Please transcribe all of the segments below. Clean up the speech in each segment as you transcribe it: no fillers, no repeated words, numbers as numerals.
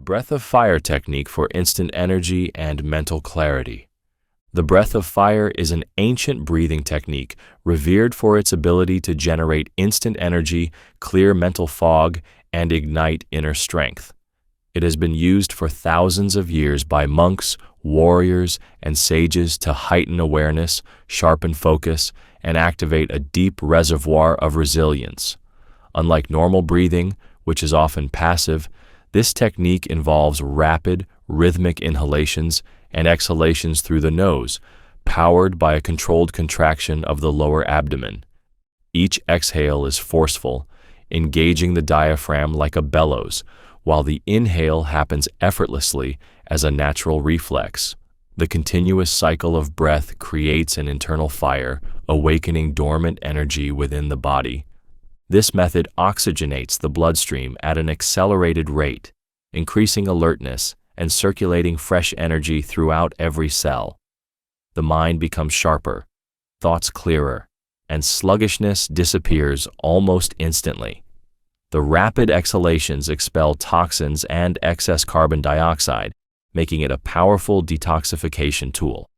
breath of fire technique for instant energy and mental clarity. The breath of fire is an ancient breathing technique revered for its ability to generate instant energy, clear mental fog, and ignite inner strength. It has been used for thousands of years by monks, warriors, and sages to heighten awareness, sharpen focus, and activate a deep reservoir of resilience. Unlike normal breathing, which is often passive, this technique involves rapid, rhythmic inhalations and exhalations through the nose, powered by a controlled contraction of the lower abdomen. Each exhale is forceful, engaging the diaphragm like a bellows, while the inhale happens effortlessly as a natural reflex. The continuous cycle of breath creates an internal fire, awakening dormant energy within the body. This method oxygenates the bloodstream at an accelerated rate, increasing alertness and circulating fresh energy throughout every cell. The mind becomes sharper, thoughts clearer, and sluggishness disappears almost instantly. The rapid exhalations expel toxins and excess carbon dioxide, making it a powerful detoxification tool.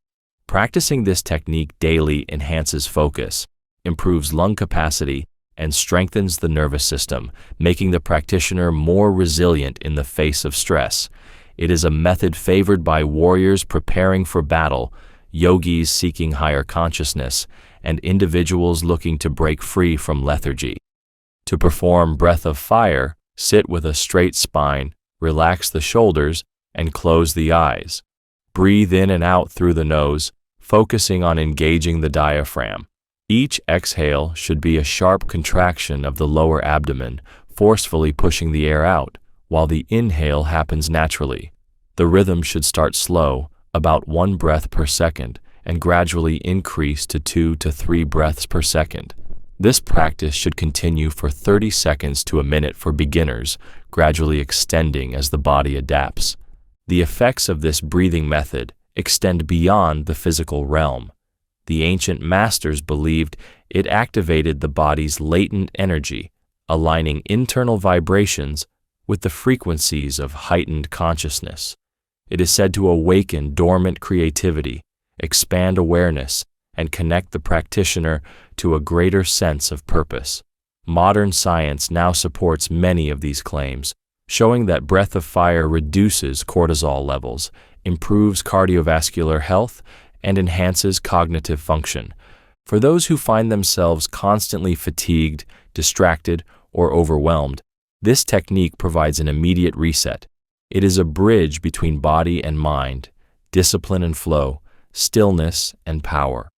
Practicing this technique daily enhances focus, improves lung capacity, and strengthens the nervous system, making the practitioner more resilient in the face of stress. It is a method favored by warriors preparing for battle, yogis seeking higher consciousness, and individuals looking to break free from lethargy. To perform breath of fire, sit with a straight spine, relax the shoulders, and close the eyes. Breathe in and out through the nose, focusing on engaging the diaphragm. Each exhale should be a sharp contraction of the lower abdomen, forcefully pushing the air out, while the inhale happens naturally. The rhythm should start slow, about 1 breath per second, and gradually increase to 2 to 3 breaths per second. This practice should continue for 30 seconds to a minute for beginners, gradually extending as the body adapts. The effects of this breathing method extend beyond the physical realm. The ancient masters believed it activated the body's latent energy, aligning internal vibrations with the frequencies of heightened consciousness. It is said to awaken dormant creativity, expand awareness, and connect the practitioner to a greater sense of purpose. Modern science now supports many of these claims, showing that breath of fire reduces cortisol levels, improves cardiovascular health, and enhances cognitive function. For those who find themselves constantly fatigued, distracted, or overwhelmed, this technique provides an immediate reset. It is a bridge between body and mind, discipline and flow, stillness and power.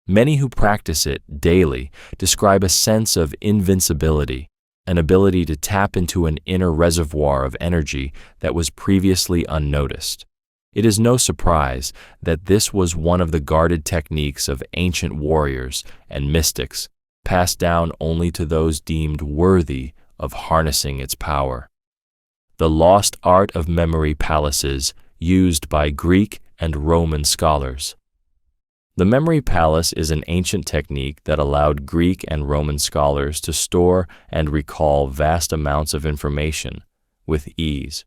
Many who practice it daily describe a sense of invincibility, an ability to tap into an inner reservoir of energy that was previously unnoticed. It is no surprise that this was one of the guarded techniques of ancient warriors and mystics, passed down only to those deemed worthy of harnessing its power. The lost art of memory palaces used by Greek and Roman scholars. The memory palace is an ancient technique that allowed Greek and Roman scholars to store and recall vast amounts of information with ease.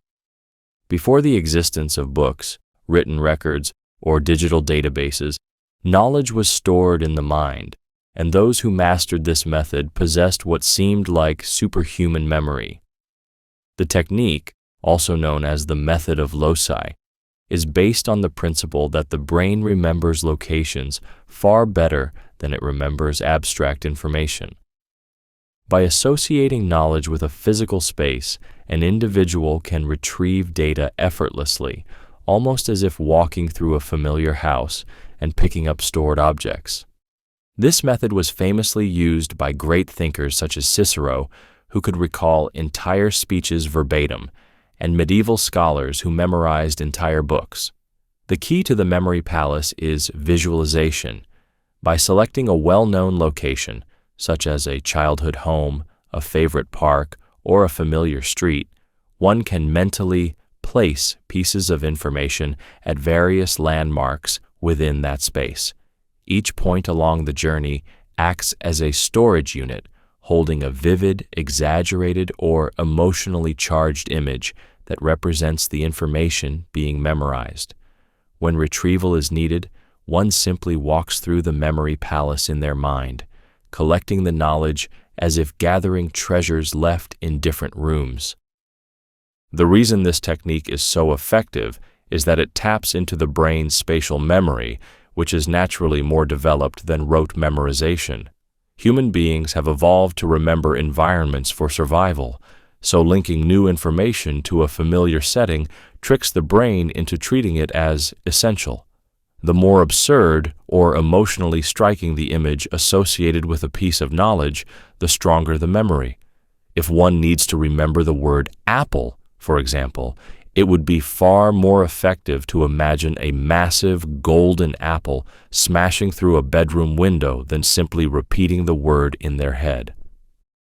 Before the existence of books, written records, or digital databases, knowledge was stored in the mind, and those who mastered this method possessed what seemed like superhuman memory. The technique, also known as the method of loci, is based on the principle that the brain remembers locations far better than it remembers abstract information. By associating knowledge with a physical space, an individual can retrieve data effortlessly, almost as if walking through a familiar house and picking up stored objects. This method was famously used by great thinkers such as Cicero, who could recall entire speeches verbatim, and medieval scholars who memorized entire books. The key to the memory palace is visualization. By selecting a well-known location, such as a childhood home, a favorite park, or a familiar street, one can mentally place pieces of information at various landmarks within that space. Each point along the journey acts as a storage unit, holding a vivid, exaggerated, or emotionally charged image that represents the information being memorized. When retrieval is needed, one simply walks through the memory palace in their mind, collecting the knowledge as if gathering treasures left in different rooms. The reason this technique is so effective is that it taps into the brain's spatial memory, which is naturally more developed than rote memorization. Human beings have evolved to remember environments for survival, so linking new information to a familiar setting tricks the brain into treating it as essential. The more absurd or emotionally striking the image associated with a piece of knowledge, the stronger the memory. If one needs to remember the word apple, for example, it would be far more effective to imagine a massive golden apple smashing through a bedroom window than simply repeating the word in their head.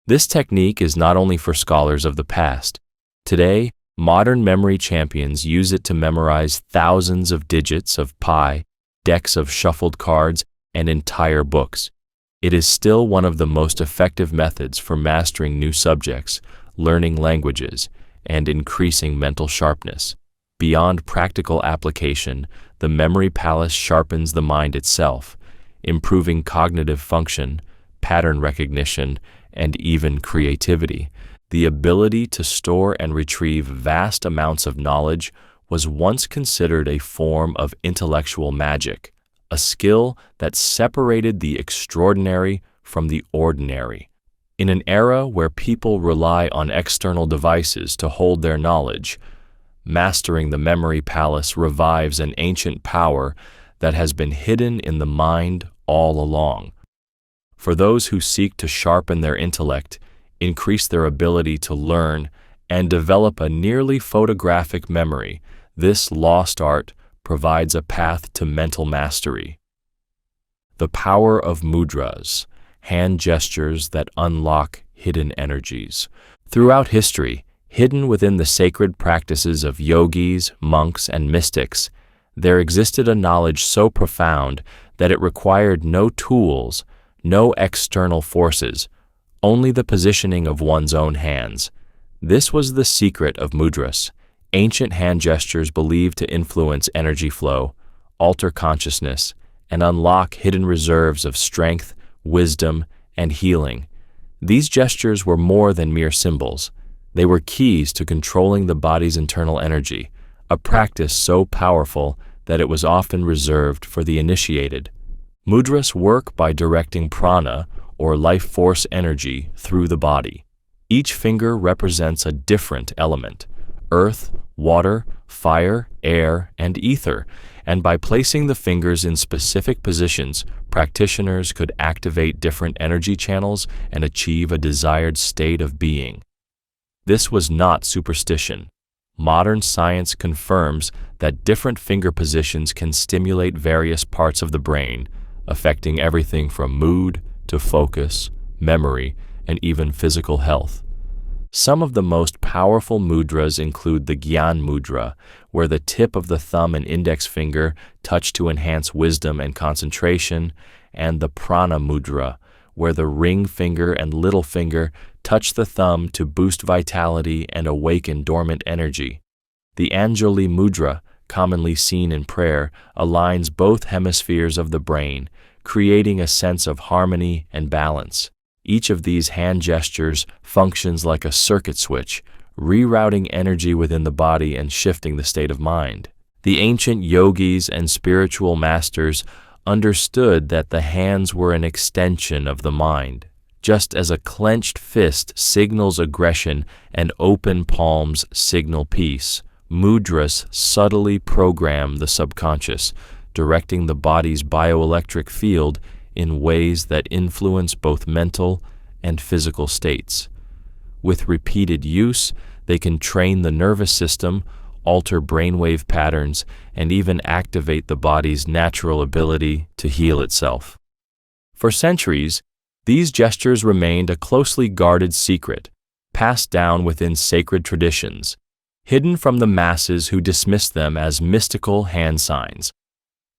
This technique is not only for scholars of the past. Today, modern memory champions use it to memorize thousands of digits of pi, decks of shuffled cards, and entire books. It is still one of the most effective methods for mastering new subjects, learning languages, and increasing mental sharpness. Beyond practical application, the memory palace sharpens the mind itself, improving cognitive function, pattern recognition, and even creativity. The ability to store and retrieve vast amounts of knowledge was once considered a form of intellectual magic, a skill that separated the extraordinary from the ordinary. In an era where people rely on external devices to hold their knowledge, mastering the memory palace revives an ancient power that has been hidden in the mind all along. For those who seek to sharpen their intellect, increase their ability to learn, and develop a nearly photographic memory, this lost art provides a path to mental mastery. The power of mudras, hand gestures that unlock hidden energies. Throughout history, hidden within the sacred practices of yogis, monks, and mystics, there existed a knowledge so profound that it required no tools, no external forces, only the positioning of one's own hands. This was the secret of mudras, ancient hand gestures believed to influence energy flow, alter consciousness, and unlock hidden reserves of strength, wisdom, and healing. These gestures were more than mere symbols. They were keys to controlling the body's internal energy, a practice so powerful that it was often reserved for the initiated. Mudras work by directing prana, or life force energy, through the body. Each finger represents a different element: earth, water, fire, air, and ether, and by placing the fingers in specific positions, practitioners could activate different energy channels and achieve a desired state of being. This was not superstition. Modern science confirms that different finger positions can stimulate various parts of the brain, affecting everything from mood to focus, memory, and even physical health. Some of the most powerful mudras include the Gyan mudra, where the tip of the thumb and index finger touch to enhance wisdom and concentration, and the Prana mudra, where the ring finger and little finger touch the thumb to boost vitality and awaken dormant energy. The Anjali mudra, commonly seen in prayer, aligns both hemispheres of the brain, creating a sense of harmony and balance. Each of these hand gestures functions like a circuit switch, rerouting energy within the body and shifting the state of mind. The ancient yogis and spiritual masters understood that the hands were an extension of the mind. Just as a clenched fist signals aggression and open palms signal peace, mudras subtly program the subconscious, directing the body's bioelectric field in ways that influence both mental and physical states. With repeated use, they can train the nervous system, alter brainwave patterns, and even activate the body's natural ability to heal itself. For centuries, these gestures remained a closely guarded secret, passed down within sacred traditions, hidden from the masses who dismissed them as mystical hand signs.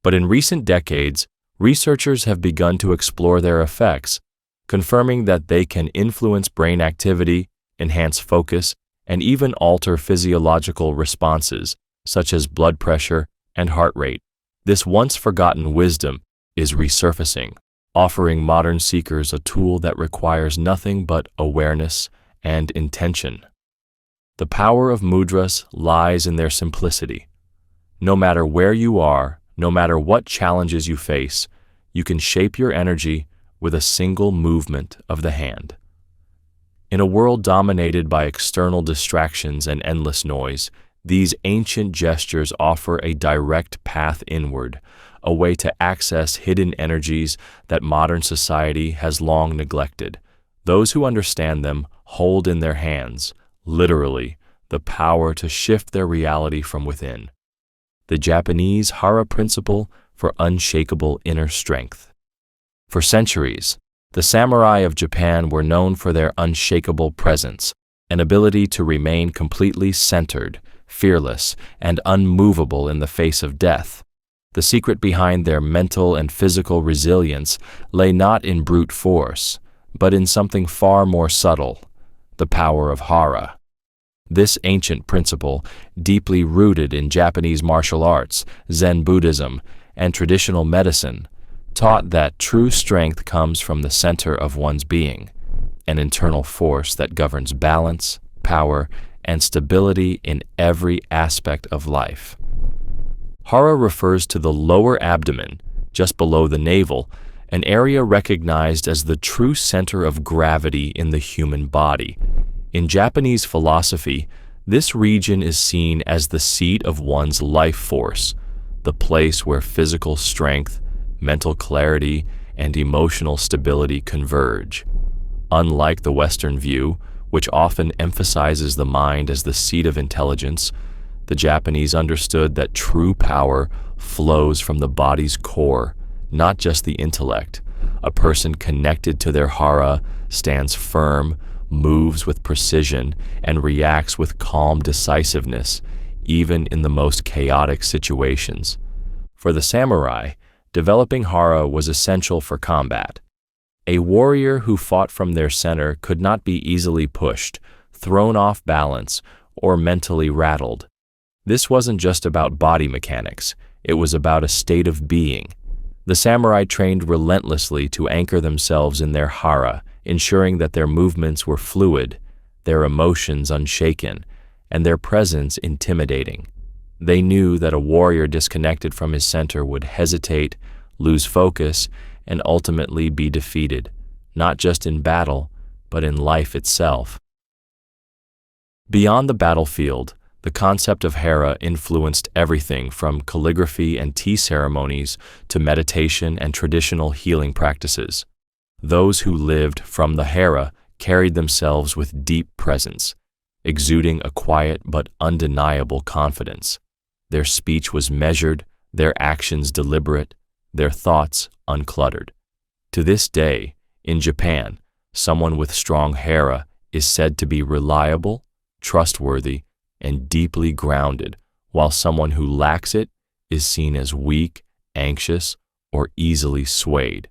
But in recent decades, researchers have begun to explore their effects, confirming that they can influence brain activity, enhance focus, and even alter physiological responses, such as blood pressure and heart rate. This once-forgotten wisdom is resurfacing, offering modern seekers a tool that requires nothing but awareness and intention. The power of mudras lies in their simplicity. No matter where you are, no matter what challenges you face, you can shape your energy with a single movement of the hand. In a world dominated by external distractions and endless noise, these ancient gestures offer a direct path inward, a way to access hidden energies that modern society has long neglected. Those who understand them hold in their hands, literally, the power to shift their reality from within. The Japanese Hara principle for unshakable inner strength. For centuries, the samurai of Japan were known for their unshakable presence, an ability to remain completely centered, fearless, and unmovable in the face of death. The secret behind their mental and physical resilience lay not in brute force, but in something far more subtle, the power of Hara. This ancient principle, deeply rooted in Japanese martial arts, Zen Buddhism, and traditional medicine, taught that true strength comes from the center of one's being, an internal force that governs balance, power, and stability in every aspect of life. Hara refers to the lower abdomen, just below the navel, an area recognized as the true center of gravity in the human body. In Japanese philosophy, this region is seen as the seat of one's life force, the place where physical strength, mental clarity, and emotional stability converge. Unlike the Western view, which often emphasizes the mind as the seat of intelligence, the Japanese understood that true power flows from the body's core, not just the intellect. A person connected to their Hara stands firm, moves with precision, and reacts with calm decisiveness, even in the most chaotic situations. For the samurai, developing Hara was essential for combat. A warrior who fought from their center could not be easily pushed, thrown off balance, or mentally rattled. This wasn't just about body mechanics, it was about a state of being. The samurai trained relentlessly to anchor themselves in their Hara, ensuring that their movements were fluid, their emotions unshaken, and their presence intimidating. They knew that a warrior disconnected from his center would hesitate, lose focus, and ultimately be defeated, not just in battle, but in life itself. Beyond the battlefield, the concept of Hara influenced everything from calligraphy and tea ceremonies to meditation and traditional healing practices. Those who lived from the Hara carried themselves with deep presence, exuding a quiet but undeniable confidence. Their speech was measured, their actions deliberate, their thoughts uncluttered. To this day, in Japan, someone with strong Hara is said to be reliable, trustworthy, and deeply grounded, while someone who lacks it is seen as weak, anxious, or easily swayed.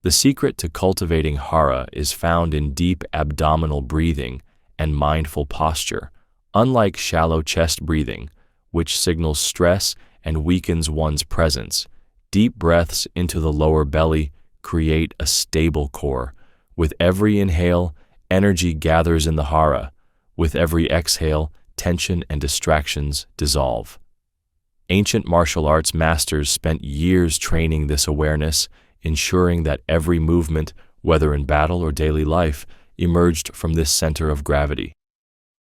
The secret to cultivating Hara is found in deep abdominal breathing and mindful posture, unlike shallow chest breathing, which signals stress and weakens one's presence. Deep breaths into the lower belly create a stable core. With every inhale, energy gathers in the Hara. With every exhale, tension and distractions dissolve. Ancient martial arts masters spent years training this awareness, ensuring that every movement, whether in battle or daily life, emerged from this center of gravity.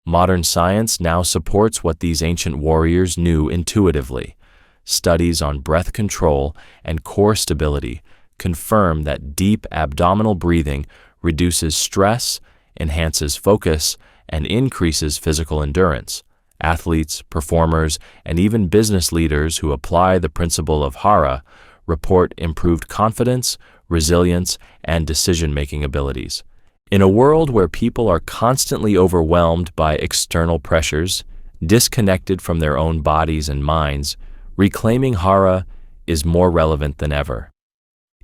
Modern science now supports what these ancient warriors knew intuitively. Studies on breath control and core stability confirm that deep abdominal breathing reduces stress, enhances focus, and increases physical endurance. Athletes, performers, and even business leaders who apply the principle of Hara report improved confidence, resilience, and decision-making abilities. In a world where people are constantly overwhelmed by external pressures, disconnected from their own bodies and minds, reclaiming Hara is more relevant than ever.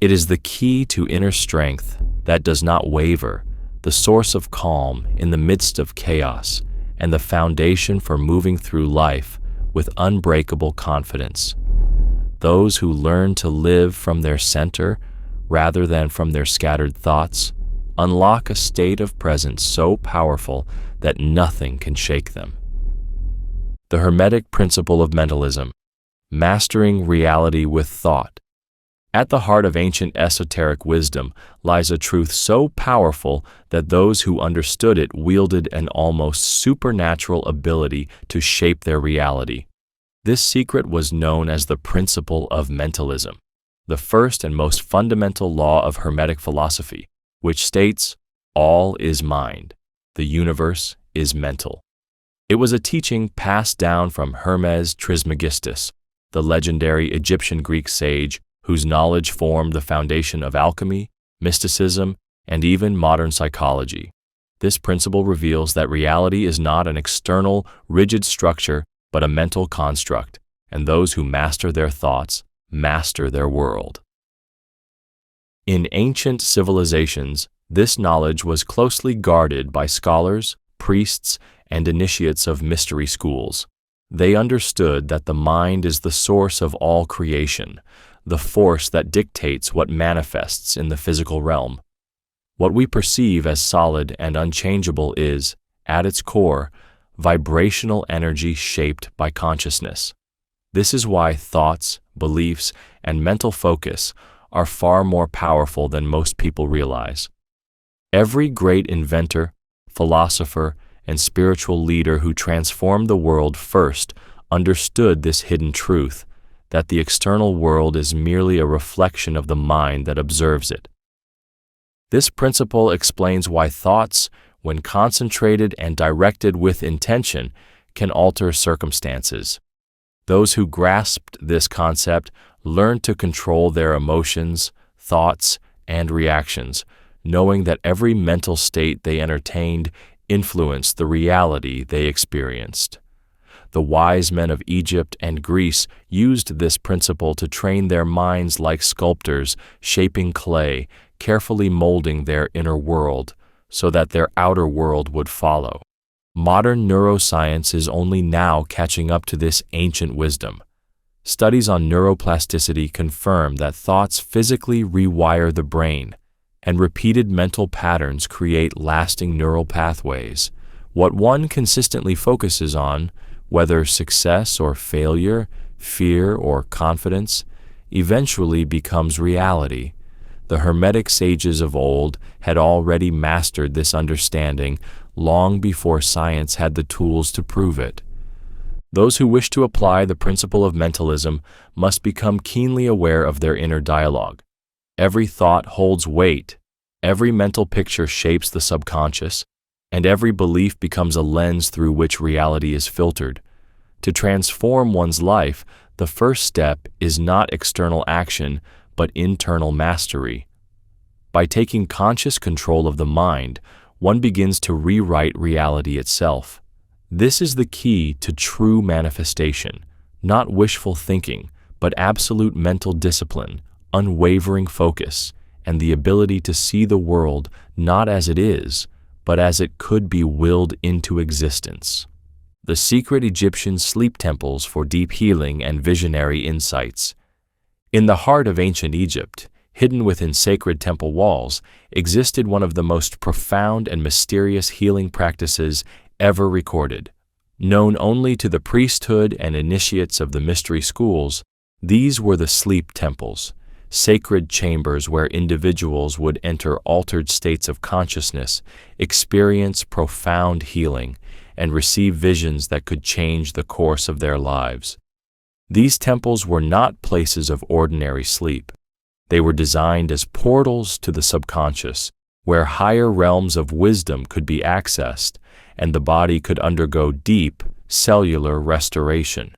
It is the key to inner strength that does not waver, the source of calm in the midst of chaos, and the foundation for moving through life with unbreakable confidence. Those who learn to live from their center rather than from their scattered thoughts unlock a state of presence so powerful that nothing can shake them. The Hermetic principle of mentalism, mastering reality with thought. At the heart of ancient esoteric wisdom lies a truth so powerful that those who understood it wielded an almost supernatural ability to shape their reality. This secret was known as the principle of mentalism, the first and most fundamental law of Hermetic philosophy, which states, "All is mind, the universe is mental." It was a teaching passed down from Hermes Trismegistus, the legendary Egyptian-Greek sage whose knowledge formed the foundation of alchemy, mysticism, and even modern psychology. This principle reveals that reality is not an external, rigid structure, but a mental construct, and those who master their thoughts master their world. In ancient civilizations, this knowledge was closely guarded by scholars, priests, and initiates of mystery schools. They understood that the mind is the source of all creation, the force that dictates what manifests in the physical realm. What we perceive as solid and unchangeable is, at its core, vibrational energy shaped by consciousness. This is why thoughts, beliefs, and mental focus are far more powerful than most people realize. Every great inventor, philosopher, and spiritual leader who transformed the world first understood this hidden truth, that the external world is merely a reflection of the mind that observes it. This principle explains why thoughts, when concentrated and directed with intention, can alter circumstances. Those who grasped this concept learned to control their emotions, thoughts, and reactions, knowing that every mental state they entertained influenced the reality they experienced. The wise men of Egypt and Greece used this principle to train their minds like sculptors, shaping clay, carefully molding their inner world so that their outer world would follow. Modern neuroscience is only now catching up to this ancient wisdom. Studies on neuroplasticity confirm that thoughts physically rewire the brain, and repeated mental patterns create lasting neural pathways. What one consistently focuses on, whether success or failure, fear or confidence, eventually becomes reality. The Hermetic sages of old had already mastered this understanding long before science had the tools to prove it. Those who wish to apply the principle of mentalism must become keenly aware of their inner dialogue. Every thought holds weight, every mental picture shapes the subconscious, and every belief becomes a lens through which reality is filtered. To transform one's life, the first step is not external action, but internal mastery. By taking conscious control of the mind, one begins to rewrite reality itself. This is the key to true manifestation, not wishful thinking, but absolute mental discipline, unwavering focus, and the ability to see the world not as it is, but as it could be willed into existence. The secret Egyptian sleep temples for deep healing and visionary insights. In the heart of ancient Egypt, hidden within sacred temple walls, existed one of the most profound and mysterious healing practices ever recorded. Known only to the priesthood and initiates of the mystery schools, these were the sleep temples, sacred chambers where individuals would enter altered states of consciousness, experience profound healing, and receive visions that could change the course of their lives. These temples were not places of ordinary sleep. They were designed as portals to the subconscious, where higher realms of wisdom could be accessed and the body could undergo deep, cellular restoration.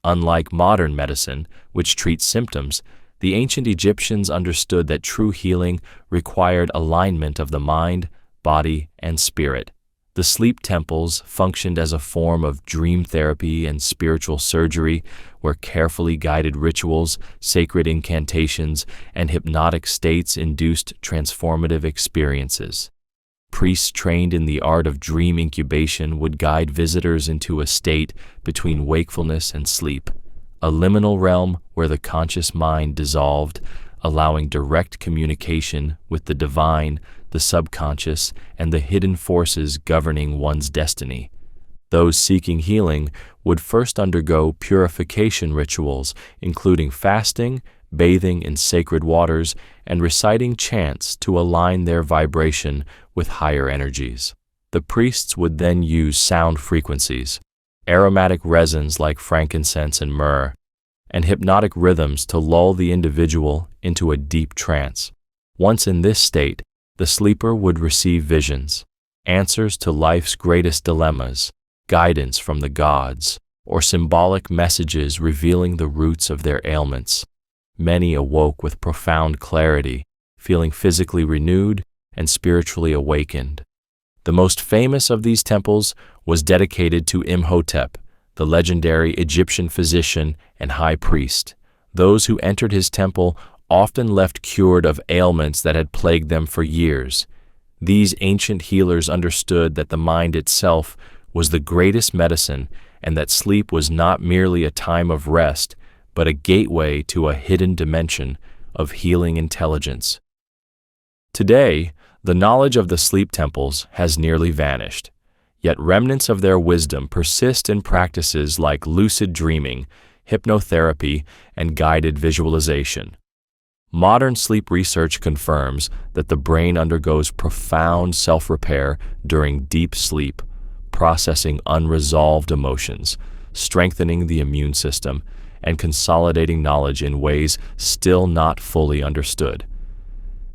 Unlike modern medicine, which treats symptoms, the ancient Egyptians understood that true healing required alignment of the mind, body, and spirit. The sleep temples functioned as a form of dream therapy and spiritual surgery, where carefully guided rituals, sacred incantations, and hypnotic states induced transformative experiences. Priests trained in the art of dream incubation would guide visitors into a state between wakefulness and sleep, a liminal realm where the conscious mind dissolved, allowing direct communication with the divine, the subconscious, and the hidden forces governing one's destiny. Those seeking healing would first undergo purification rituals, including fasting, bathing in sacred waters, and reciting chants to align their vibration with higher energies. The priests would then use sound frequencies, aromatic resins like frankincense and myrrh, and hypnotic rhythms to lull the individual into a deep trance. Once in this state, the sleeper would receive visions, answers to life's greatest dilemmas, guidance from the gods, or symbolic messages revealing the roots of their ailments. Many awoke with profound clarity, feeling physically renewed and spiritually awakened. The most famous of these temples was dedicated to Imhotep, the legendary Egyptian physician and high priest. Those who entered his temple often left cured of ailments that had plagued them for years. These ancient healers understood that the mind itself was the greatest medicine and that sleep was not merely a time of rest, but a gateway to a hidden dimension of healing intelligence. Today, the knowledge of the sleep temples has nearly vanished, yet remnants of their wisdom persist in practices like lucid dreaming, hypnotherapy, and guided visualization. Modern sleep research confirms that the brain undergoes profound self-repair during deep sleep, processing unresolved emotions, strengthening the immune system, and consolidating knowledge in ways still not fully understood.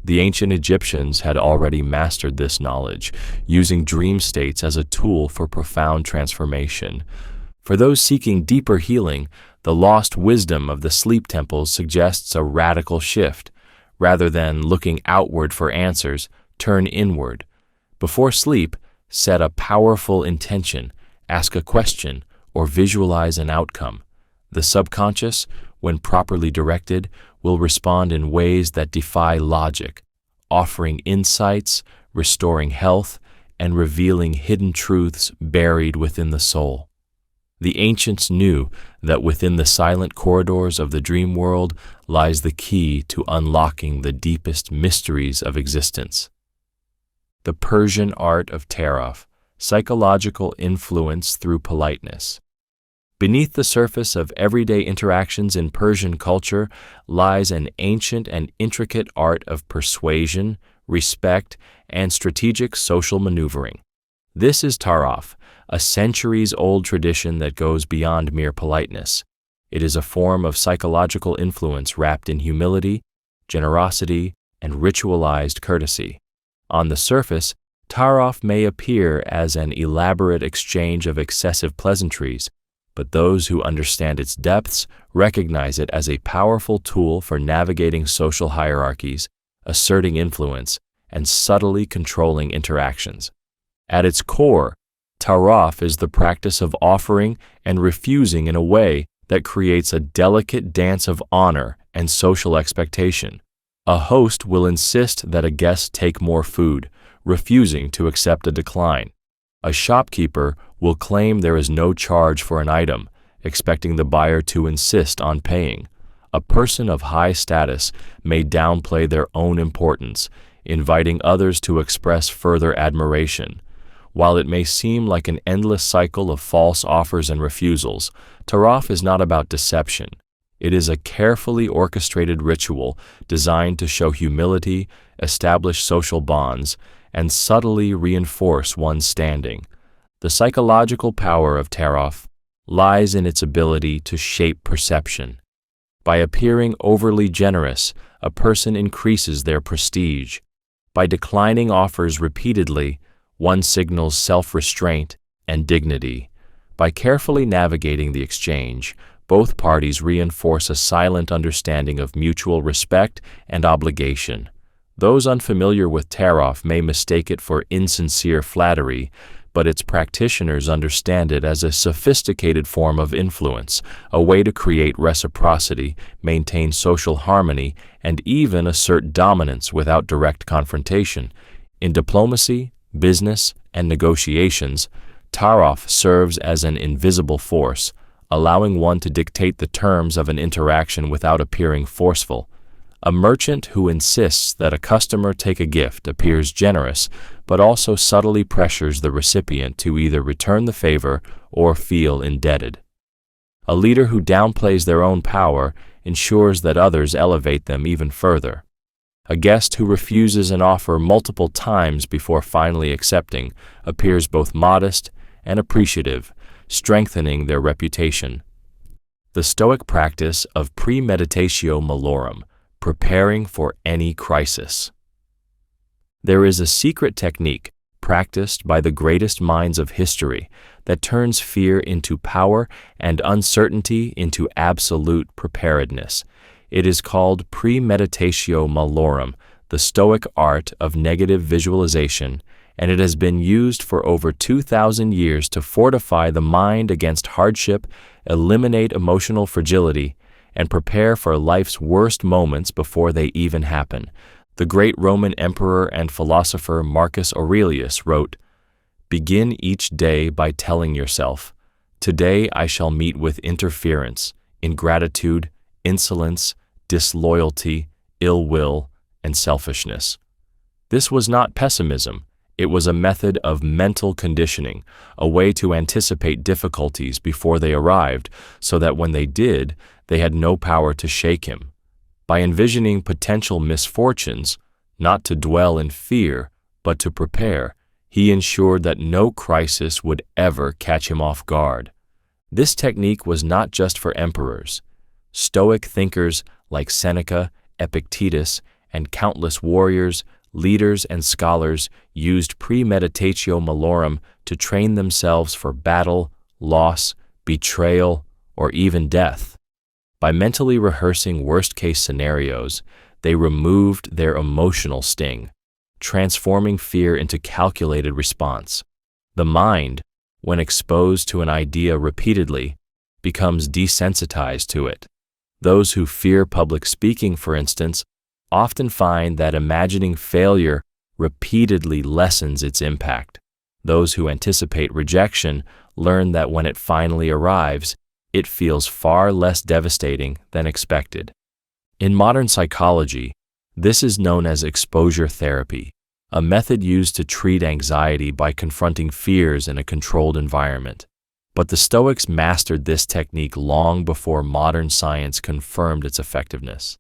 The ancient Egyptians had already mastered this knowledge, using dream states as a tool for profound transformation. For those seeking deeper healing, the lost wisdom of the sleep temples suggests a radical shift. Rather than looking outward for answers, turn inward. Before sleep, set a powerful intention, ask a question, or visualize an outcome. The subconscious, when properly directed, will respond in ways that defy logic, offering insights, restoring health, and revealing hidden truths buried within the soul. The ancients knew that within the silent corridors of the dream world lies the key to unlocking the deepest mysteries of existence. The Persian art of Tarof, psychological influence through politeness. Beneath the surface of everyday interactions in Persian culture lies an ancient and intricate art of persuasion, respect, and strategic social maneuvering. This is Tarof, a centuries-old tradition that goes beyond mere politeness. It is a form of psychological influence wrapped in humility, generosity, and ritualized courtesy. On the surface, Tarof may appear as an elaborate exchange of excessive pleasantries, but those who understand its depths recognize it as a powerful tool for navigating social hierarchies, asserting influence, and subtly controlling interactions. At its core, Tarof is the practice of offering and refusing in a way that creates a delicate dance of honor and social expectation. A host will insist that a guest take more food, refusing to accept a decline. A shopkeeper will claim there is no charge for an item, expecting the buyer to insist on paying. A person of high status may downplay their own importance, inviting others to express further admiration. While it may seem like an endless cycle of false offers and refusals, Tarof is not about deception. It is a carefully orchestrated ritual designed to show humility, establish social bonds, and subtly reinforce one's standing. The psychological power of Tarof lies in its ability to shape perception. By appearing overly generous, a person increases their prestige. By declining offers repeatedly, one signals self-restraint and dignity. By carefully navigating the exchange, both parties reinforce a silent understanding of mutual respect and obligation. Those unfamiliar with Tarof may mistake it for insincere flattery, but its practitioners understand it as a sophisticated form of influence, a way to create reciprocity, maintain social harmony, and even assert dominance without direct confrontation. In diplomacy, business, and negotiations, Tarof serves as an invisible force, allowing one to dictate the terms of an interaction without appearing forceful. A merchant who insists that a customer take a gift appears generous, but also subtly pressures the recipient to either return the favor or feel indebted. A leader who downplays their own power ensures that others elevate them even further. A guest who refuses an offer multiple times before finally accepting appears both modest and appreciative, strengthening their reputation. The Stoic practice of Premeditatio Malorum, preparing for any crisis. There is a secret technique practiced by the greatest minds of history that turns fear into power and uncertainty into absolute preparedness. It is called Premeditatio Malorum, the Stoic art of negative visualization, and it has been used for over 2,000 years to fortify the mind against hardship, eliminate emotional fragility, and prepare for life's worst moments before they even happen. The great Roman emperor and philosopher Marcus Aurelius wrote, "Begin each day by telling yourself, 'Today I shall meet with interference, ingratitude, insolence, disloyalty, ill will, and selfishness.'" This was not pessimism. It was a method of mental conditioning, a way to anticipate difficulties before they arrived, so that when they did, they had no power to shake him. By envisioning potential misfortunes, not to dwell in fear, but to prepare, he ensured that no crisis would ever catch him off guard. This technique was not just for emperors. Stoic thinkers like Seneca, Epictetus, and countless warriors, leaders, and scholars used Premeditatio Malorum to train themselves for battle, loss, betrayal, or even death. By mentally rehearsing worst-case scenarios, they removed their emotional sting, transforming fear into calculated response. The mind, when exposed to an idea repeatedly, becomes desensitized to it. Those who fear public speaking, for instance, often find that imagining failure repeatedly lessens its impact. Those who anticipate rejection learn that when it finally arrives, it feels far less devastating than expected. In modern psychology, this is known as exposure therapy, a method used to treat anxiety by confronting fears in a controlled environment. But the Stoics mastered this technique long before modern science confirmed its effectiveness.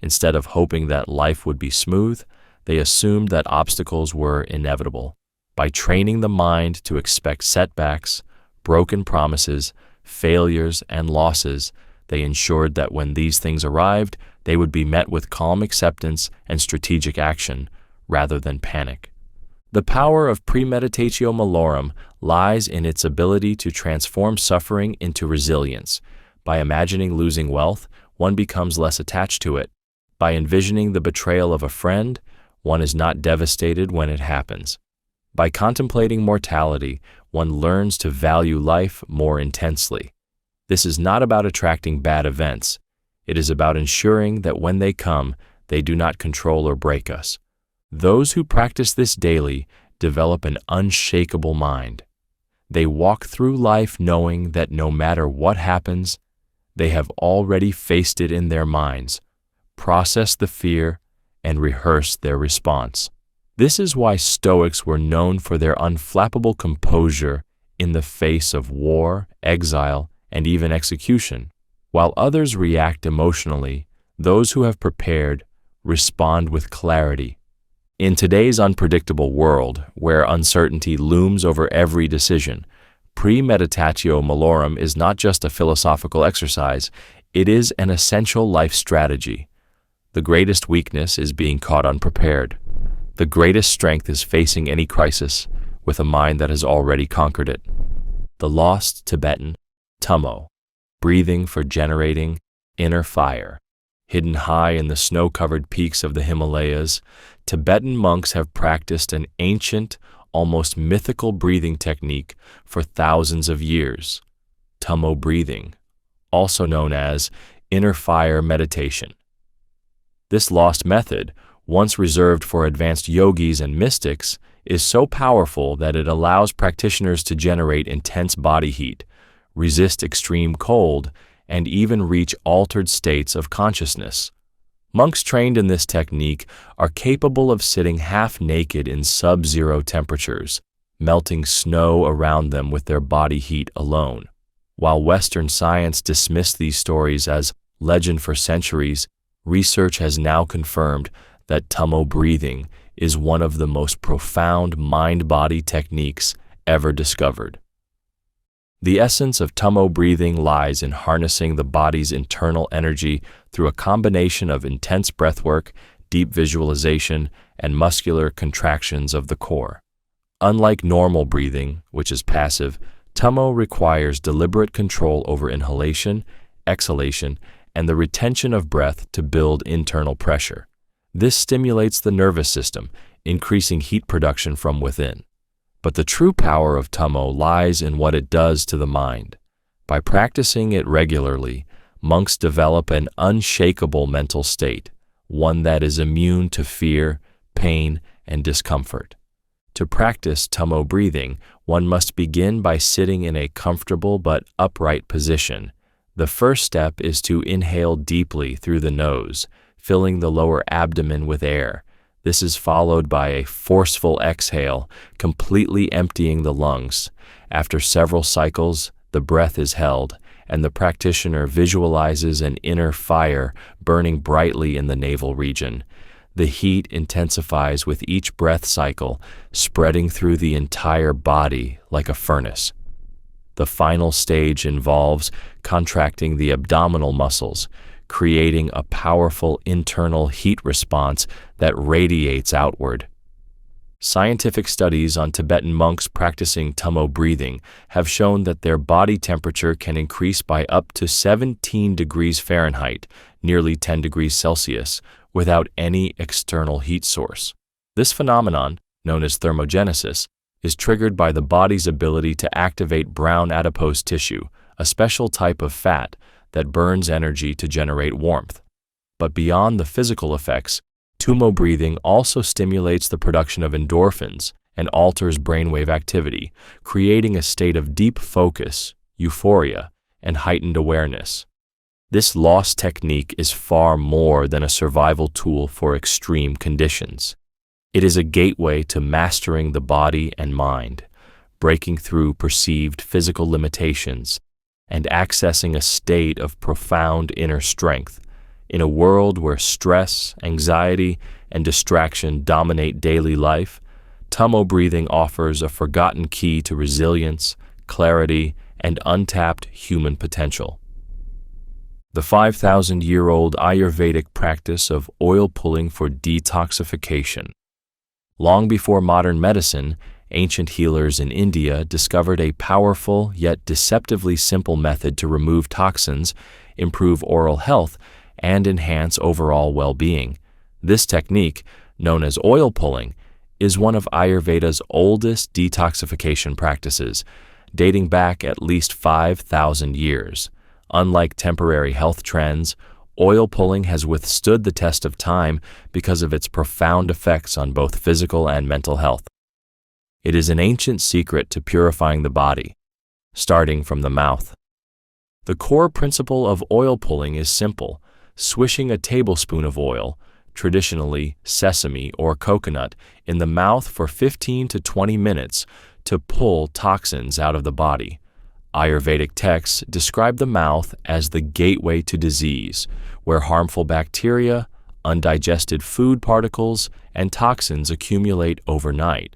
Instead of hoping that life would be smooth, they assumed that obstacles were inevitable. By training the mind to expect setbacks, broken promises, failures, and losses, they ensured that when these things arrived, they would be met with calm acceptance and strategic action, rather than panic. The power of Premeditatio Malorum lies in its ability to transform suffering into resilience. By imagining losing wealth, one becomes less attached to it. By envisioning the betrayal of a friend, one is not devastated when it happens. By contemplating mortality, one learns to value life more intensely. This is not about attracting bad events. It is about ensuring that when they come, they do not control or break us. Those who practice this daily develop an unshakable mind. They walk through life knowing that no matter what happens, they have already faced it in their minds, processed the fear, and rehearsed their response. This is why Stoics were known for their unflappable composure in the face of war, exile, and even execution. While others react emotionally, those who have prepared respond with clarity. In today's unpredictable world, where uncertainty looms over every decision, Premeditatio Malorum is not just a philosophical exercise, it is an essential life strategy. The greatest weakness is being caught unprepared. The greatest strength is facing any crisis with a mind that has already conquered it. The lost Tibetan, Tummo, breathing for generating inner fire. Hidden high in the snow-covered peaks of the Himalayas, Tibetan monks have practiced an ancient, almost mythical breathing technique for thousands of years. Tummo breathing, also known as inner fire meditation. This lost method, once reserved for advanced yogis and mystics, is so powerful that it allows practitioners to generate intense body heat, resist extreme cold, and even reach altered states of consciousness. Monks trained in this technique are capable of sitting half naked in sub-zero temperatures, melting snow around them with their body heat alone. While Western science dismissed these stories as legend for centuries, research has now confirmed that Tummo breathing is one of the most profound mind-body techniques ever discovered. The essence of Tummo breathing lies in harnessing the body's internal energy through a combination of intense breathwork, deep visualization, and muscular contractions of the core. Unlike normal breathing, which is passive, Tummo requires deliberate control over inhalation, exhalation, and the retention of breath to build internal pressure. This stimulates the nervous system, increasing heat production from within. But the true power of Tummo lies in what it does to the mind. By practicing it regularly, monks develop an unshakable mental state, one that is immune to fear, pain, and discomfort. To practice Tummo breathing, one must begin by sitting in a comfortable but upright position. The first step is to inhale deeply through the nose, filling the lower abdomen with air. This is followed by a forceful exhale, completely emptying the lungs. After several cycles, the breath is held, and the practitioner visualizes an inner fire burning brightly in the navel region. The heat intensifies with each breath cycle, spreading through the entire body like a furnace. The final stage involves contracting the abdominal muscles, creating a powerful internal heat response that radiates outward. Scientific studies on Tibetan monks practicing Tummo breathing have shown that their body temperature can increase by up to 17 degrees Fahrenheit, nearly 10 degrees Celsius, without any external heat source. This phenomenon, known as thermogenesis, is triggered by the body's ability to activate brown adipose tissue, a special type of fat that burns energy to generate warmth. But beyond the physical effects, Tummo breathing also stimulates the production of endorphins and alters brainwave activity, creating a state of deep focus, euphoria, and heightened awareness. This lost technique is far more than a survival tool for extreme conditions. It is a gateway to mastering the body and mind, breaking through perceived physical limitations, and accessing a state of profound inner strength. In a world where stress, anxiety, and distraction dominate daily life, Tummo breathing offers a forgotten key to resilience, clarity, and untapped human potential. The 5,000-year-old Ayurvedic practice of oil pulling for detoxification. Long before modern medicine, ancient healers in India discovered a powerful yet deceptively simple method to remove toxins, improve oral health, and enhance overall well-being. This technique, known as oil pulling, is one of Ayurveda's oldest detoxification practices, dating back at least 5,000 years. Unlike temporary health trends, oil pulling has withstood the test of time because of its profound effects on both physical and mental health. It is an ancient secret to purifying the body, starting from the mouth. The core principle of oil pulling is simple: swishing a tablespoon of oil, traditionally sesame or coconut, in the mouth for 15 to 20 minutes to pull toxins out of the body. Ayurvedic texts describe the mouth as the gateway to disease, where harmful bacteria, undigested food particles, and toxins accumulate overnight.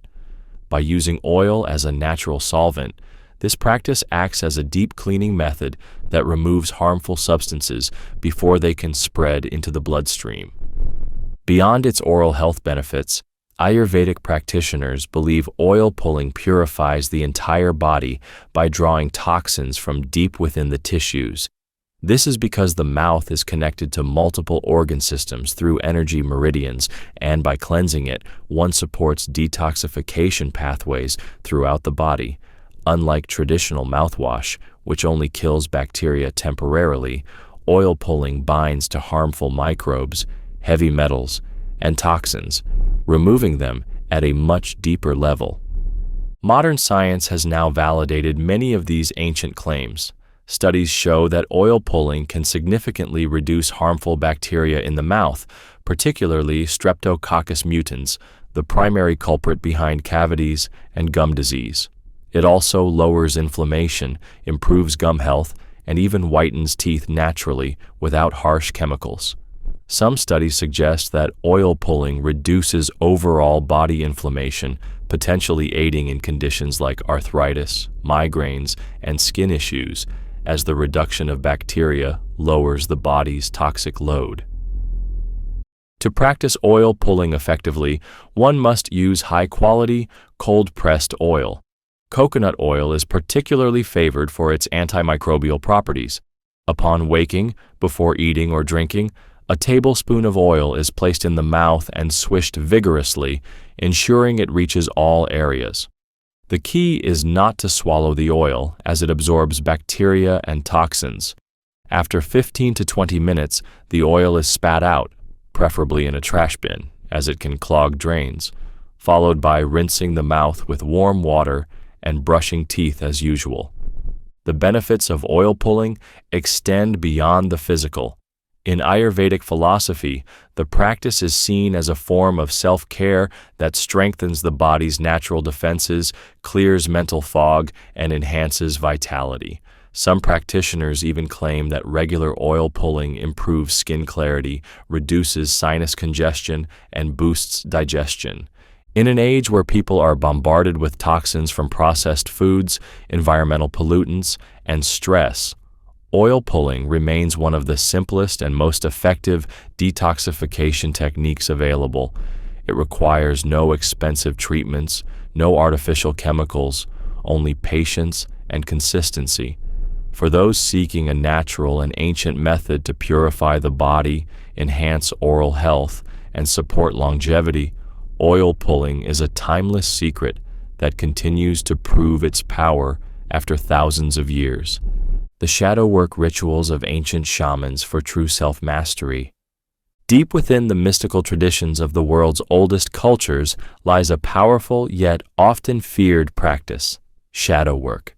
By using oil as a natural solvent, this practice acts as a deep cleaning method that removes harmful substances before they can spread into the bloodstream. Beyond its oral health benefits, Ayurvedic practitioners believe oil pulling purifies the entire body by drawing toxins from deep within the tissues. This is because the mouth is connected to multiple organ systems through energy meridians, and by cleansing it, one supports detoxification pathways throughout the body. Unlike traditional mouthwash, which only kills bacteria temporarily, oil pulling binds to harmful microbes, heavy metals, and toxins. Removing them at a much deeper level. Modern science has now validated many of these ancient claims. Studies show that oil pulling can significantly reduce harmful bacteria in the mouth, particularly Streptococcus mutans, the primary culprit behind cavities and gum disease. It also lowers inflammation, improves gum health, and even whitens teeth naturally without harsh chemicals. Some studies suggest that oil pulling reduces overall body inflammation, potentially aiding in conditions like arthritis, migraines, and skin issues, as the reduction of bacteria lowers the body's toxic load. To practice oil pulling effectively, one must use high-quality, cold-pressed oil. Coconut oil is particularly favored for its antimicrobial properties. Upon waking, before eating or drinking, a tablespoon of oil is placed in the mouth and swished vigorously, ensuring it reaches all areas. The key is not to swallow the oil, as it absorbs bacteria and toxins. After 15 to 20 minutes, the oil is spat out, preferably in a trash bin, as it can clog drains, followed by rinsing the mouth with warm water and brushing teeth as usual. The benefits of oil pulling extend beyond the physical. In Ayurvedic philosophy, the practice is seen as a form of self-care that strengthens the body's natural defenses, clears mental fog, and enhances vitality. Some practitioners even claim that regular oil pulling improves skin clarity, reduces sinus congestion, and boosts digestion. In an age where people are bombarded with toxins from processed foods, environmental pollutants, and stress, oil pulling remains one of the simplest and most effective detoxification techniques available. It requires no expensive treatments, no artificial chemicals, only patience and consistency. For those seeking a natural and ancient method to purify the body, enhance oral health, and support longevity, oil pulling is a timeless secret that continues to prove its power after thousands of years. The shadow work rituals of ancient shamans for true self-mastery. Deep within the mystical traditions of the world's oldest cultures lies a powerful yet often feared practice, shadow work.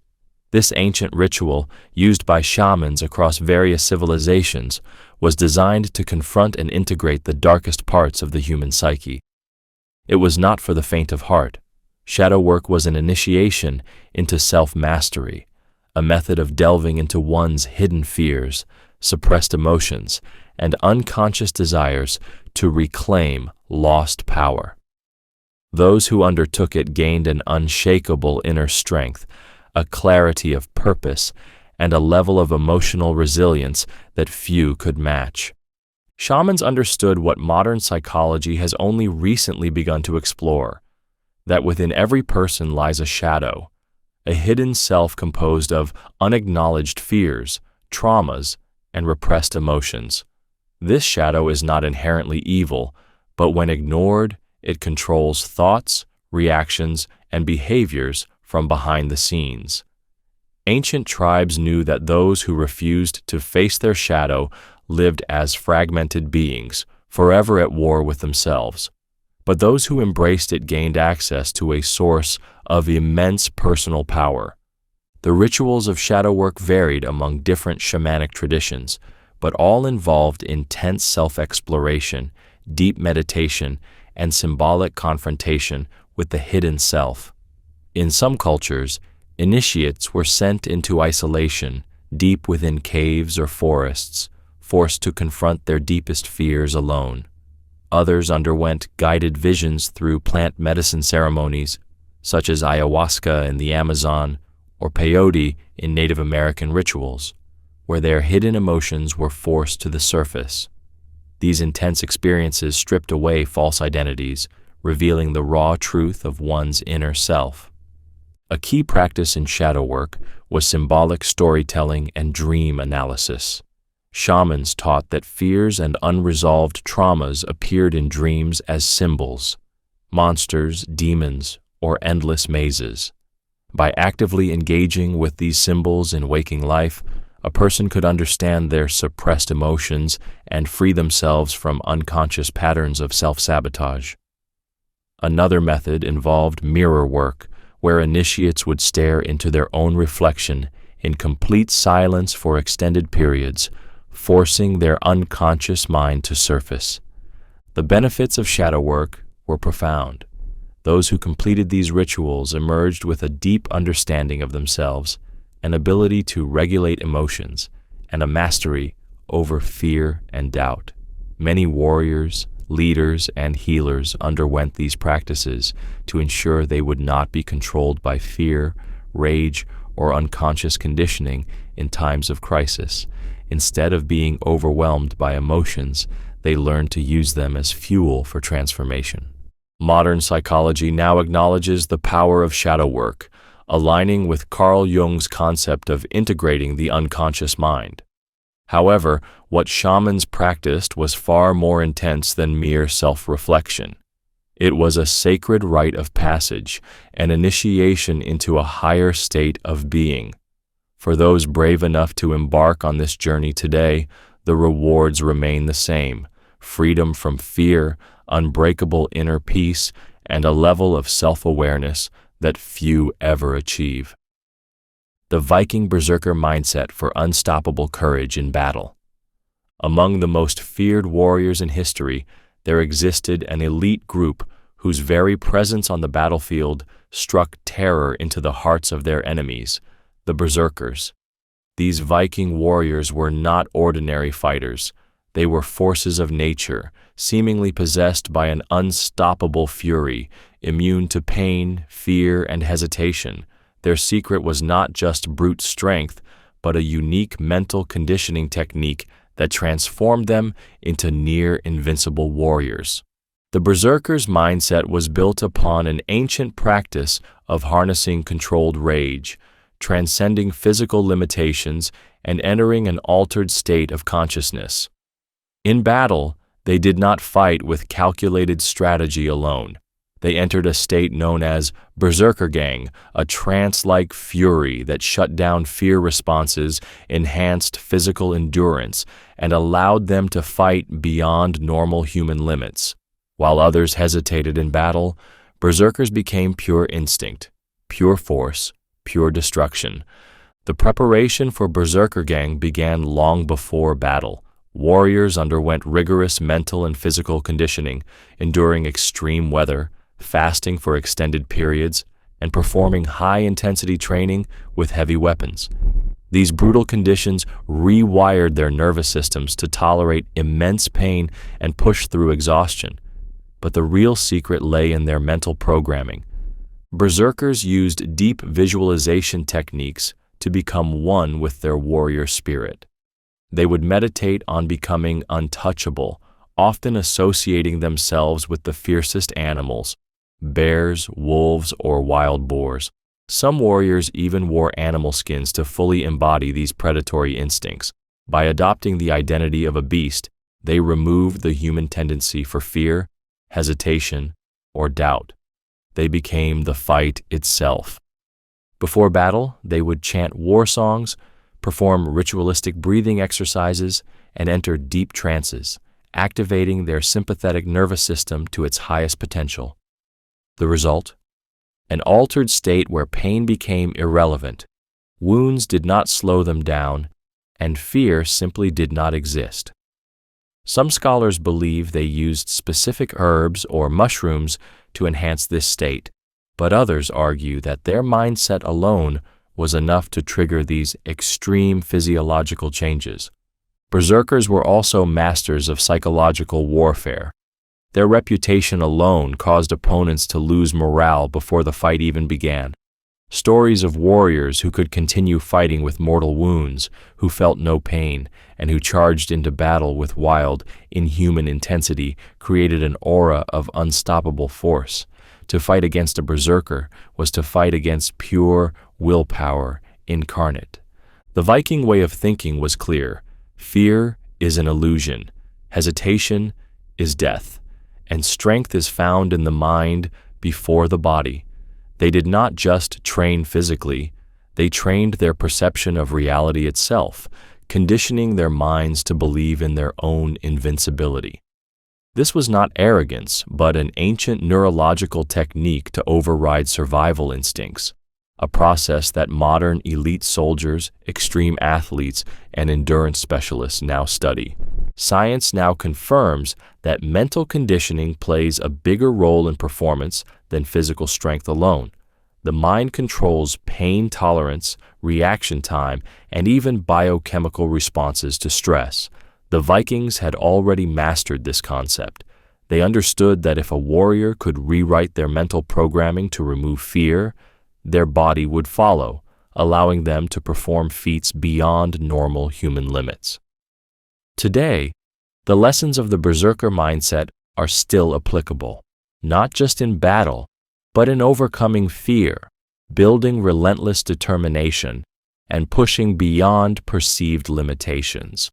This ancient ritual, used by shamans across various civilizations, was designed to confront and integrate the darkest parts of the human psyche. It was not for the faint of heart. Shadow work was an initiation into self-mastery, a method of delving into one's hidden fears, suppressed emotions, and unconscious desires to reclaim lost power. Those who undertook it gained an unshakable inner strength, a clarity of purpose, and a level of emotional resilience that few could match. Shamans understood what modern psychology has only recently begun to explore, that within every person lies a shadow, a hidden self composed of unacknowledged fears, traumas, and repressed emotions. This shadow is not inherently evil, but when ignored, it controls thoughts, reactions, and behaviors from behind the scenes. Ancient tribes knew that those who refused to face their shadow lived as fragmented beings, forever at war with themselves. But those who embraced it gained access to a source of immense personal power. The rituals of shadow work varied among different shamanic traditions, but all involved intense self-exploration, deep meditation, and symbolic confrontation with the hidden self. In some cultures, initiates were sent into isolation, deep within caves or forests, forced to confront their deepest fears alone. Others underwent guided visions through plant medicine ceremonies, such as ayahuasca in the Amazon or peyote in Native American rituals, where their hidden emotions were forced to the surface. These intense experiences stripped away false identities, revealing the raw truth of one's inner self. A key practice in shadow work was symbolic storytelling and dream analysis. Shamans taught that fears and unresolved traumas appeared in dreams as symbols, monsters, demons, or endless mazes. By actively engaging with these symbols in waking life, a person could understand their suppressed emotions and free themselves from unconscious patterns of self-sabotage. Another method involved mirror work, where initiates would stare into their own reflection in complete silence for extended periods, forcing their unconscious mind to surface. The benefits of shadow work were profound. Those who completed these rituals emerged with a deep understanding of themselves, an ability to regulate emotions, and a mastery over fear and doubt. Many warriors, leaders, and healers underwent these practices to ensure they would not be controlled by fear, rage, or unconscious conditioning in times of crisis. Instead of being overwhelmed by emotions, they learned to use them as fuel for transformation. Modern psychology now acknowledges the power of shadow work, aligning with Carl Jung's concept of integrating the unconscious mind. However, what shamans practiced was far more intense than mere self-reflection. It was a sacred rite of passage, an initiation into a higher state of being. For those brave enough to embark on this journey today, the rewards remain the same: freedom from fear, unbreakable inner peace, and a level of self-awareness that few ever achieve. The Viking Berserker mindset for unstoppable courage in battle. Among the most feared warriors in history, there existed an elite group whose very presence on the battlefield struck terror into the hearts of their enemies, the Berserkers. These Viking warriors were not ordinary fighters. They were forces of nature, seemingly possessed by an unstoppable fury, immune to pain, fear, and hesitation. Their secret was not just brute strength, but a unique mental conditioning technique that transformed them into near-invincible warriors. The Berserker's mindset was built upon an ancient practice of harnessing controlled rage, transcending physical limitations, and entering an altered state of consciousness. In battle, they did not fight with calculated strategy alone. They entered a state known as Berserker Gang, a trance-like fury that shut down fear responses, enhanced physical endurance, and allowed them to fight beyond normal human limits. While others hesitated in battle, Berserkers became pure instinct, pure force, pure destruction. The preparation for Berserker Gang began long before battle. Warriors underwent rigorous mental and physical conditioning, enduring extreme weather, fasting for extended periods, and performing high-intensity training with heavy weapons. These brutal conditions rewired their nervous systems to tolerate immense pain and push through exhaustion. But the real secret lay in their mental programming. Berserkers used deep visualization techniques to become one with their warrior spirit. They would meditate on becoming untouchable, often associating themselves with the fiercest animals: bears, wolves, or wild boars. Some warriors even wore animal skins to fully embody these predatory instincts. By adopting the identity of a beast, they removed the human tendency for fear, hesitation, or doubt. They became the fight itself. Before battle, they would chant war songs, perform ritualistic breathing exercises, and enter deep trances, activating their sympathetic nervous system to its highest potential. The result? An altered state where pain became irrelevant, wounds did not slow them down, and fear simply did not exist. Some scholars believe they used specific herbs or mushrooms to enhance this state, but others argue that their mindset alone was enough to trigger these extreme physiological changes. Berserkers were also masters of psychological warfare. Their reputation alone caused opponents to lose morale before the fight even began. Stories of warriors who could continue fighting with mortal wounds, who felt no pain, and who charged into battle with wild, inhuman intensity created an aura of unstoppable force. To fight against a berserker was to fight against pure willpower incarnate. The Viking way of thinking was clear. Fear is an illusion, hesitation is death, and strength is found in the mind before the body. They did not just train physically, they trained their perception of reality itself, conditioning their minds to believe in their own invincibility. This was not arrogance, but an ancient neurological technique to override survival instincts, a process that modern elite soldiers, extreme athletes, and endurance specialists now study. Science now confirms that mental conditioning plays a bigger role in performance than physical strength alone. The mind controls pain tolerance, reaction time, and even biochemical responses to stress. The Vikings had already mastered this concept. They understood that if a warrior could rewrite their mental programming to remove fear, their body would follow, allowing them to perform feats beyond normal human limits. Today, the lessons of the Berserker mindset are still applicable, not just in battle, but in overcoming fear, building relentless determination, and pushing beyond perceived limitations.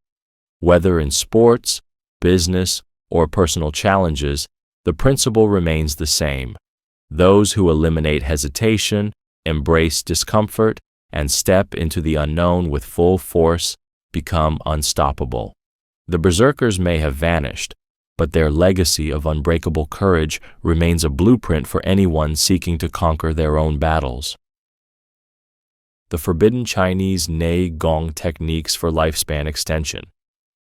Whether in sports, business, or personal challenges, the principle remains the same. Those who eliminate hesitation, embrace discomfort, and step into the unknown with full force become unstoppable. The Berserkers may have vanished, but their legacy of unbreakable courage remains a blueprint for anyone seeking to conquer their own battles. The forbidden Chinese Nei Gong techniques for lifespan extension.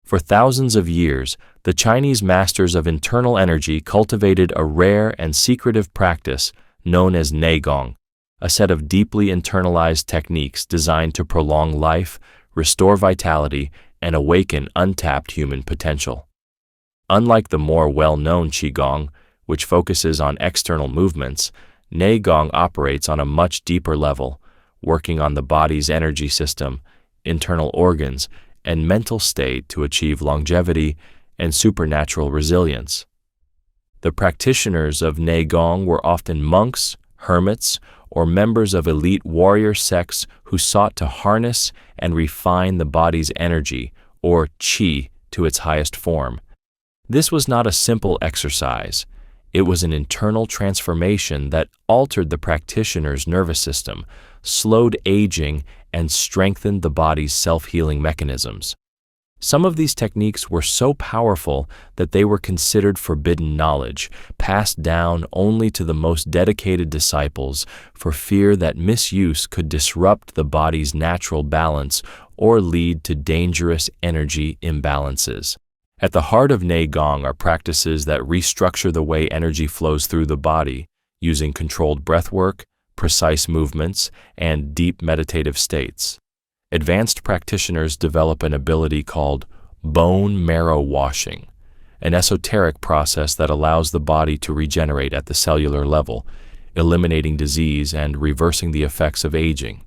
For thousands of years, the Chinese masters of internal energy cultivated a rare and secretive practice known as Nei Gong, a set of deeply internalized techniques designed to prolong life, restore vitality, and awaken untapped human potential. Unlike the more well-known Qigong, which focuses on external movements, Nei Gong operates on a much deeper level, working on the body's energy system, internal organs, and mental state to achieve longevity and supernatural resilience. The practitioners of Nei Gong were often monks, hermits, or members of elite warrior sects who sought to harness and refine the body's energy, or qi, to its highest form. This was not a simple exercise. It was an internal transformation that altered the practitioner's nervous system, slowed aging, and strengthened the body's self-healing mechanisms. Some of these techniques were so powerful that they were considered forbidden knowledge, passed down only to the most dedicated disciples for fear that misuse could disrupt the body's natural balance or lead to dangerous energy imbalances. At the heart of Nei Gong are practices that restructure the way energy flows through the body, using controlled breathwork, precise movements, and deep meditative states. Advanced practitioners develop an ability called bone marrow washing, an esoteric process that allows the body to regenerate at the cellular level, eliminating disease and reversing the effects of aging.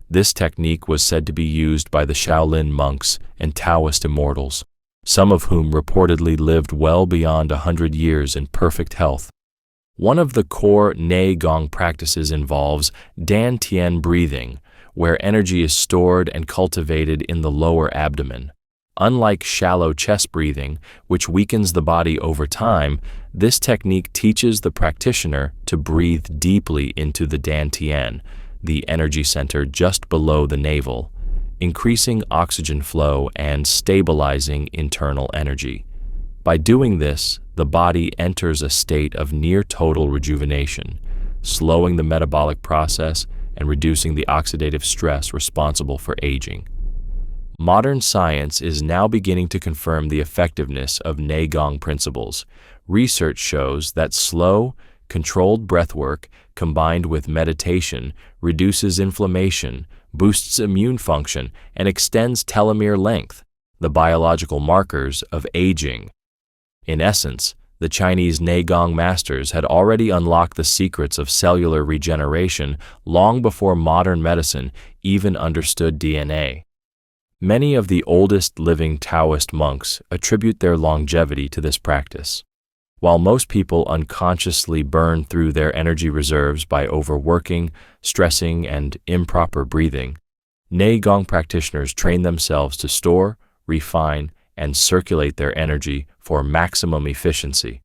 This technique was said to be used by the Shaolin monks and Taoist immortals, some of whom reportedly lived well beyond 100 years in perfect health. One of the core Nei Gong practices involves Dantian breathing, where energy is stored and cultivated in the lower abdomen. Unlike shallow chest breathing, which weakens the body over time, this technique teaches the practitioner to breathe deeply into the Dantian, the energy center just below the navel, increasing oxygen flow and stabilizing internal energy. By doing this, the body enters a state of near-total rejuvenation, slowing the metabolic process and reducing the oxidative stress responsible for aging. Modern science is now beginning to confirm the effectiveness of Nei Gong principles. Research shows that slow, controlled breathwork combined with meditation reduces inflammation, boosts immune function, and extends telomere length, the biological markers of aging. In essence, the Chinese Nei Gong masters had already unlocked the secrets of cellular regeneration long before modern medicine even understood DNA. Many of the oldest living Taoist monks attribute their longevity to this practice. While most people unconsciously burn through their energy reserves by overworking, stressing, and improper breathing, Nei Gong practitioners train themselves to store, refine, and circulate their energy for maximum efficiency.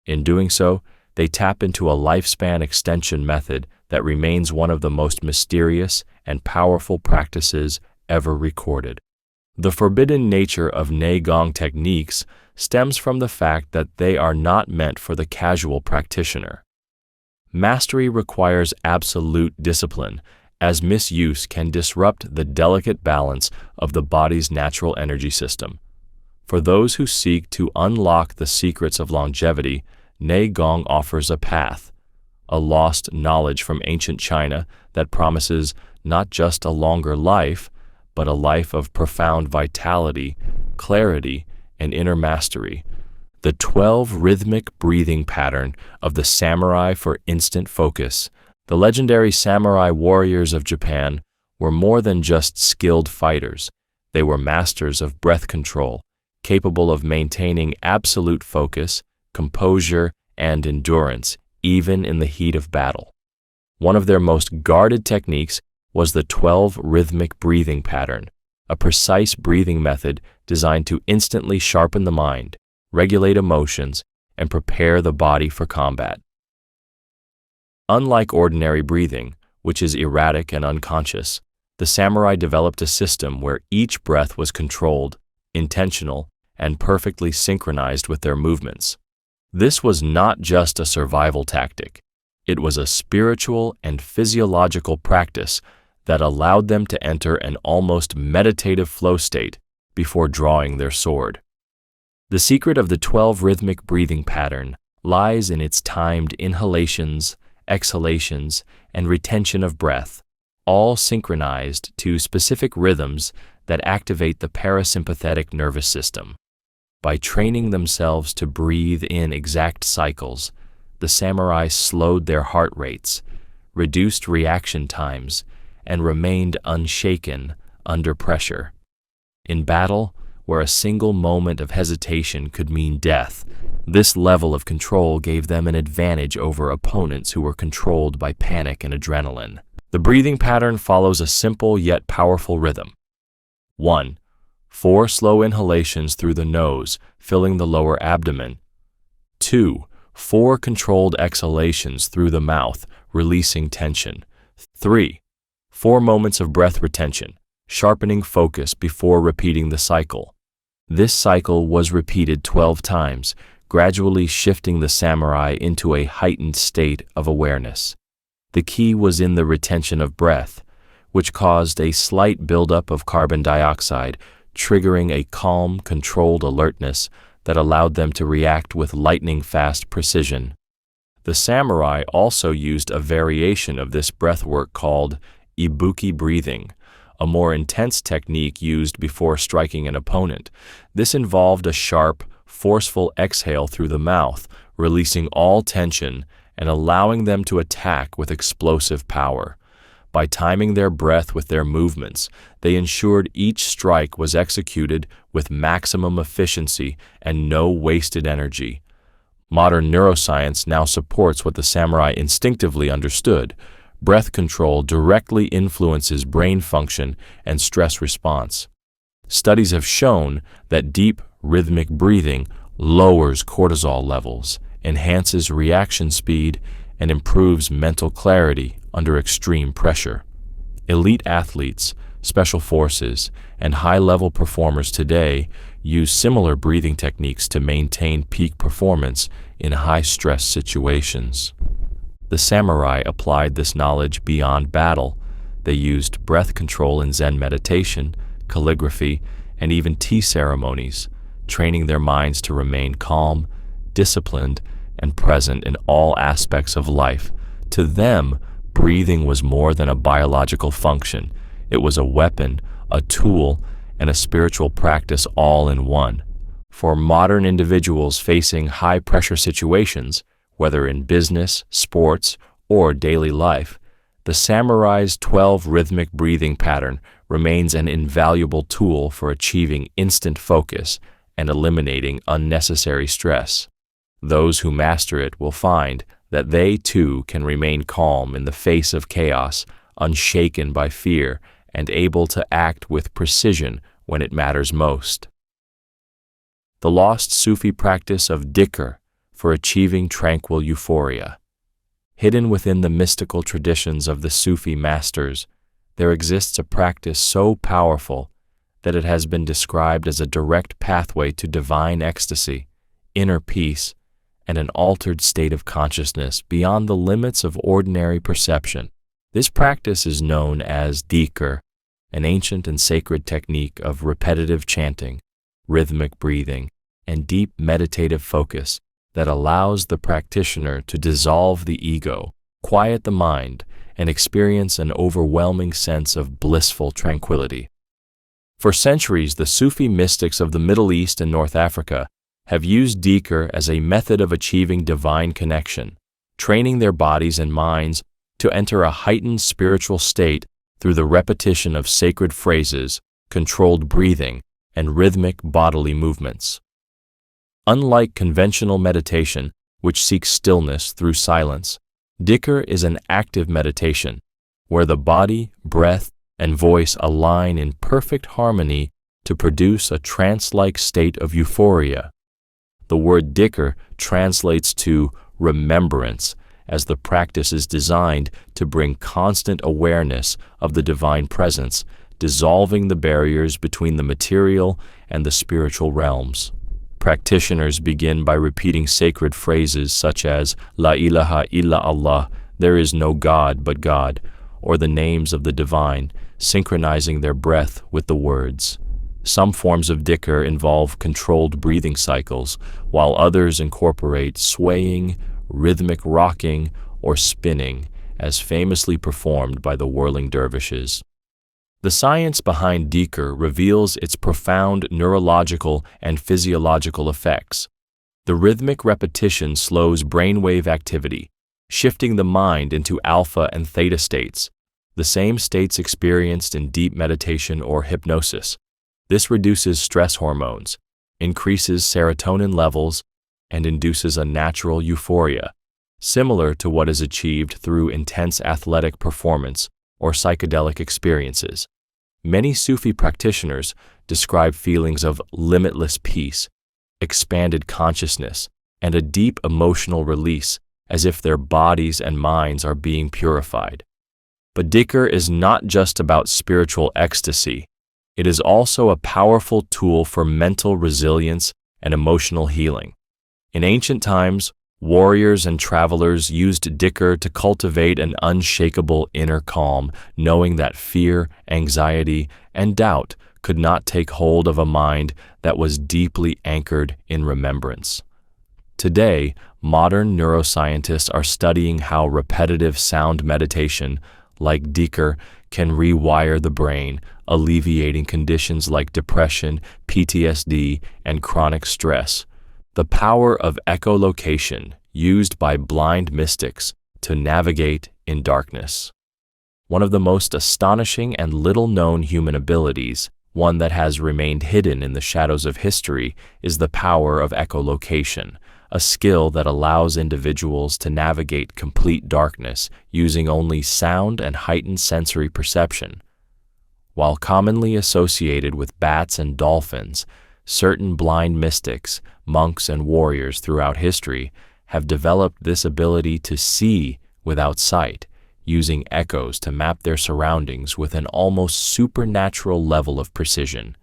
In doing so, they tap into a lifespan extension method that remains one of the most mysterious and powerful practices ever recorded. The forbidden nature of Gong techniques stems from the fact that they are not meant for the casual practitioner. Mastery requires absolute discipline, as misuse can disrupt the delicate balance of the body's natural energy system. For those who seek to unlock the secrets of longevity, Gong offers a path, a lost knowledge from ancient China that promises not just a longer life, but a life of profound vitality, clarity, and inner mastery. The 12 rhythmic breathing pattern of the samurai for instant focus. The legendary samurai warriors of Japan were more than just skilled fighters. They were masters of breath control, capable of maintaining absolute focus, composure, and endurance, even in the heat of battle. One of their most guarded techniques was the 12 rhythmic breathing pattern, a precise breathing method designed to instantly sharpen the mind, regulate emotions, and prepare the body for combat. Unlike ordinary breathing, which is erratic and unconscious, the samurai developed a system where each breath was controlled, intentional, and perfectly synchronized with their movements. This was not just a survival tactic. It was a spiritual and physiological practice that allowed them to enter an almost meditative flow state before drawing their sword. The secret of the 12 rhythmic breathing pattern lies in its timed inhalations, exhalations, and retention of breath, all synchronized to specific rhythms that activate the parasympathetic nervous system. By training themselves to breathe in exact cycles, the samurai slowed their heart rates, reduced reaction times, and remained unshaken under pressure. In battle, where a single moment of hesitation could mean death, this level of control gave them an advantage over opponents who were controlled by panic and adrenaline. The breathing pattern follows a simple yet powerful rhythm. 1. 4 slow inhalations through the nose, filling the lower abdomen. 2. 4 controlled exhalations through the mouth, releasing tension. 3. 4 moments of breath retention, sharpening focus before repeating the cycle. This cycle was repeated 12 times, gradually shifting the samurai into a heightened state of awareness. The key was in the retention of breath, which caused a slight buildup of carbon dioxide, triggering a calm, controlled alertness that allowed them to react with lightning-fast precision. The samurai also used a variation of this breathwork called ibuki breathing, a more intense technique used before striking an opponent. This involved a sharp, forceful exhale through the mouth, releasing all tension and allowing them to attack with explosive power. By timing their breath with their movements, they ensured each strike was executed with maximum efficiency and no wasted energy. Modern neuroscience now supports what the samurai instinctively understood. Breath control directly influences brain function and stress response. Studies have shown that deep, rhythmic breathing lowers cortisol levels, enhances reaction speed, and improves mental clarity under extreme pressure. Elite athletes, special forces, and high-level performers today use similar breathing techniques to maintain peak performance in high-stress situations. The samurai applied this knowledge beyond battle. They used breath control in Zen meditation, calligraphy, and even tea ceremonies, training their minds to remain calm, disciplined, and present in all aspects of life. To them, breathing was more than a biological function. It was a weapon, a tool, and a spiritual practice all in one. For modern individuals facing high-pressure situations, whether in business, sports, or daily life, the samurai's 12 rhythmic breathing pattern remains an invaluable tool for achieving instant focus and eliminating unnecessary stress. Those who master it will find that they too can remain calm in the face of chaos, unshaken by fear, and able to act with precision when it matters most. The lost Sufi practice of Dhikr for achieving tranquil euphoria. Hidden within the mystical traditions of the Sufi masters, there exists a practice so powerful that it has been described as a direct pathway to divine ecstasy, inner peace, and an altered state of consciousness beyond the limits of ordinary perception. This practice is known as Dhikr, an ancient and sacred technique of repetitive chanting, rhythmic breathing, and deep meditative focus that allows the practitioner to dissolve the ego, quiet the mind, and experience an overwhelming sense of blissful tranquility. For centuries, the Sufi mystics of the Middle East and North Africa have used Dhikr as a method of achieving divine connection, training their bodies and minds to enter a heightened spiritual state through the repetition of sacred phrases, controlled breathing, and rhythmic bodily movements. Unlike conventional meditation, which seeks stillness through silence, Dhikr is an active meditation, where the body, breath, and voice align in perfect harmony to produce a trance-like state of euphoria. The word Dhikr translates to remembrance, as the practice is designed to bring constant awareness of the divine presence, dissolving the barriers between the material and the spiritual realms. Practitioners begin by repeating sacred phrases such as La ilaha illa Allah, there is no God but God, or the names of the divine, synchronizing their breath with the words. Some forms of Dhikr involve controlled breathing cycles, while others incorporate swaying, rhythmic rocking, or spinning, as famously performed by the whirling dervishes. The science behind Dhikr reveals its profound neurological and physiological effects. The rhythmic repetition slows brainwave activity, shifting the mind into alpha and theta states, the same states experienced in deep meditation or hypnosis. This reduces stress hormones, increases serotonin levels, and induces a natural euphoria, similar to what is achieved through intense athletic performance or psychedelic experiences. Many Sufi practitioners describe feelings of limitless peace, expanded consciousness, and a deep emotional release, as if their bodies and minds are being purified. But Dhikr is not just about spiritual ecstasy. It is also a powerful tool for mental resilience and emotional healing. In ancient times, warriors and travelers used Dhikr to cultivate an unshakable inner calm, knowing that fear, anxiety, and doubt could not take hold of a mind that was deeply anchored in remembrance. Today, modern neuroscientists are studying how repetitive sound meditation, like Dhikr, can rewire the brain, alleviating conditions like depression, PTSD, and chronic stress. The power of echolocation, used by blind mystics to navigate in darkness. One of the most astonishing and little-known human abilities, one that has remained hidden in the shadows of history, is the power of echolocation, a skill that allows individuals to navigate complete darkness using only sound and heightened sensory perception. While commonly associated with bats and dolphins, certain blind mystics, monks, and warriors throughout history have developed this ability to see without sight, using echoes to map their surroundings with an almost supernatural level of precision.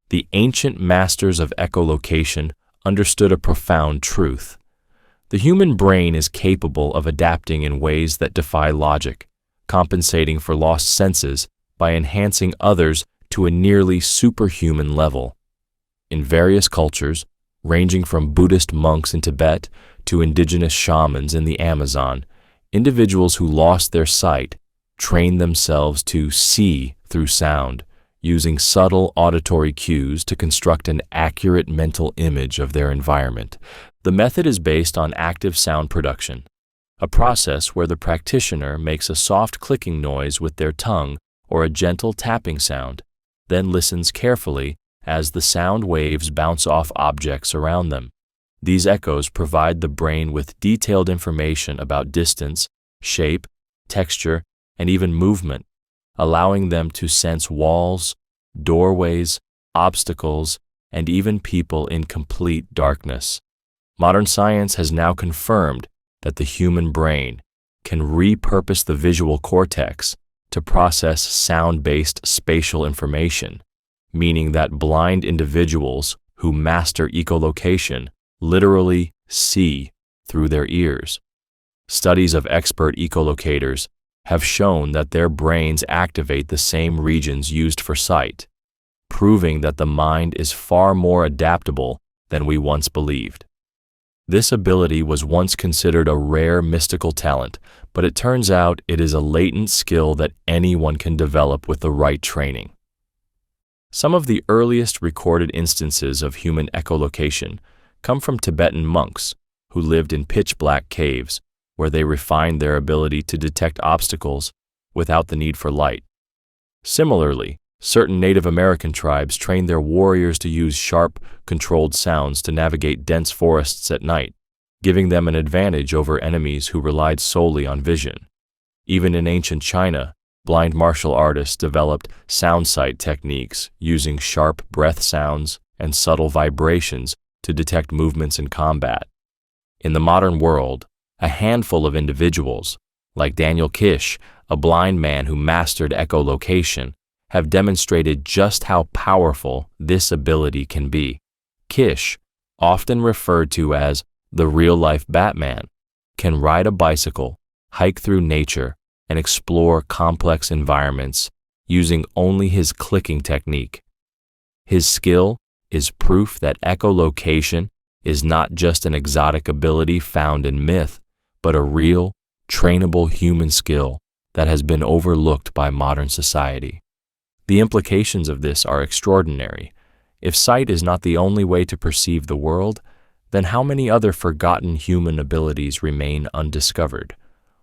The ancient masters of echolocation understood a profound truth. The human brain is capable of adapting in ways that defy logic, compensating for lost senses by enhancing others to a nearly superhuman level. In various cultures, ranging from Buddhist monks in Tibet to indigenous shamans in the Amazon, individuals who lost their sight trained themselves to see through sound, using subtle auditory cues to construct an accurate mental image of their environment. The method is based on active sound production, a process where the practitioner makes a soft clicking noise with their tongue or a gentle tapping sound, then listens carefully as the sound waves bounce off objects around them. These echoes provide the brain with detailed information about distance, shape, texture, and even movement, allowing them to sense walls, doorways, obstacles, and even people in complete darkness. Modern science has now confirmed that the human brain can repurpose the visual cortex to process sound-based spatial information, meaning that blind individuals who master echolocation literally see through their ears. Studies of expert echolocators have shown that their brains activate the same regions used for sight, proving that the mind is far more adaptable than we once believed. This ability was once considered a rare mystical talent, but it turns out it is a latent skill that anyone can develop with the right training. Some of the earliest recorded instances of human echolocation come from Tibetan monks who lived in pitch-black caves where they refined their ability to detect obstacles without the need for light. Similarly, certain Native American tribes trained their warriors to use sharp, controlled sounds to navigate dense forests at night, giving them an advantage over enemies who relied solely on vision. Even in ancient China, blind martial artists developed sound sight techniques using sharp breath sounds and subtle vibrations to detect movements in combat. In the modern world, a handful of individuals, like Daniel Kish, a blind man who mastered echolocation, have demonstrated just how powerful this ability can be. Kish, often referred to as the real-life Batman, can ride a bicycle, hike through nature, and explore complex environments using only his clicking technique. His skill is proof that echolocation is not just an exotic ability found in myth, but a real, trainable human skill that has been overlooked by modern society. The implications of this are extraordinary. If sight is not the only way to perceive the world, then how many other forgotten human abilities remain undiscovered?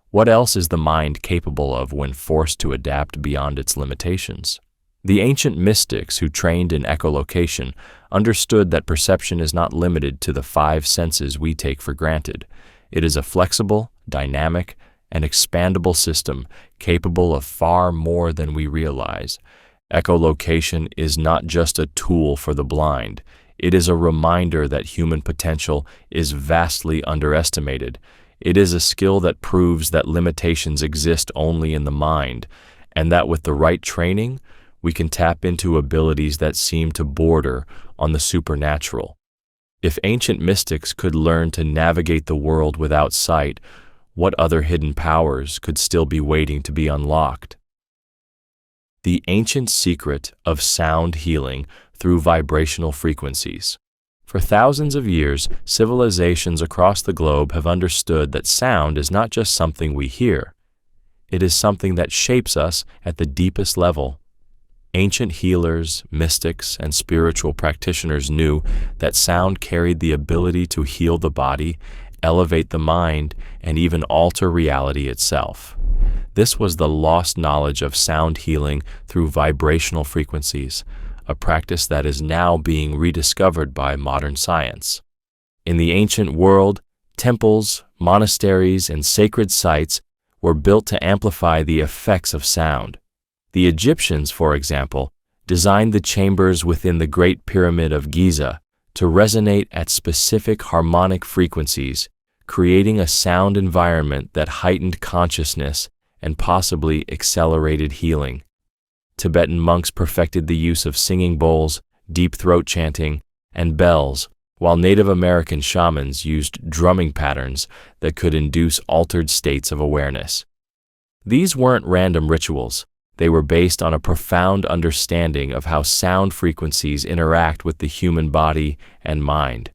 What else is the mind capable of when forced to adapt beyond its limitations? The ancient mystics who trained in echolocation understood that perception is not limited to the five senses we take for granted. It is a flexible, dynamic, and expandable system capable of far more than we realize. Echolocation is not just a tool for the blind. It is a reminder that human potential is vastly underestimated. It is a skill that proves that limitations exist only in the mind, and that with the right training, we can tap into abilities that seem to border on the supernatural. If ancient mystics could learn to navigate the world without sight, what other hidden powers could still be waiting to be unlocked? The ancient secret of sound healing through vibrational frequencies. For thousands of years, civilizations across the globe have understood that sound is not just something we hear. It is something that shapes us at the deepest level. Ancient healers, mystics, and spiritual practitioners knew that sound carried the ability to heal the body, elevate the mind, and even alter reality itself. This was the lost knowledge of sound healing through vibrational frequencies, a practice that is now being rediscovered by modern science. In the ancient world, temples, monasteries, and sacred sites were built to amplify the effects of sound. The Egyptians, for example, designed the chambers within the Great Pyramid of Giza to resonate at specific harmonic frequencies, creating a sound environment that heightened consciousness and possibly accelerated healing. Tibetan monks perfected the use of singing bowls, deep throat chanting, and bells, while Native American shamans used drumming patterns that could induce altered states of awareness. These weren't random rituals. They were based on a profound understanding of how sound frequencies interact with the human body and mind.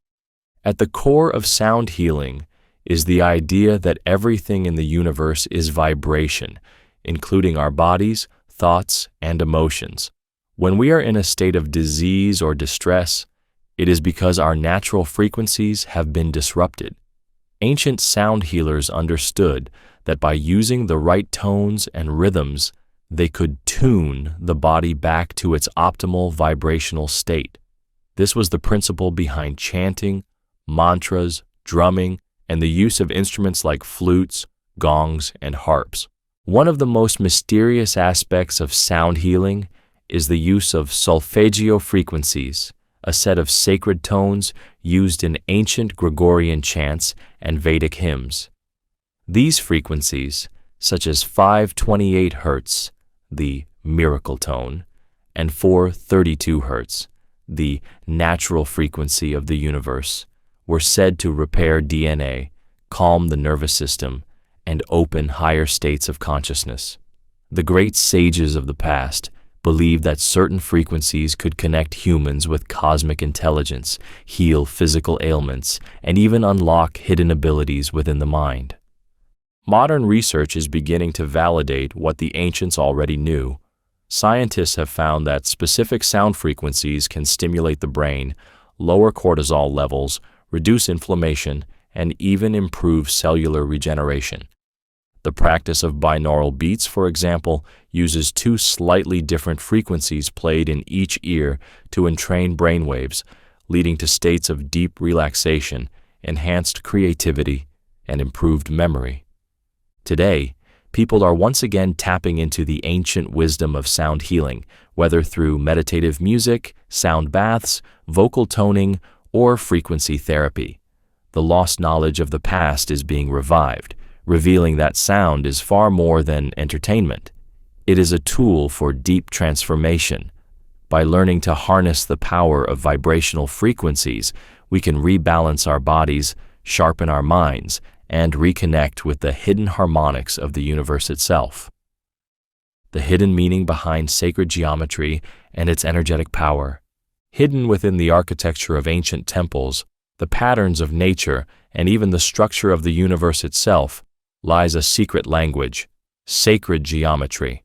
At the core of sound healing is the idea that everything in the universe is vibration, including our bodies, thoughts, and emotions. When we are in a state of disease or distress, it is because our natural frequencies have been disrupted. Ancient sound healers understood that by using the right tones and rhythms, they could tune the body back to its optimal vibrational state. This was the principle behind chanting, mantras, drumming, and the use of instruments like flutes, gongs, and harps. One of the most mysterious aspects of sound healing is the use of solfeggio frequencies, a set of sacred tones used in ancient Gregorian chants and Vedic hymns. These frequencies, such as 528 Hz, the miracle tone, and 432 Hz, the natural frequency of the universe, were said to repair DNA, calm the nervous system, and open higher states of consciousness. The great sages of the past believed that certain frequencies could connect humans with cosmic intelligence, heal physical ailments, and even unlock hidden abilities within the mind. Modern research is beginning to validate what the ancients already knew. Scientists have found that specific sound frequencies can stimulate the brain, lower cortisol levels, reduce inflammation, and even improve cellular regeneration. The practice of binaural beats, for example, uses two slightly different frequencies played in each ear to entrain brainwaves, leading to states of deep relaxation, enhanced creativity, and improved memory. Today, people are once again tapping into the ancient wisdom of sound healing, whether through meditative music, sound baths, vocal toning, or frequency therapy. The lost knowledge of the past is being revived, revealing that sound is far more than entertainment. It is a tool for deep transformation. By learning to harness the power of vibrational frequencies, we can rebalance our bodies, sharpen our minds, and reconnect with the hidden harmonics of the universe itself. The hidden meaning behind sacred geometry and its energetic power. Hidden within the architecture of ancient temples, the patterns of nature, and even the structure of the universe itself, lies a secret language, sacred geometry.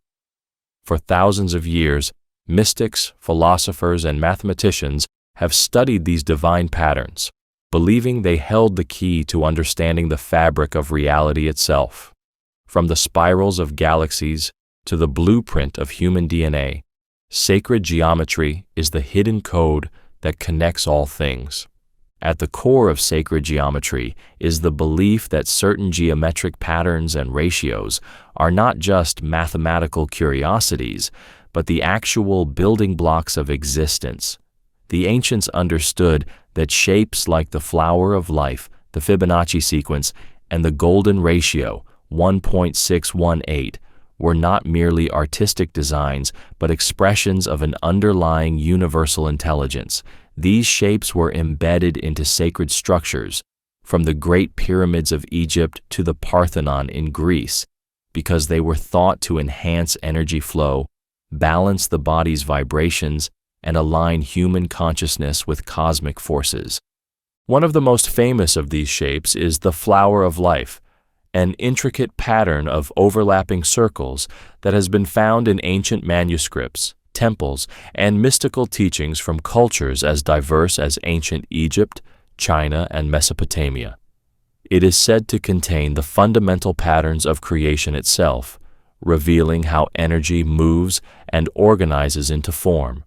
For thousands of years, mystics, philosophers, and mathematicians have studied these divine patterns, believing they held the key to understanding the fabric of reality itself. From the spirals of galaxies to the blueprint of human DNA, sacred geometry is the hidden code that connects all things. At the core of sacred geometry is the belief that certain geometric patterns and ratios are not just mathematical curiosities, but the actual building blocks of existence. The ancients understood that shapes like the flower of life, the Fibonacci sequence, and the golden ratio, 1.618, were not merely artistic designs, but expressions of an underlying universal intelligence. These shapes were embedded into sacred structures, from the Great Pyramids of Egypt to the Parthenon in Greece, because they were thought to enhance energy flow, balance the body's vibrations, and align human consciousness with cosmic forces. One of the most famous of these shapes is the flower of life, an intricate pattern of overlapping circles that has been found in ancient manuscripts, temples, and mystical teachings from cultures as diverse as ancient Egypt, China, and Mesopotamia. It is said to contain the fundamental patterns of creation itself, revealing how energy moves and organizes into form.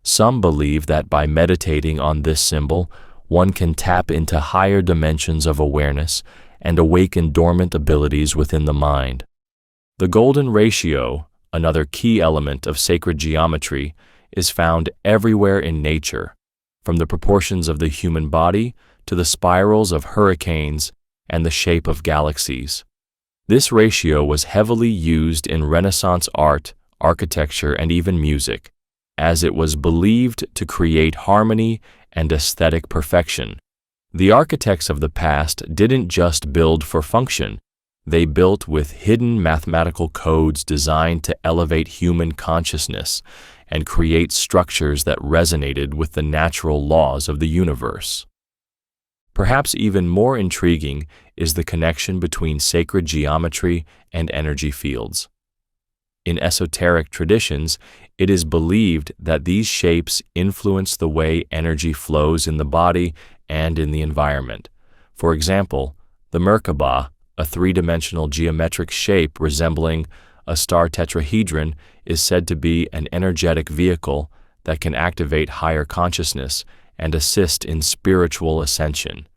Some believe that by meditating on this symbol, one can tap into higher dimensions of awareness and awaken dormant abilities within the mind. The golden ratio, another key element of sacred geometry, is found everywhere in nature, from the proportions of the human body to the spirals of hurricanes and the shape of galaxies. This ratio was heavily used in Renaissance art, architecture, and even music, as it was believed to create harmony and aesthetic perfection. The architects of the past didn't just build for function. They built with hidden mathematical codes designed to elevate human consciousness and create structures that resonated with the natural laws of the universe. Perhaps even more intriguing is the connection between sacred geometry and energy fields. In esoteric traditions, it is believed that these shapes influence the way energy flows in the body and in the environment. For example, the Merkaba, a three-dimensional geometric shape resembling a star tetrahedron, is said to be an energetic vehicle that can activate higher consciousness and assist in spiritual ascension.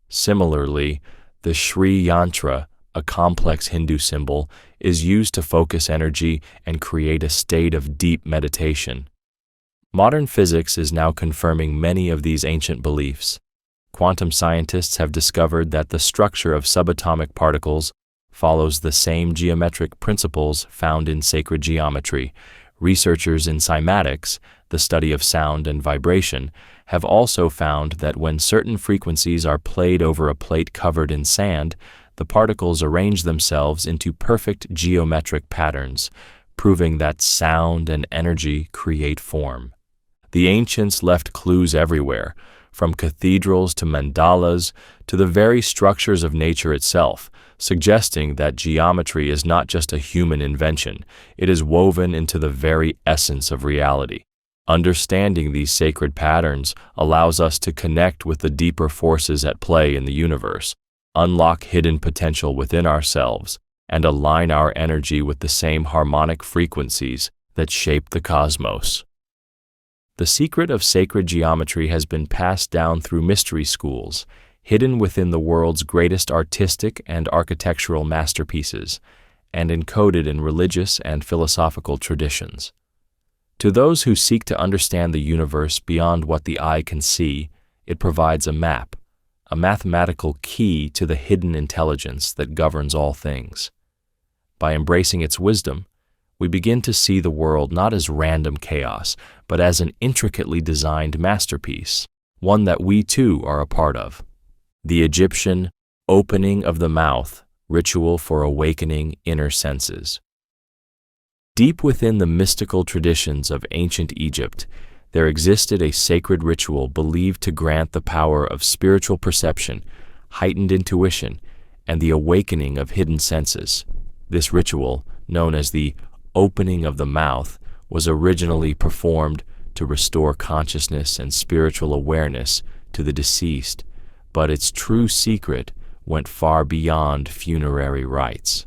Similarly, the Shri Yantra, a complex Hindu symbol, is used to focus energy and create a state of deep meditation. Modern physics is now confirming many of these ancient beliefs. Quantum scientists have discovered that the structure of subatomic particles follows the same geometric principles found in sacred geometry, Researchers in cymatics, the study of sound and vibration, have also found that when certain frequencies are played over a plate covered in sand, the particles arrange themselves into perfect geometric patterns, proving that sound and energy create form. The ancients left clues everywhere, from cathedrals to mandalas to the very structures of nature itself, suggesting that geometry is not just a human invention, it is woven into the very essence of reality. Understanding these sacred patterns allows us to connect with the deeper forces at play in the universe, unlock hidden potential within ourselves, and align our energy with the same harmonic frequencies that shape the cosmos. The secret of sacred geometry has been passed down through mystery schools, hidden within the world's greatest artistic and architectural masterpieces, and encoded in religious and philosophical traditions. To those who seek to understand the universe beyond what the eye can see, it provides a map, a mathematical key to the hidden intelligence that governs all things. By embracing its wisdom, we begin to see the world not as random chaos, but as an intricately designed masterpiece, one that we too are a part of. The Egyptian opening of the mouth ritual for awakening inner senses. Deep within the mystical traditions of ancient Egypt, there existed a sacred ritual believed to grant the power of spiritual perception, heightened intuition, and the awakening of hidden senses. This ritual, known as the opening of the mouth, was originally performed to restore consciousness and spiritual awareness to the deceased, but its true secret went far beyond funerary rites.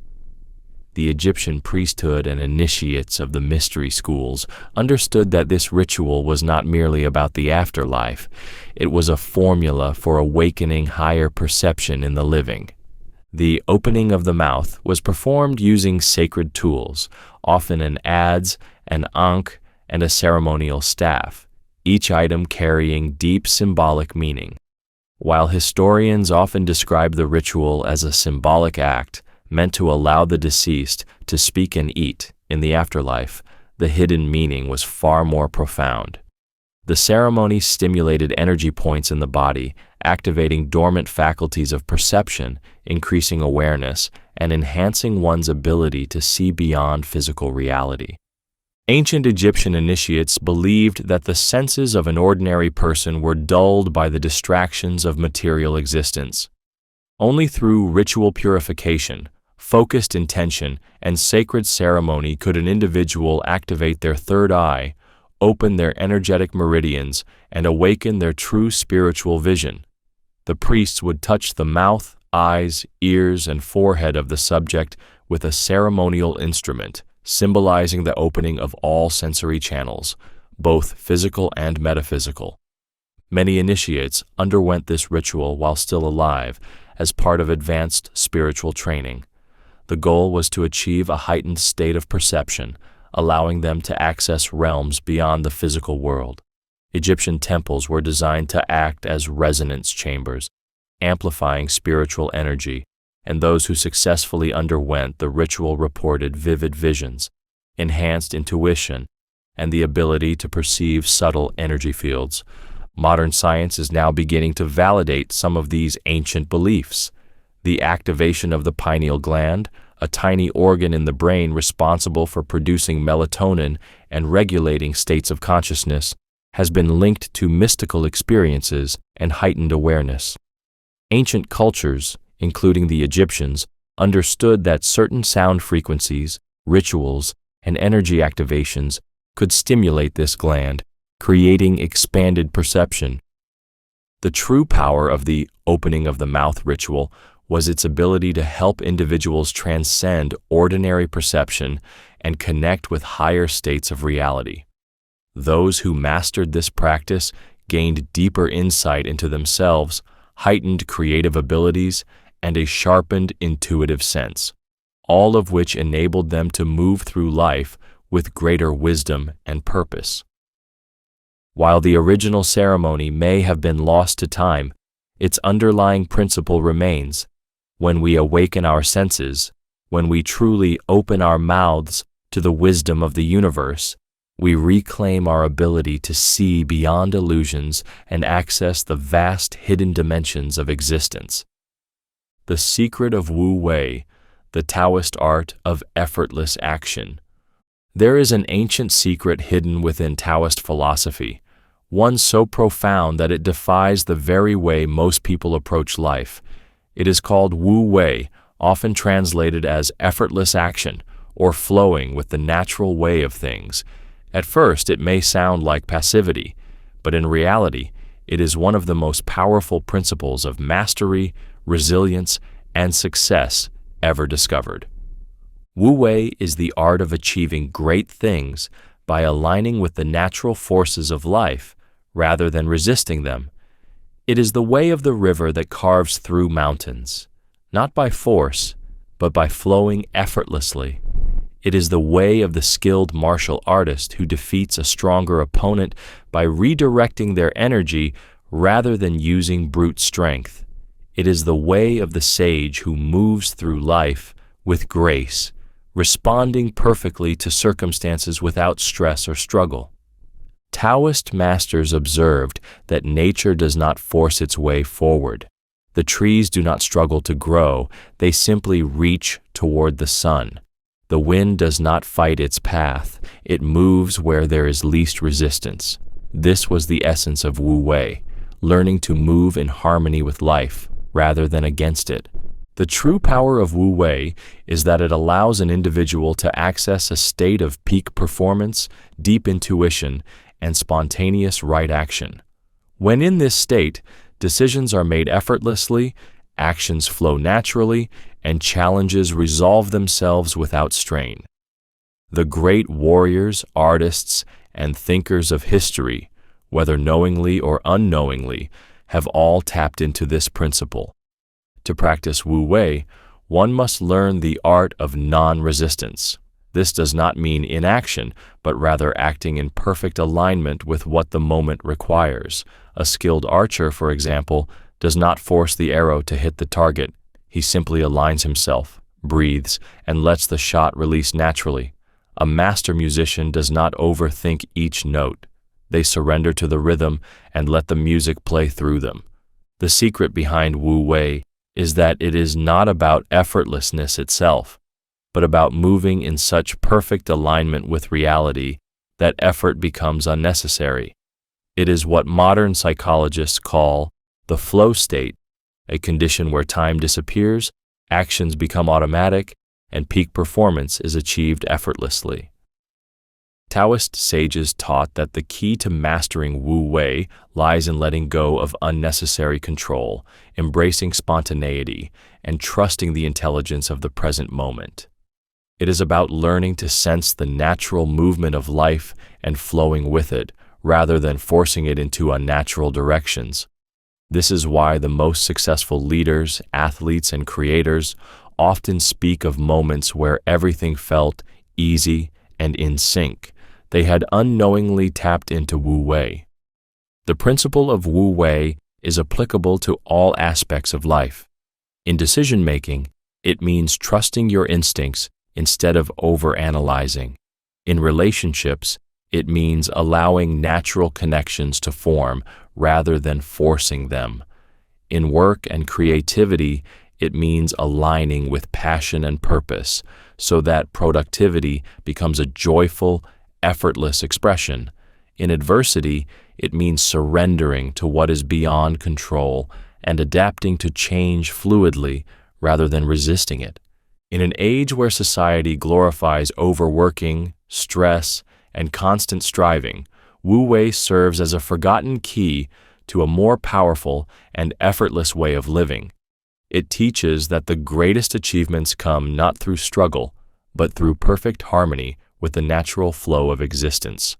The Egyptian priesthood and initiates of the mystery schools understood that this ritual was not merely about the afterlife, it was a formula for awakening higher perception in the living. The opening of the mouth was performed using sacred tools, often an adze, an ankh, and a ceremonial staff, each item carrying deep symbolic meaning. While historians often describe the ritual as a symbolic act meant to allow the deceased to speak and eat in the afterlife, the hidden meaning was far more profound. The ceremony stimulated energy points in the body, activating dormant faculties of perception, increasing awareness, and enhancing one's ability to see beyond physical reality. Ancient Egyptian initiates believed that the senses of an ordinary person were dulled by the distractions of material existence. Only through ritual purification, focused intention, and sacred ceremony could an individual activate their third eye, open their energetic meridians, and awaken their true spiritual vision. The priests would touch the mouth, eyes, ears, and forehead of the subject with a ceremonial instrument, symbolizing the opening of all sensory channels, both physical and metaphysical. Many initiates underwent this ritual while still alive as part of advanced spiritual training. The goal was to achieve a heightened state of perception, allowing them to access realms beyond the physical world. Egyptian temples were designed to act as resonance chambers, amplifying spiritual energy, and those who successfully underwent the ritual reported vivid visions, enhanced intuition, and the ability to perceive subtle energy fields. Modern science is now beginning to validate some of these ancient beliefs. The activation of the pineal gland, a tiny organ in the brain responsible for producing melatonin and regulating states of consciousness, has been linked to mystical experiences and heightened awareness. Ancient cultures, including the Egyptians, understood that certain sound frequencies, rituals, and energy activations could stimulate this gland, creating expanded perception. The true power of the opening of the mouth ritual was its ability to help individuals transcend ordinary perception and connect with higher states of reality. Those who mastered this practice gained deeper insight into themselves, heightened creative abilities, and a sharpened intuitive sense, all of which enabled them to move through life with greater wisdom and purpose. While the original ceremony may have been lost to time, its underlying principle remains. When we awaken our senses, when we truly open our mouths to the wisdom of the universe, We reclaim our ability to see beyond illusions and access the vast hidden dimensions of existence. The secret of Wu Wei, the Taoist art of effortless action. There is an ancient secret hidden within Taoist philosophy, one so profound that it defies the very way most people approach life. It is called Wu Wei, often translated as effortless action or flowing with the natural way of things. At first, it may sound like passivity, but in reality, it is one of the most powerful principles of mastery, resilience, and success ever discovered. Wu Wei is the art of achieving great things by aligning with the natural forces of life rather than resisting them. It is the way of the river that carves through mountains, not by force, but by flowing effortlessly. It is the way of the skilled martial artist who defeats a stronger opponent by redirecting their energy rather than using brute strength. It is the way of the sage who moves through life with grace, responding perfectly to circumstances without stress or struggle. Taoist masters observed that nature does not force its way forward. The trees do not struggle to grow, they simply reach toward the sun. The wind does not fight its path, it moves where there is least resistance. This was the essence of Wu Wei, learning to move in harmony with life rather than against it. The true power of Wu Wei is that it allows an individual to access a state of peak performance, deep intuition, and spontaneous right action. When in this state, decisions are made effortlessly, actions flow naturally, and challenges resolve themselves without strain. The great warriors, artists, and thinkers of history, whether knowingly or unknowingly, have all tapped into this principle. To practice Wu Wei, one must learn the art of non-resistance. This does not mean inaction, but rather acting in perfect alignment with what the moment requires. A skilled archer, for example, does not force the arrow to hit the target. He simply aligns himself, breathes, and lets the shot release naturally. A master musician does not overthink each note. They surrender to the rhythm and let the music play through them. The secret behind Wu Wei is that it is not about effortlessness itself, but about moving in such perfect alignment with reality that effort becomes unnecessary. It is what modern psychologists call the flow state, a condition where time disappears, actions become automatic, and peak performance is achieved effortlessly. Taoist sages taught that the key to mastering Wu Wei lies in letting go of unnecessary control, embracing spontaneity, and trusting the intelligence of the present moment. It is about learning to sense the natural movement of life and flowing with it, rather than forcing it into unnatural directions. This is why the most successful leaders, athletes, and creators often speak of moments where everything felt easy and in sync. They had unknowingly tapped into Wu Wei. The principle of Wu Wei is applicable to all aspects of life. In decision-making, it means trusting your instincts instead of overanalyzing. In relationships, it means allowing natural connections to form rather than forcing them. In work and creativity, it means aligning with passion and purpose so that productivity becomes a joyful, effortless expression. In adversity, it means surrendering to what is beyond control and adapting to change fluidly rather than resisting it. In an age where society glorifies overworking, stress, and constant striving, Wu Wei serves as a forgotten key to a more powerful and effortless way of living. It teaches that the greatest achievements come not through struggle, but through perfect harmony with the natural flow of existence.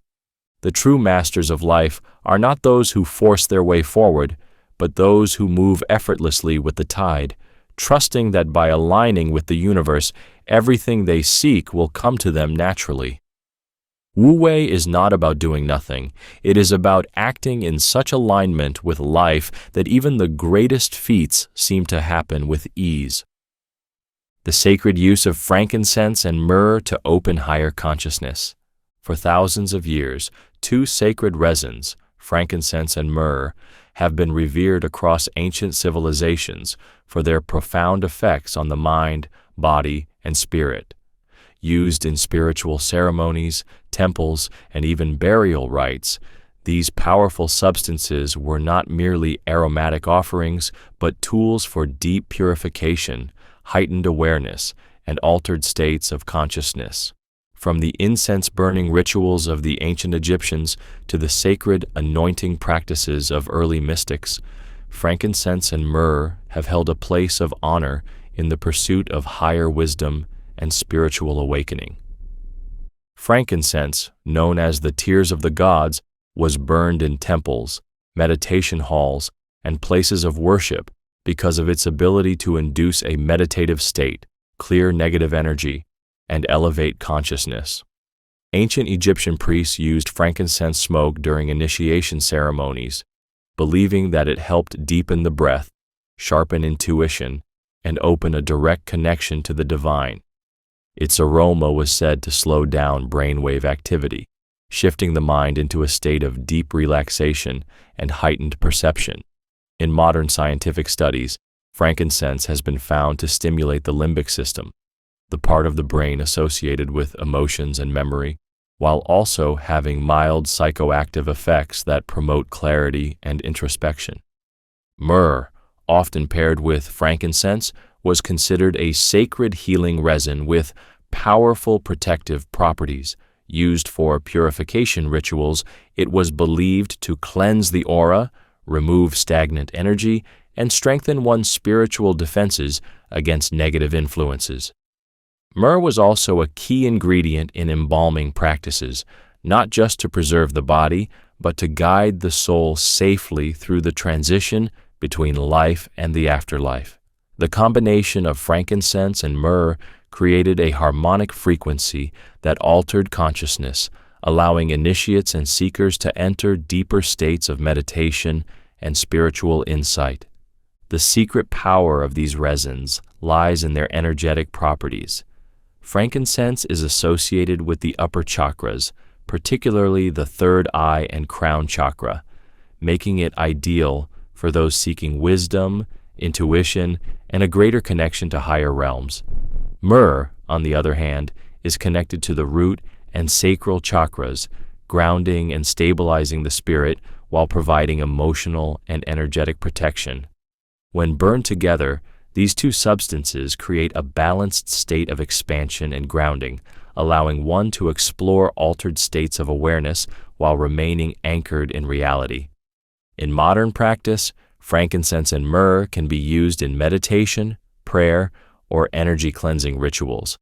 The true masters of life are not those who force their way forward, but those who move effortlessly with the tide, trusting that by aligning with the universe, everything they seek will come to them naturally. Wu Wei is not about doing nothing. It is about acting in such alignment with life that even the greatest feats seem to happen with ease. The sacred use of frankincense and myrrh to open higher consciousness. For thousands of years, two sacred resins, frankincense and myrrh, have been revered across ancient civilizations for their profound effects on the mind, body, and spirit. Used in spiritual ceremonies, temples, and even burial rites, these powerful substances were not merely aromatic offerings, but tools for deep purification, heightened awareness, and altered states of consciousness. From the incense-burning rituals of the ancient Egyptians to the sacred anointing practices of early mystics, frankincense and myrrh have held a place of honor in the pursuit of higher wisdom and spiritual awakening. Frankincense, known as the tears of the gods, was burned in temples, meditation halls, and places of worship because of its ability to induce a meditative state, clear negative energy, and elevate consciousness. Ancient Egyptian priests used frankincense smoke during initiation ceremonies, believing that it helped deepen the breath, sharpen intuition, and open a direct connection to the divine. Its aroma was said to slow down brainwave activity, shifting the mind into a state of deep relaxation and heightened perception. In modern scientific studies, frankincense has been found to stimulate the limbic system, the part of the brain associated with emotions and memory, while also having mild psychoactive effects that promote clarity and introspection. Myrrh, often paired with frankincense, was considered a sacred healing resin with powerful protective properties. Used for purification rituals, it was believed to cleanse the aura, remove stagnant energy, and strengthen one's spiritual defenses against negative influences. Myrrh was also a key ingredient in embalming practices, not just to preserve the body, but to guide the soul safely through the transition between life and the afterlife. The combination of frankincense and myrrh created a harmonic frequency that altered consciousness, allowing initiates and seekers to enter deeper states of meditation and spiritual insight. The secret power of these resins lies in their energetic properties. Frankincense is associated with the upper chakras, particularly the third eye and crown chakra, making it ideal for those seeking wisdom, intuition, and a greater connection to higher realms. Myrrh, on the other hand, is connected to the root and sacral chakras, grounding and stabilizing the spirit while providing emotional and energetic protection. When burned together, these two substances create a balanced state of expansion and grounding, allowing one to explore altered states of awareness while remaining anchored in reality. In modern practice, frankincense and myrrh can be used in meditation, prayer, or energy cleansing rituals.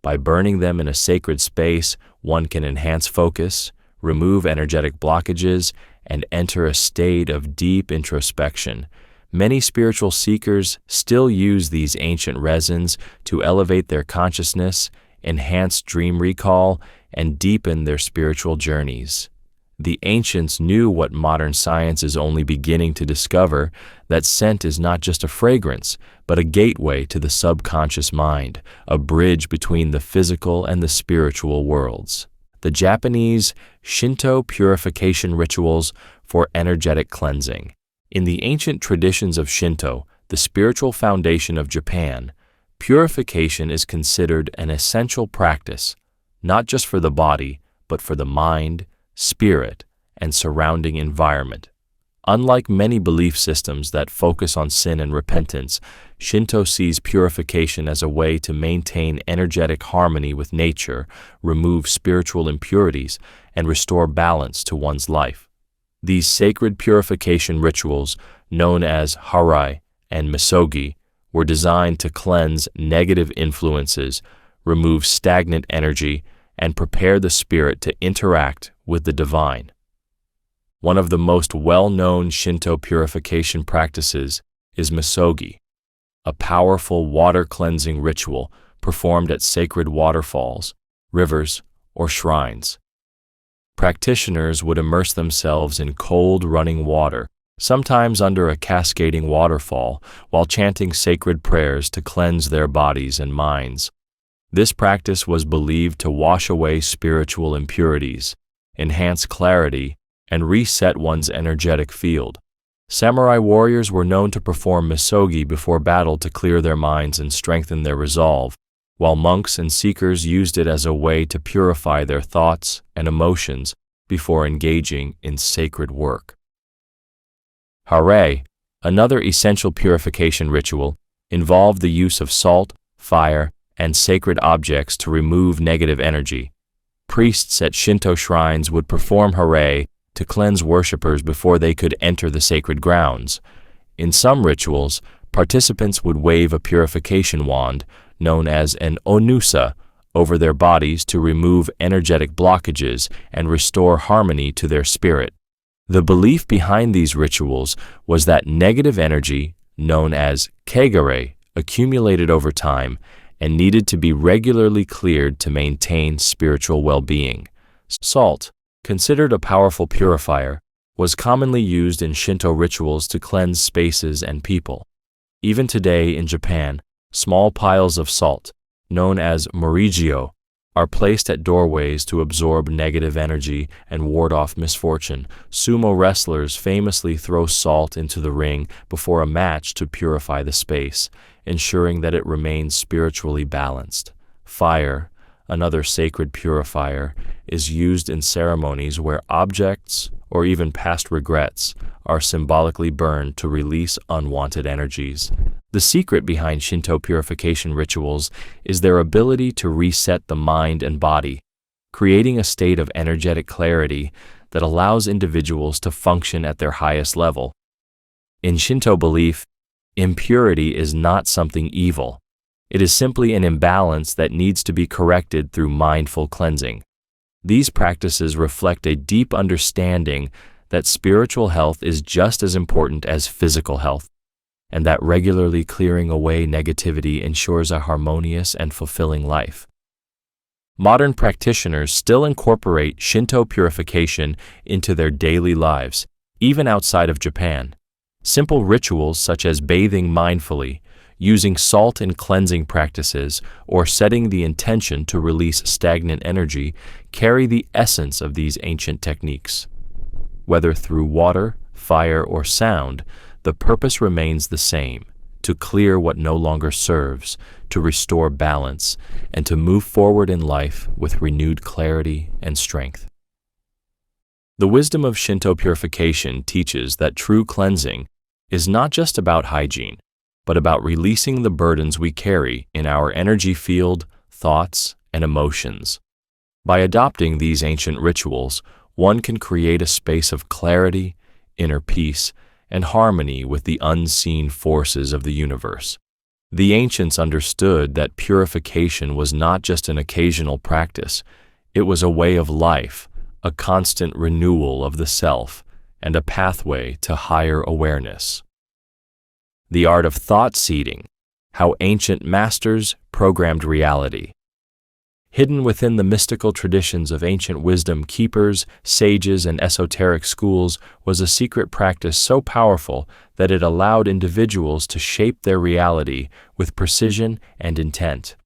By burning them in a sacred space, one can enhance focus, remove energetic blockages, and enter a state of deep introspection. Many spiritual seekers still use these ancient resins to elevate their consciousness, enhance dream recall, and deepen their spiritual journeys. The ancients knew what modern science is only beginning to discover, that scent is not just a fragrance, but a gateway to the subconscious mind, a bridge between the physical and the spiritual worlds. The Japanese Shinto purification rituals for energetic cleansing. In the ancient traditions of Shinto, the spiritual foundation of Japan, purification is considered an essential practice, not just for the body, but for the mind, spirit, and surrounding environment. Unlike many belief systems that focus on sin and repentance, Shinto sees purification as a way to maintain energetic harmony with nature, remove spiritual impurities, and restore balance to one's life. These sacred purification rituals, known as Hara and Misogi, were designed to cleanse negative influences, remove stagnant energy, and prepare the spirit to interact with the divine. One of the most well-known Shinto purification practices is Misogi, a powerful water-cleansing ritual performed at sacred waterfalls, rivers, or shrines. Practitioners would immerse themselves in cold, running water, sometimes under a cascading waterfall, while chanting sacred prayers to cleanse their bodies and minds. This practice was believed to wash away spiritual impurities, enhance clarity, and reset one's energetic field. Samurai warriors were known to perform misogi before battle to clear their minds and strengthen their resolve, while monks and seekers used it as a way to purify their thoughts and emotions before engaging in sacred work. Hara, another essential purification ritual, involved the use of salt, fire, and sacred objects to remove negative energy. Priests at Shinto shrines would perform Hara to cleanse worshippers before they could enter the sacred grounds. In some rituals, participants would wave a purification wand, known as an onusa, over their bodies to remove energetic blockages and restore harmony to their spirit. The belief behind these rituals was that negative energy, known as kegare, accumulated over time and needed to be regularly cleared to maintain spiritual well-being. Salt, considered a powerful purifier, was commonly used in Shinto rituals to cleanse spaces and people. Even today in Japan, small piles of salt, known as morigio, are placed at doorways to absorb negative energy and ward off misfortune. Sumo wrestlers famously throw salt into the ring before a match to purify the space, ensuring that it remains spiritually balanced. Fire, another sacred purifier, is used in ceremonies where objects, or even past regrets, are symbolically burned to release unwanted energies. The secret behind Shinto purification rituals is their ability to reset the mind and body, creating a state of energetic clarity that allows individuals to function at their highest level. In Shinto belief, impurity is not something evil. It is simply an imbalance that needs to be corrected through mindful cleansing. These practices reflect a deep understanding that spiritual health is just as important as physical health, and that regularly clearing away negativity ensures a harmonious and fulfilling life. Modern practitioners still incorporate Shinto purification into their daily lives, even outside of Japan. Simple rituals such as bathing mindfully, using salt in cleansing practices, or setting the intention to release stagnant energy carry the essence of these ancient techniques. Whether through water, fire, or sound, the purpose remains the same: to clear what no longer serves, to restore balance, and to move forward in life with renewed clarity and strength. The wisdom of Shinto purification teaches that true cleansing is not just about hygiene, but about releasing the burdens we carry in our energy field, thoughts, and emotions. By adopting these ancient rituals, one can create a space of clarity, inner peace, and harmony with the unseen forces of the universe. The ancients understood that purification was not just an occasional practice, it was a way of life, a constant renewal of the self, and a pathway to higher awareness. The art of thought seeding, how ancient masters programmed reality. Hidden within the mystical traditions of ancient wisdom keepers, sages, and esoteric schools was a secret practice so powerful that it allowed individuals to shape their reality with precision and intent.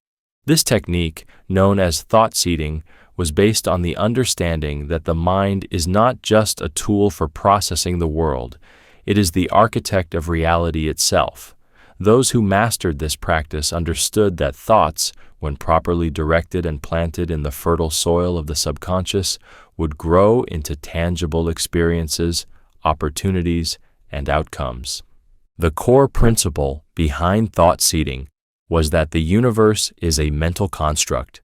This technique, known as thought seeding, was based on the understanding that the mind is not just a tool for processing the world, it is the architect of reality itself. Those who mastered this practice understood that thoughts, when properly directed and planted in the fertile soil of the subconscious, would grow into tangible experiences, opportunities, and outcomes. The core principle behind thought seeding was that the universe is a mental construct,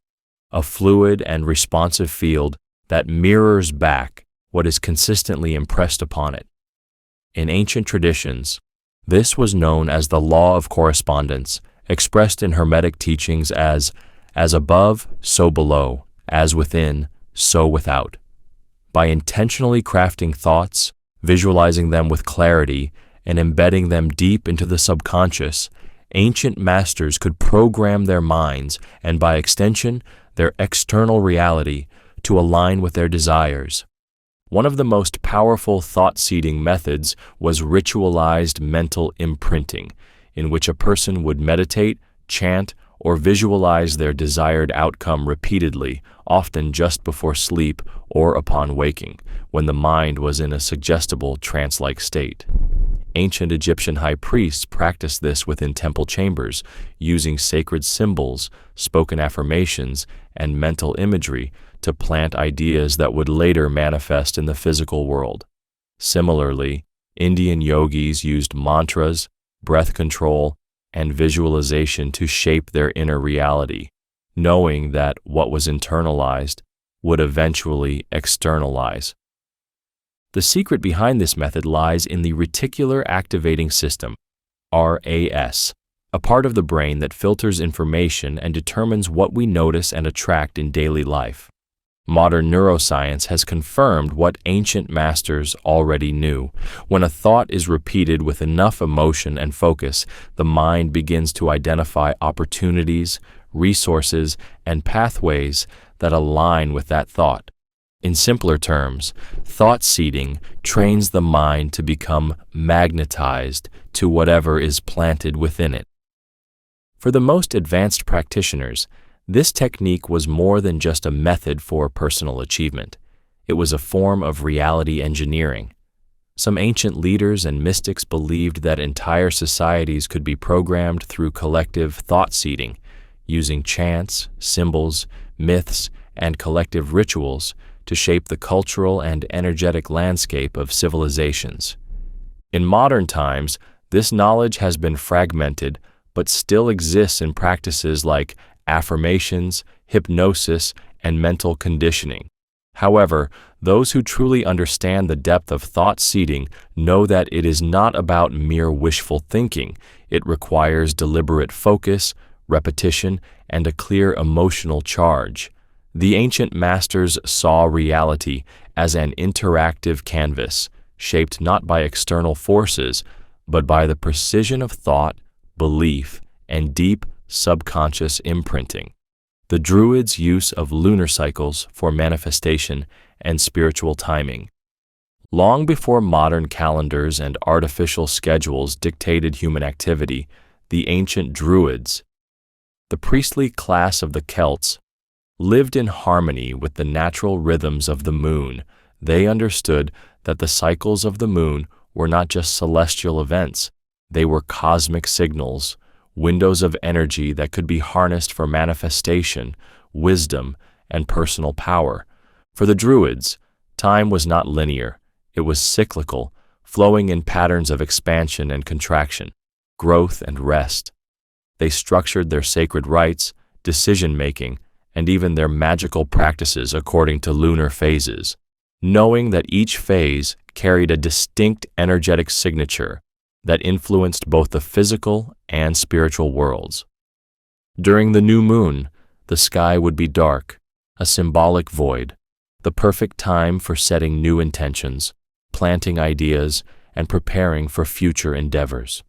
a fluid and responsive field that mirrors back what is consistently impressed upon it. In ancient traditions, this was known as the law of correspondence, expressed in Hermetic teachings as above, so below, as within, so without. By intentionally crafting thoughts, visualizing them with clarity, and embedding them deep into the subconscious, ancient masters could program their minds and, by extension, their external reality to align with their desires. One of the most powerful thought-seeding methods was ritualized mental imprinting, in which a person would meditate, chant, or visualize their desired outcome repeatedly, often just before sleep or upon waking, when the mind was in a suggestible trance-like state. Ancient Egyptian high priests practiced this within temple chambers, using sacred symbols, spoken affirmations, and mental imagery to plant ideas that would later manifest in the physical world. Similarly, Indian yogis used mantras, breath control, and visualization to shape their inner reality, knowing that what was internalized would eventually externalize. The secret behind this method lies in the reticular activating system, RAS, a part of the brain that filters information and determines what we notice and attract in daily life. Modern neuroscience has confirmed what ancient masters already knew. When a thought is repeated with enough emotion and focus, the mind begins to identify opportunities, resources, and pathways that align with that thought. In simpler terms, thought seeding trains the mind to become magnetized to whatever is planted within it. For the most advanced practitioners, this technique was more than just a method for personal achievement. It was a form of reality engineering. Some ancient leaders and mystics believed that entire societies could be programmed through collective thought seeding, using chants, symbols, myths, and collective rituals to shape the cultural and energetic landscape of civilizations. In modern times, this knowledge has been fragmented but still exists in practices like affirmations, hypnosis, and mental conditioning. However, those who truly understand the depth of thought seeding know that it is not about mere wishful thinking. It requires deliberate focus, repetition, and a clear emotional charge. The ancient masters saw reality as an interactive canvas, shaped not by external forces, but by the precision of thought, belief, and deep subconscious imprinting. The Druids' use of lunar cycles for manifestation and spiritual timing. Long before modern calendars and artificial schedules dictated human activity, the ancient Druids, the priestly class of the Celts, lived in harmony with the natural rhythms of the moon. They understood that the cycles of the moon were not just celestial events, they were cosmic signals, windows of energy that could be harnessed for manifestation, wisdom, and personal power. For the Druids, time was not linear, it was cyclical, flowing in patterns of expansion and contraction, growth and rest. They structured their sacred rites, decision-making, and even their magical practices according to lunar phases, knowing that each phase carried a distinct energetic signature that influenced both the physical and spiritual worlds. During the new moon, the sky would be dark, a symbolic void, the perfect time for setting new intentions, planting ideas, and preparing for future endeavors.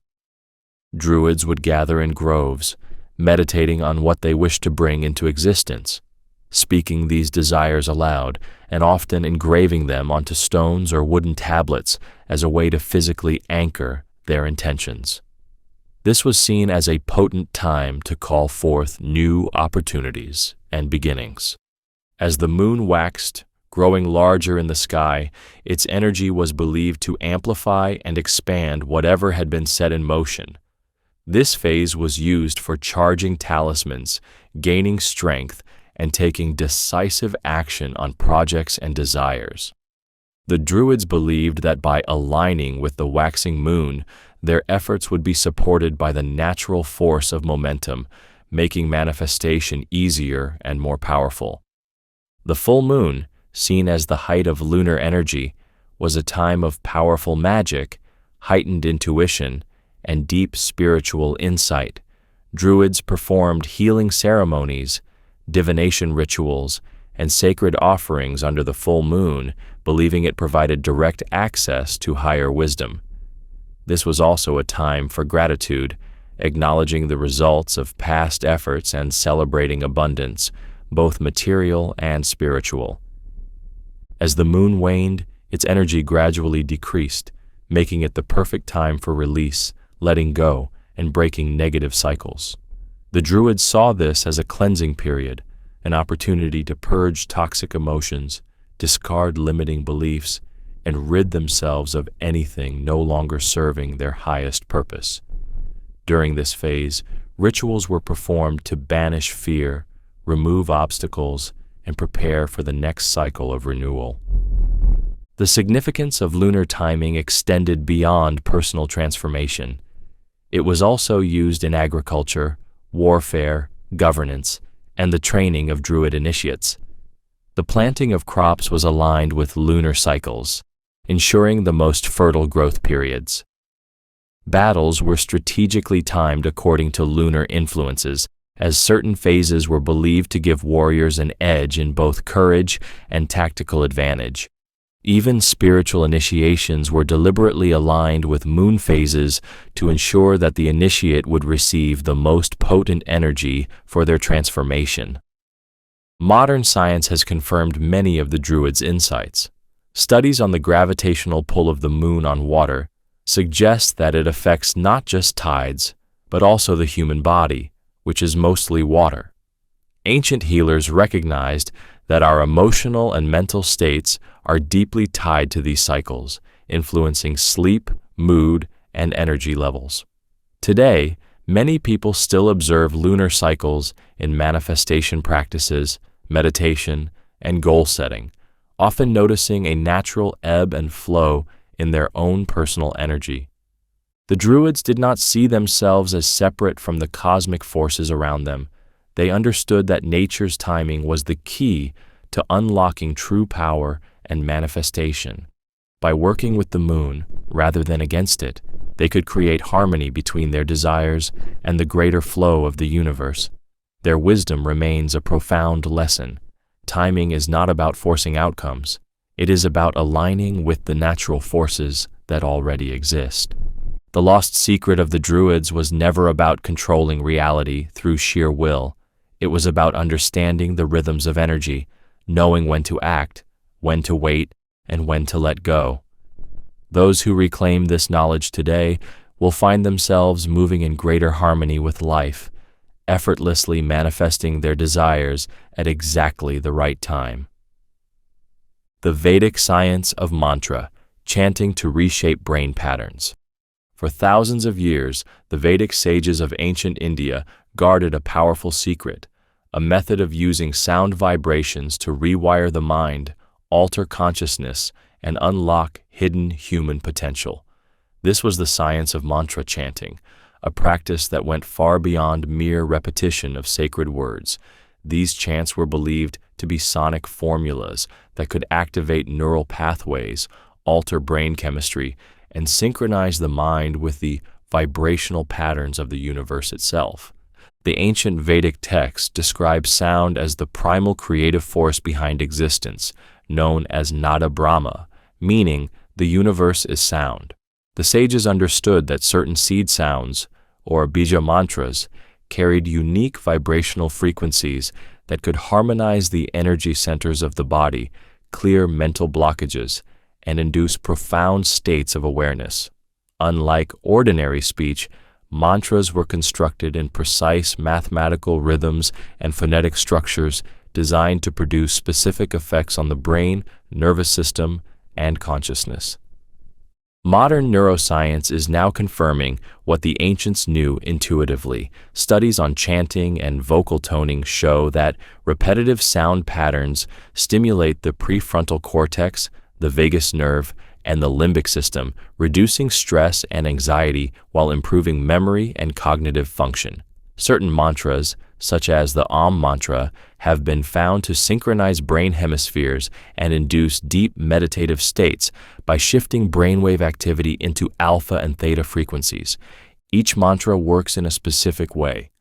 Druids would gather in groves, meditating on what they wished to bring into existence, speaking these desires aloud, and often engraving them onto stones or wooden tablets as a way to physically anchor their intentions. This was seen as a potent time to call forth new opportunities and beginnings. As the moon waxed, growing larger in the sky, its energy was believed to amplify and expand whatever had been set in motion. This phase was used for charging talismans, gaining strength, and taking decisive action on projects and desires. The Druids believed that by aligning with the waxing moon, their efforts would be supported by the natural force of momentum, making manifestation easier and more powerful. The full moon, seen as the height of lunar energy, was a time of powerful magic, heightened intuition, and deep spiritual insight. Druids performed healing ceremonies, divination rituals, and sacred offerings under the full moon, believing it provided direct access to higher wisdom. This was also a time for gratitude, acknowledging the results of past efforts and celebrating abundance, both material and spiritual. As the moon waned, its energy gradually decreased, making it the perfect time for release, letting go, and breaking negative cycles. The Druids saw this as a cleansing period, an opportunity to purge toxic emotions, discard limiting beliefs, and rid themselves of anything no longer serving their highest purpose. During this phase, rituals were performed to banish fear, remove obstacles, and prepare for the next cycle of renewal. The significance of lunar timing extended beyond personal transformation. It was also used in agriculture, warfare, governance, and the training of Druid initiates. The planting of crops was aligned with lunar cycles, ensuring the most fertile growth periods. Battles were strategically timed according to lunar influences, as certain phases were believed to give warriors an edge in both courage and tactical advantage. Even spiritual initiations were deliberately aligned with moon phases to ensure that the initiate would receive the most potent energy for their transformation. Modern science has confirmed many of the Druids' insights. Studies on the gravitational pull of the moon on water suggest that it affects not just tides, but also the human body, which is mostly water. Ancient healers recognized that our emotional and mental states are deeply tied to these cycles, influencing sleep, mood, and energy levels. Today, many people still observe lunar cycles in manifestation practices, meditation, and goal setting, often noticing a natural ebb and flow in their own personal energy. The Druids did not see themselves as separate from the cosmic forces around them. They understood that nature's timing was the key to unlocking true power and manifestation. By working with the moon, rather than against it, they could create harmony between their desires and the greater flow of the universe. Their wisdom remains a profound lesson. Timing is not about forcing outcomes. It is about aligning with the natural forces that already exist. The lost secret of the Druids was never about controlling reality through sheer will. It was about understanding the rhythms of energy, knowing when to act, when to wait, and when to let go. Those who reclaim this knowledge today will find themselves moving in greater harmony with life, effortlessly manifesting their desires at exactly the right time. The Vedic science of mantra, chanting to reshape brain patterns. For thousands of years, the Vedic sages of ancient India guarded a powerful secret, a method of using sound vibrations to rewire the mind, alter consciousness, and unlock hidden human potential. This was the science of mantra chanting, a practice that went far beyond mere repetition of sacred words. These chants were believed to be sonic formulas that could activate neural pathways, alter brain chemistry, and synchronize the mind with the vibrational patterns of the universe itself. The ancient Vedic texts describe sound as the primal creative force behind existence, known as Nada Brahma, meaning the universe is sound. The sages understood that certain seed sounds, or bija mantras, carried unique vibrational frequencies that could harmonize the energy centers of the body, clear mental blockages, and induce profound states of awareness. Unlike ordinary speech, mantras were constructed in precise mathematical rhythms and phonetic structures designed to produce specific effects on the brain, nervous system, and consciousness. Modern neuroscience is now confirming what the ancients knew intuitively. Studies on chanting and vocal toning show that repetitive sound patterns stimulate the prefrontal cortex, the vagus nerve, and the limbic system, reducing stress and anxiety while improving memory and cognitive function. Certain mantras, such as the Om mantra, have been found to synchronize brain hemispheres and induce deep meditative states by shifting brainwave activity into alpha and theta frequencies. Each mantra works in a specific way.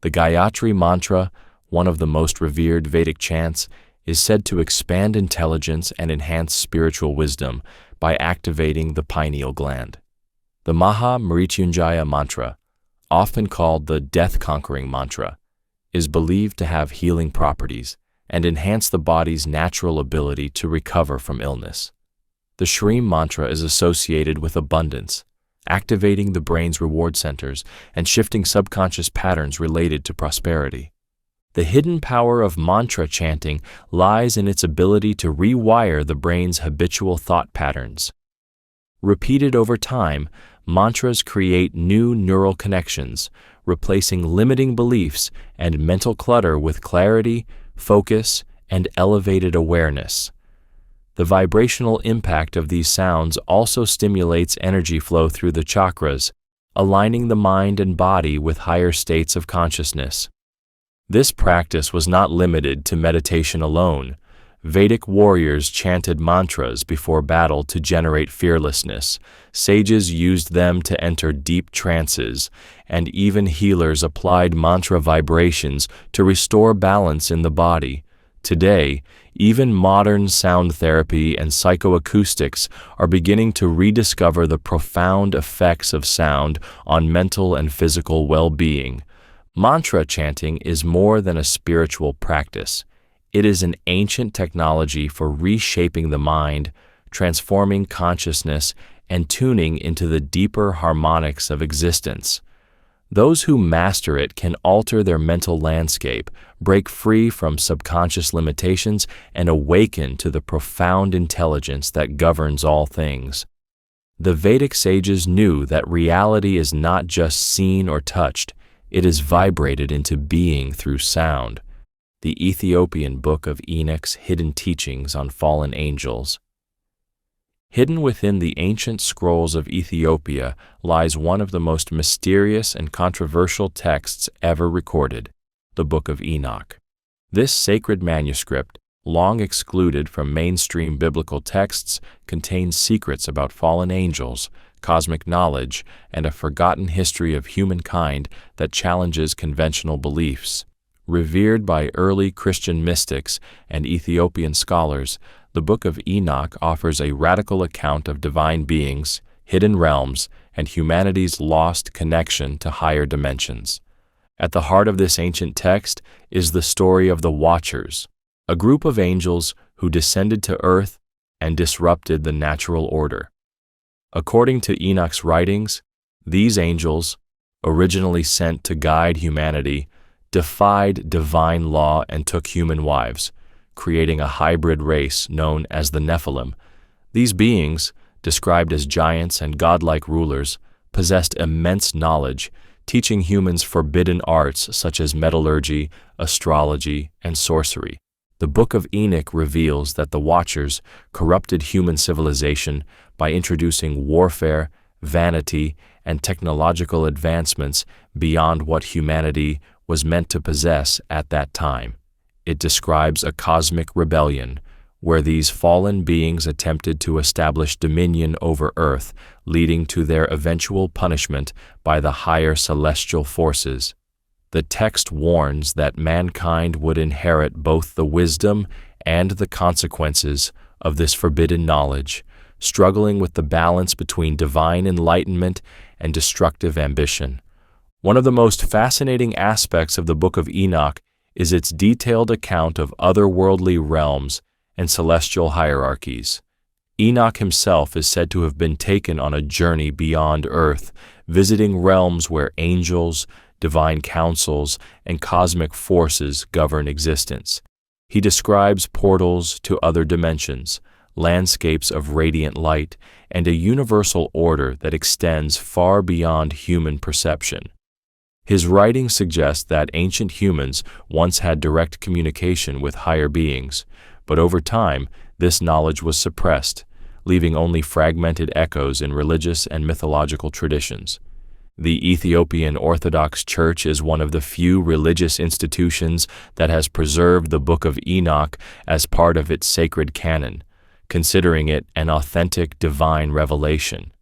The Gayatri mantra, one of the most revered Vedic chants, is said to expand intelligence and enhance spiritual wisdom by activating the pineal gland. The Maha Mrityunjaya mantra, often called the death-conquering mantra, is believed to have healing properties and enhance the body's natural ability to recover from illness. The Shreem mantra is associated with abundance, activating the brain's reward centers and shifting subconscious patterns related to prosperity. The hidden power of mantra chanting lies in its ability to rewire the brain's habitual thought patterns. Repeated over time, mantras create new neural connections, replacing limiting beliefs and mental clutter with clarity, focus, and elevated awareness. The vibrational impact of these sounds also stimulates energy flow through the chakras, aligning the mind and body with higher states of consciousness. This practice was not limited to meditation alone. Vedic warriors chanted mantras before battle to generate fearlessness. Sages used them to enter deep trances, and even healers applied mantra vibrations to restore balance in the body. Today, even modern sound therapy and psychoacoustics are beginning to rediscover the profound effects of sound on mental and physical well-being. Mantra chanting is more than a spiritual practice. It is an ancient technology for reshaping the mind, transforming consciousness, and tuning into the deeper harmonics of existence. Those who master it can alter their mental landscape, break free from subconscious limitations, and awaken to the profound intelligence that governs all things. The Vedic sages knew that reality is not just seen or touched, it is vibrated into being through sound. The Ethiopian Book of Enoch's hidden teachings on fallen angels. Hidden within the ancient scrolls of Ethiopia lies one of the most mysterious and controversial texts ever recorded, the Book of Enoch. This sacred manuscript, long excluded from mainstream biblical texts, contains secrets about fallen angels, cosmic knowledge, and a forgotten history of humankind that challenges conventional beliefs. Revered by early Christian mystics and Ethiopian scholars, the Book of Enoch offers a radical account of divine beings, hidden realms, and humanity's lost connection to higher dimensions. At the heart of this ancient text is the story of the Watchers, a group of angels who descended to earth and disrupted the natural order. According to Enoch's writings, these angels, originally sent to guide humanity, defied divine law and took human wives, creating a hybrid race known as the Nephilim. These beings, described as giants and godlike rulers, possessed immense knowledge, teaching humans forbidden arts such as metallurgy, astrology, and sorcery. The Book of Enoch reveals that the Watchers corrupted human civilization by introducing warfare, vanity, and technological advancements beyond what humanity was meant to possess at that time. It describes a cosmic rebellion, where these fallen beings attempted to establish dominion over Earth, leading to their eventual punishment by the higher celestial forces. The text warns that mankind would inherit both the wisdom and the consequences of this forbidden knowledge, struggling with the balance between divine enlightenment and destructive ambition. One of the most fascinating aspects of the Book of Enoch is its detailed account of otherworldly realms and celestial hierarchies. Enoch himself is said to have been taken on a journey beyond Earth, visiting realms where angels, divine councils, and cosmic forces govern existence. He describes portals to other dimensions, landscapes of radiant light, and a universal order that extends far beyond human perception. His writings suggest that ancient humans once had direct communication with higher beings, but over time, this knowledge was suppressed, leaving only fragmented echoes in religious and mythological traditions. The Ethiopian Orthodox Church is one of the few religious institutions that has preserved the Book of Enoch as part of its sacred canon, considering it an authentic divine revelation.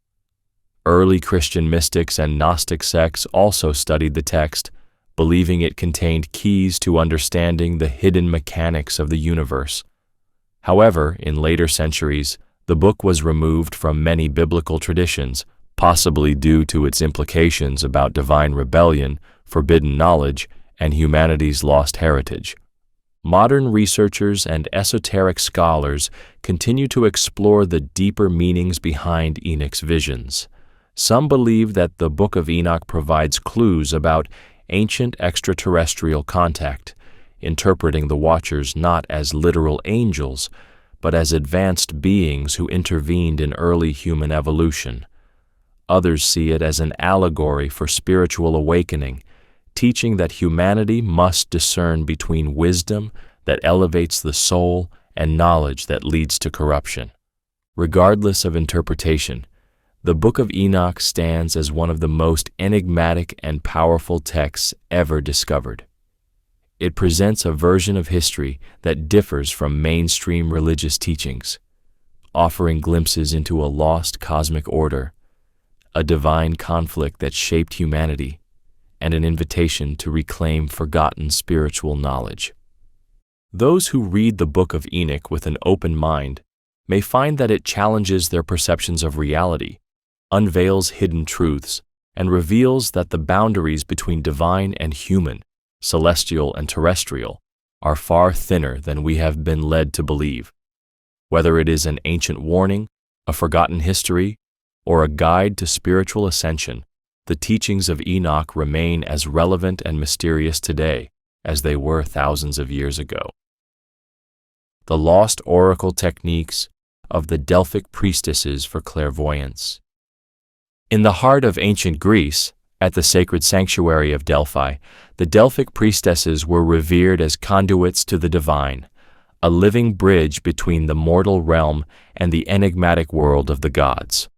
Early Christian mystics and Gnostic sects also studied the text, believing it contained keys to understanding the hidden mechanics of the universe. However, in later centuries, the book was removed from many biblical traditions, possibly due to its implications about divine rebellion, forbidden knowledge, and humanity's lost heritage. Modern researchers and esoteric scholars continue to explore the deeper meanings behind Enoch's visions. Some believe that the Book of Enoch provides clues about ancient extraterrestrial contact, interpreting the Watchers not as literal angels, but as advanced beings who intervened in early human evolution. Others see it as an allegory for spiritual awakening, teaching that humanity must discern between wisdom that elevates the soul and knowledge that leads to corruption. Regardless of interpretation, the Book of Enoch stands as one of the most enigmatic and powerful texts ever discovered. It presents a version of history that differs from mainstream religious teachings, offering glimpses into a lost cosmic order, a divine conflict that shaped humanity, and an invitation to reclaim forgotten spiritual knowledge. Those who read the Book of Enoch with an open mind may find that it challenges their perceptions of reality, unveils hidden truths, and reveals that the boundaries between divine and human, celestial and terrestrial, are far thinner than we have been led to believe. Whether it is an ancient warning, a forgotten history, or a guide to spiritual ascension, the teachings of Enoch remain as relevant and mysterious today as they were thousands of years ago. The lost oracle techniques of the Delphic priestesses for clairvoyance. In the heart of ancient Greece, at the sacred sanctuary of Delphi, the Delphic priestesses were revered as conduits to the divine, a living bridge between the mortal realm and the enigmatic world of the gods.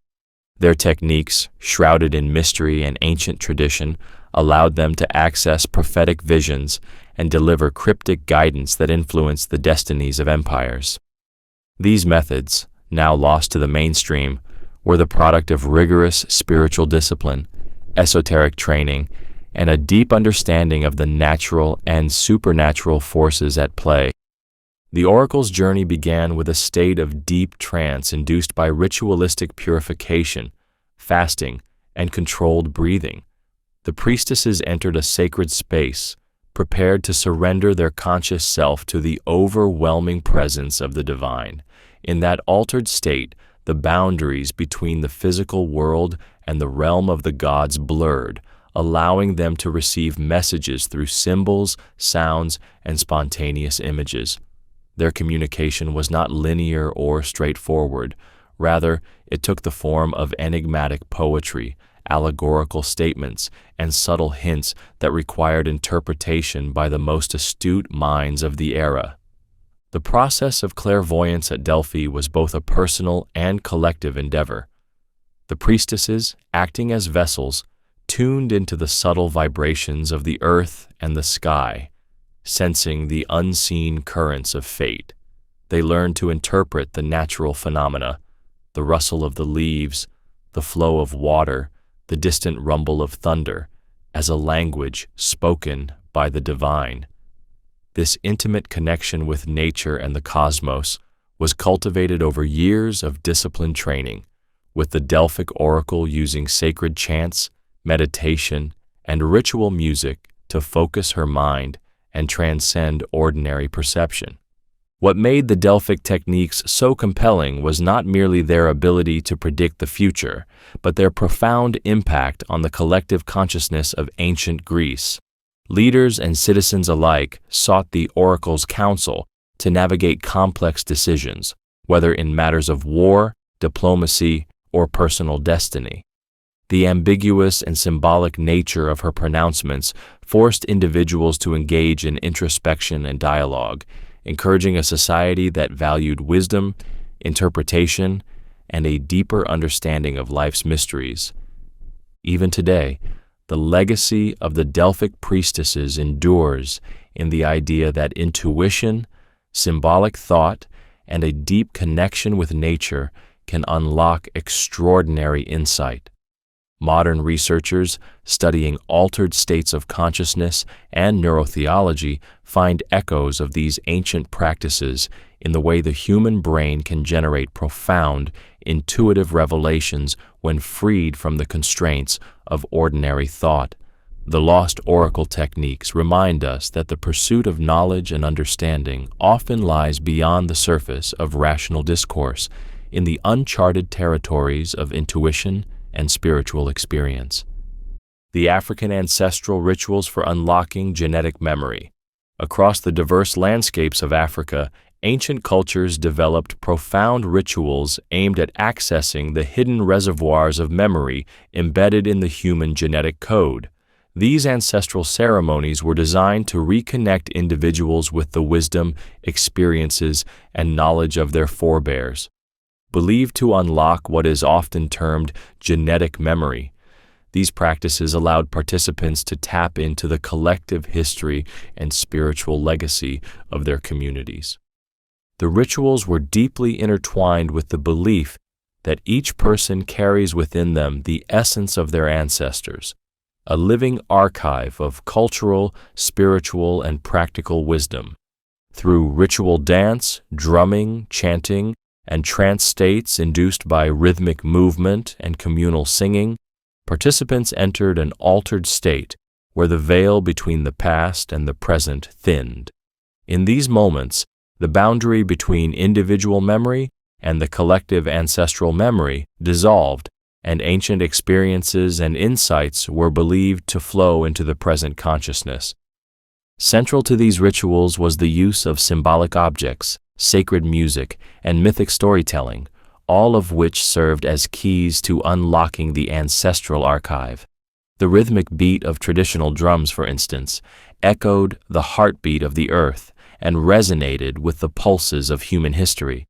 Their techniques, shrouded in mystery and ancient tradition, allowed them to access prophetic visions and deliver cryptic guidance that influenced the destinies of empires. These methods, now lost to the mainstream, were the product of rigorous spiritual discipline, esoteric training, and a deep understanding of the natural and supernatural forces at play. The oracle's journey began with a state of deep trance induced by ritualistic purification, fasting, and controlled breathing. The priestesses entered a sacred space, prepared to surrender their conscious self to the overwhelming presence of the divine. In that altered state, the boundaries between the physical world and the realm of the gods blurred, allowing them to receive messages through symbols, sounds, and spontaneous images. Their communication was not linear or straightforward. Rather, it took the form of enigmatic poetry, allegorical statements, and subtle hints that required interpretation by the most astute minds of the era. The process of clairvoyance at Delphi was both a personal and collective endeavor. The priestesses, acting as vessels, tuned into the subtle vibrations of the earth and the sky, sensing the unseen currents of fate. They learned to interpret the natural phenomena, the rustle of the leaves, the flow of water, the distant rumble of thunder, as a language spoken by the divine. This intimate connection with nature and the cosmos was cultivated over years of disciplined training, with the Delphic oracle using sacred chants, meditation, and ritual music to focus her mind and transcend ordinary perception. What made the Delphic techniques so compelling was not merely their ability to predict the future, but their profound impact on the collective consciousness of ancient Greece. Leaders and citizens alike sought the oracle's counsel to navigate complex decisions, whether in matters of war, diplomacy, or personal destiny. The ambiguous and symbolic nature of her pronouncements forced individuals to engage in introspection and dialogue, encouraging a society that valued wisdom, interpretation, and a deeper understanding of life's mysteries. Even today, the legacy of the Delphic priestesses endures in the idea that intuition, symbolic thought, and a deep connection with nature can unlock extraordinary insight. Modern researchers studying altered states of consciousness and neurotheology find echoes of these ancient practices in the way the human brain can generate profound, intuitive revelations when freed from the constraints of ordinary thought. The lost oracle techniques remind us that the pursuit of knowledge and understanding often lies beyond the surface of rational discourse, in the uncharted territories of intuition, and spiritual experience. The African ancestral rituals for unlocking genetic memory. Across the diverse landscapes of Africa, ancient cultures developed profound rituals aimed at accessing the hidden reservoirs of memory embedded in the human genetic code. These ancestral ceremonies were designed to reconnect individuals with the wisdom, experiences, and knowledge of their forebears. Believed to unlock what is often termed genetic memory, these practices allowed participants to tap into the collective history and spiritual legacy of their communities. The rituals were deeply intertwined with the belief that each person carries within them the essence of their ancestors, a living archive of cultural, spiritual, and practical wisdom. Through ritual dance, drumming, chanting, and trance states induced by rhythmic movement and communal singing, participants entered an altered state where the veil between the past and the present thinned. In these moments, the boundary between individual memory and the collective ancestral memory dissolved, and ancient experiences and insights were believed to flow into the present consciousness. Central to these rituals was the use of symbolic objects, sacred music, and mythic storytelling, all of which served as keys to unlocking the ancestral archive. The rhythmic beat of traditional drums, for instance, echoed the heartbeat of the earth and resonated with the pulses of human history.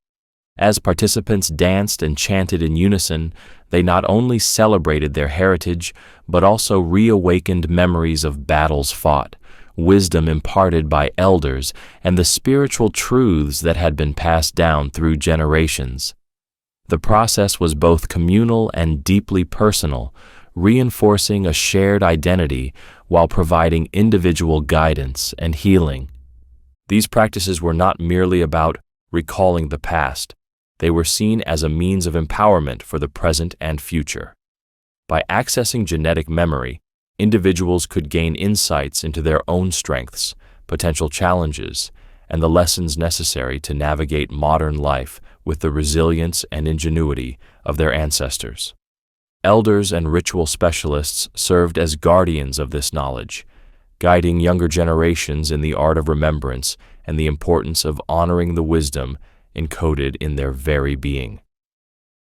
As participants danced and chanted in unison, they not only celebrated their heritage, but also reawakened memories of battles fought, wisdom imparted by elders, and the spiritual truths that had been passed down through generations. The process was both communal and deeply personal, reinforcing a shared identity while providing individual guidance and healing. These practices were not merely about recalling the past. They were seen as a means of empowerment for the present and future. By accessing genetic memory, individuals could gain insights into their own strengths, potential challenges, and the lessons necessary to navigate modern life with the resilience and ingenuity of their ancestors. Elders and ritual specialists served as guardians of this knowledge, guiding younger generations in the art of remembrance and the importance of honoring the wisdom encoded in their very being.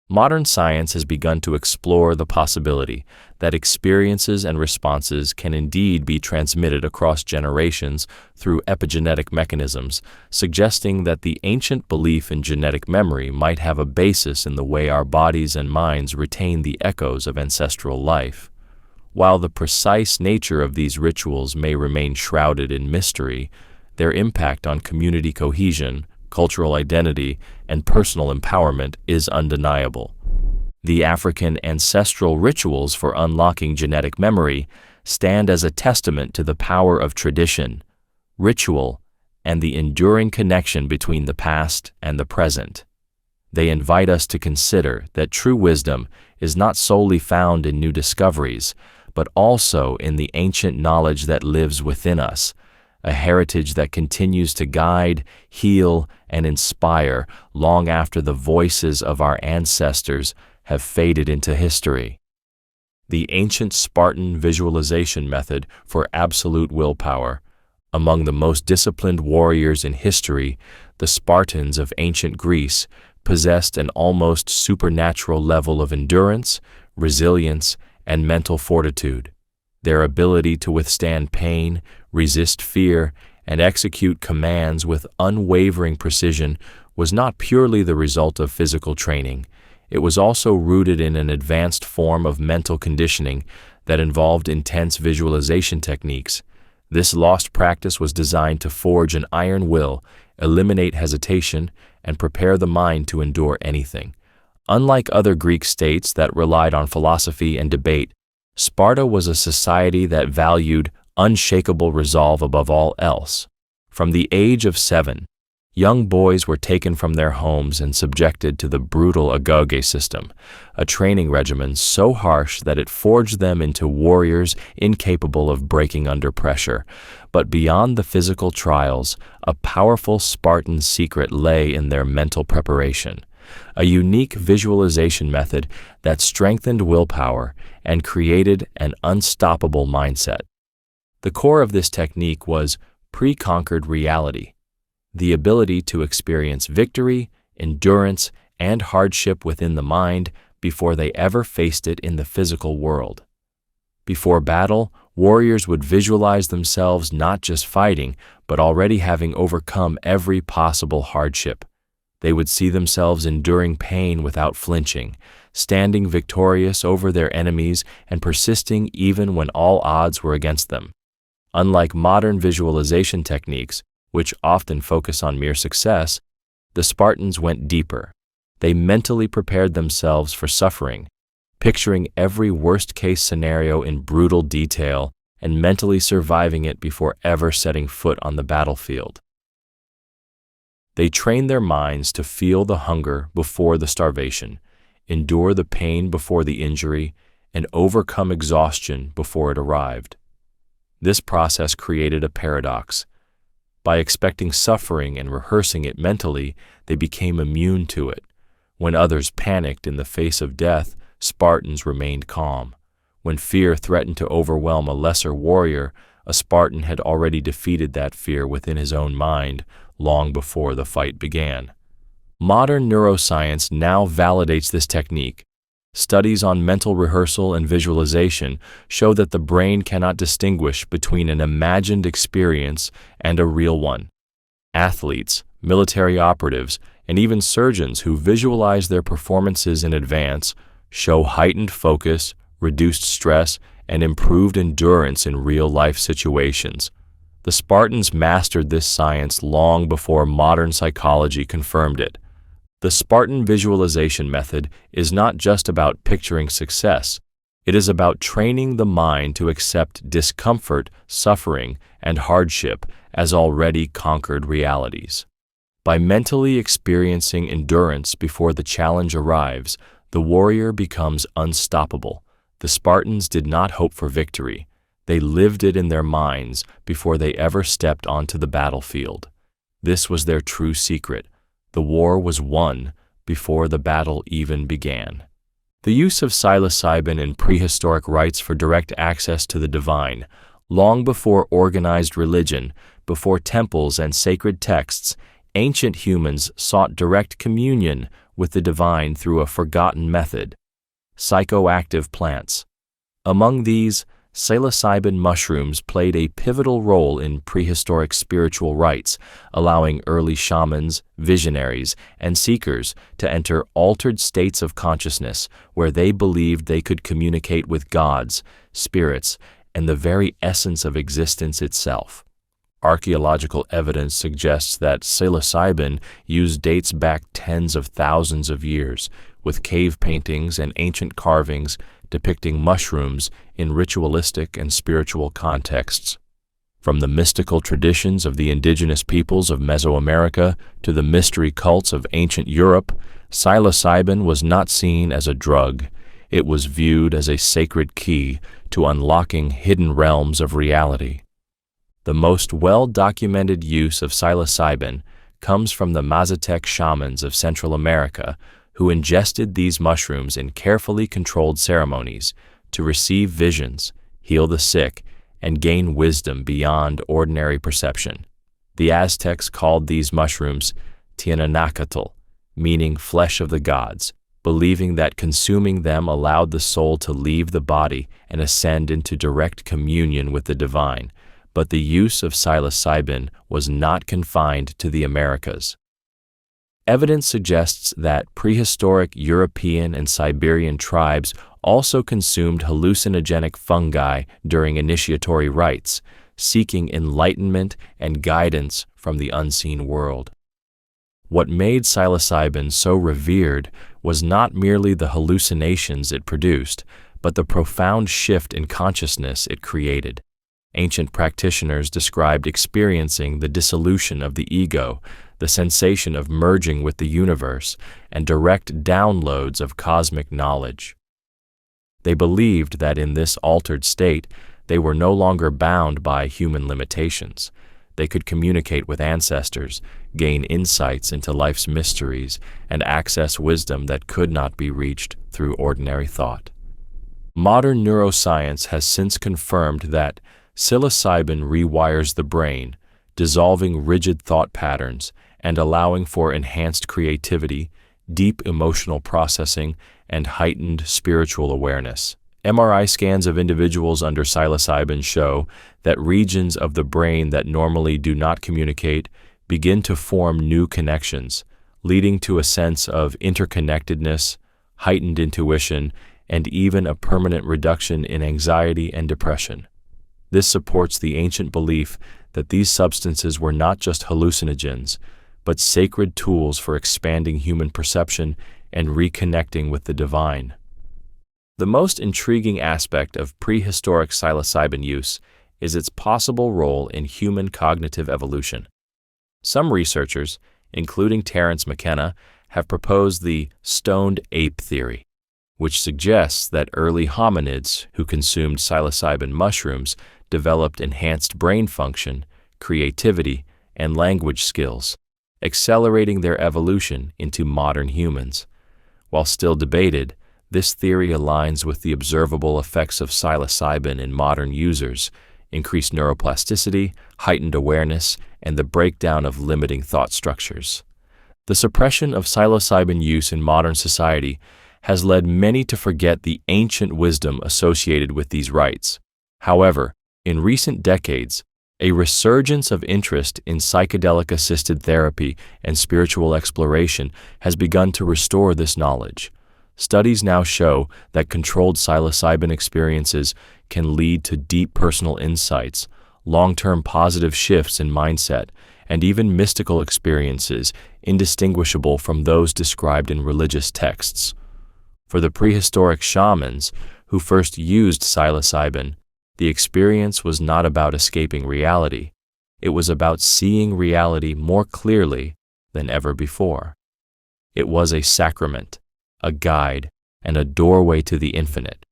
Modern science has begun to explore the possibility that experiences and responses can indeed be transmitted across generations through epigenetic mechanisms, suggesting that the ancient belief in genetic memory might have a basis in the way our bodies and minds retain the echoes of ancestral life. While the precise nature of these rituals may remain shrouded in mystery, their impact on community cohesion, cultural identity, and personal empowerment is undeniable. The African ancestral rituals for unlocking genetic memory stand as a testament to the power of tradition, ritual, and the enduring connection between the past and the present. They invite us to consider that true wisdom is not solely found in new discoveries, but also in the ancient knowledge that lives within us, a heritage that continues to guide, heal, and inspire long after the voices of our ancestors have faded into history. The ancient Spartan visualization method for absolute willpower. Among the most disciplined warriors in history, the Spartans of ancient Greece possessed an almost supernatural level of endurance, resilience, and mental fortitude. Their ability to withstand pain, resist fear, and execute commands with unwavering precision was not purely the result of physical training. It was also rooted in an advanced form of mental conditioning that involved intense visualization techniques. This lost practice was designed to forge an iron will, eliminate hesitation, and prepare the mind to endure anything. Unlike other Greek states that relied on philosophy and debate, Sparta was a society that valued unshakable resolve above all else. From the age of 7, young boys were taken from their homes and subjected to the brutal agoge system, a training regimen so harsh that it forged them into warriors incapable of breaking under pressure. But beyond the physical trials, a powerful Spartan secret lay in their mental preparation. a unique visualization method that strengthened willpower and created an unstoppable mindset. The core of this technique was pre-conquered reality, the ability to experience victory, endurance, and hardship within the mind before they ever faced it in the physical world. Before battle, warriors would visualize themselves not just fighting, but already having overcome every possible hardship. They would see themselves enduring pain without flinching, standing victorious over their enemies and persisting even when all odds were against them. Unlike modern visualization techniques, which often focus on mere success, the Spartans went deeper. They mentally prepared themselves for suffering, picturing every worst-case scenario in brutal detail and mentally surviving it before ever setting foot on the battlefield. They trained their minds to feel the hunger before the starvation, endure the pain before the injury, and overcome exhaustion before it arrived. This process created a paradox. By expecting suffering and rehearsing it mentally, they became immune to it. When others panicked in the face of death, Spartans remained calm. When fear threatened to overwhelm a lesser warrior, a Spartan had already defeated that fear within his own mind long before the fight began. Modern neuroscience now validates this technique. Studies on mental rehearsal and visualization show that the brain cannot distinguish between an imagined experience and a real one. Athletes, military operatives, and even surgeons who visualize their performances in advance show heightened focus, reduced stress, and improved endurance in real-life situations. The Spartans mastered this science long before modern psychology confirmed it. The Spartan visualization method is not just about picturing success. It is about training the mind to accept discomfort, suffering, and hardship as already conquered realities. By mentally experiencing endurance before the challenge arrives, the warrior becomes unstoppable. The Spartans did not hope for victory. They lived it in their minds before they ever stepped onto the battlefield. This was their true secret. The war was won before the battle even began. The use of psilocybin in prehistoric rites for direct access to the divine, long before organized religion, before temples and sacred texts, ancient humans sought direct communion with the divine through a forgotten method: psychoactive plants. Among these, psilocybin mushrooms played a pivotal role in prehistoric spiritual rites, allowing early shamans, visionaries, and seekers to enter altered states of consciousness where they believed they could communicate with gods, spirits, and the very essence of existence itself. Archaeological evidence suggests that psilocybin use dates back tens of thousands of years, with cave paintings and ancient carvings depicting mushrooms in ritualistic and spiritual contexts. From the mystical traditions of the indigenous peoples of Mesoamerica to the mystery cults of ancient Europe, psilocybin was not seen as a drug. It was viewed as a sacred key to unlocking hidden realms of reality. The most well-documented use of psilocybin comes from the Mazatec shamans of Central America, who ingested these mushrooms in carefully controlled ceremonies to receive visions, heal the sick, and gain wisdom beyond ordinary perception. The Aztecs called these mushrooms Tiananacatl, meaning flesh of the gods, believing that consuming them allowed the soul to leave the body and ascend into direct communion with the divine. But the use of psilocybin was not confined to the Americas. Evidence suggests that prehistoric European and Siberian tribes also consumed hallucinogenic fungi during initiatory rites, seeking enlightenment and guidance from the unseen world. What made psilocybin so revered was not merely the hallucinations it produced, but the profound shift in consciousness it created. Ancient practitioners described experiencing the dissolution of the ego, the sensation of merging with the universe, and direct downloads of cosmic knowledge. They believed that in this altered state, they were no longer bound by human limitations. They could communicate with ancestors, gain insights into life's mysteries, and access wisdom that could not be reached through ordinary thought. Modern neuroscience has since confirmed that psilocybin rewires the brain, dissolving rigid thought patterns and allowing for enhanced creativity, deep emotional processing, and heightened spiritual awareness. MRI scans of individuals under psilocybin show that regions of the brain that normally do not communicate begin to form new connections, leading to a sense of interconnectedness, heightened intuition, and even a permanent reduction in anxiety and depression. This supports the ancient belief that these substances were not just hallucinogens, but sacred tools for expanding human perception and reconnecting with the divine. The most intriguing aspect of prehistoric psilocybin use is its possible role in human cognitive evolution. Some researchers, including Terence McKenna, have proposed the stoned ape theory, which suggests that early hominids who consumed psilocybin mushrooms developed enhanced brain function, creativity, and language skills, accelerating their evolution into modern humans. While still debated, this theory aligns with the observable effects of psilocybin in modern users: increased neuroplasticity, heightened awareness, and the breakdown of limiting thought structures. The suppression of psilocybin use in modern society has led many to forget the ancient wisdom associated with these rites. However, in recent decades, a resurgence of interest in psychedelic-assisted therapy and spiritual exploration has begun to restore this knowledge. Studies now show that controlled psilocybin experiences can lead to deep personal insights, long-term positive shifts in mindset, and even mystical experiences indistinguishable from those described in religious texts. For the prehistoric shamans who first used psilocybin, the experience was not about escaping reality. It was about seeing reality more clearly than ever before. It was a sacrament, a guide, and a doorway to the infinite.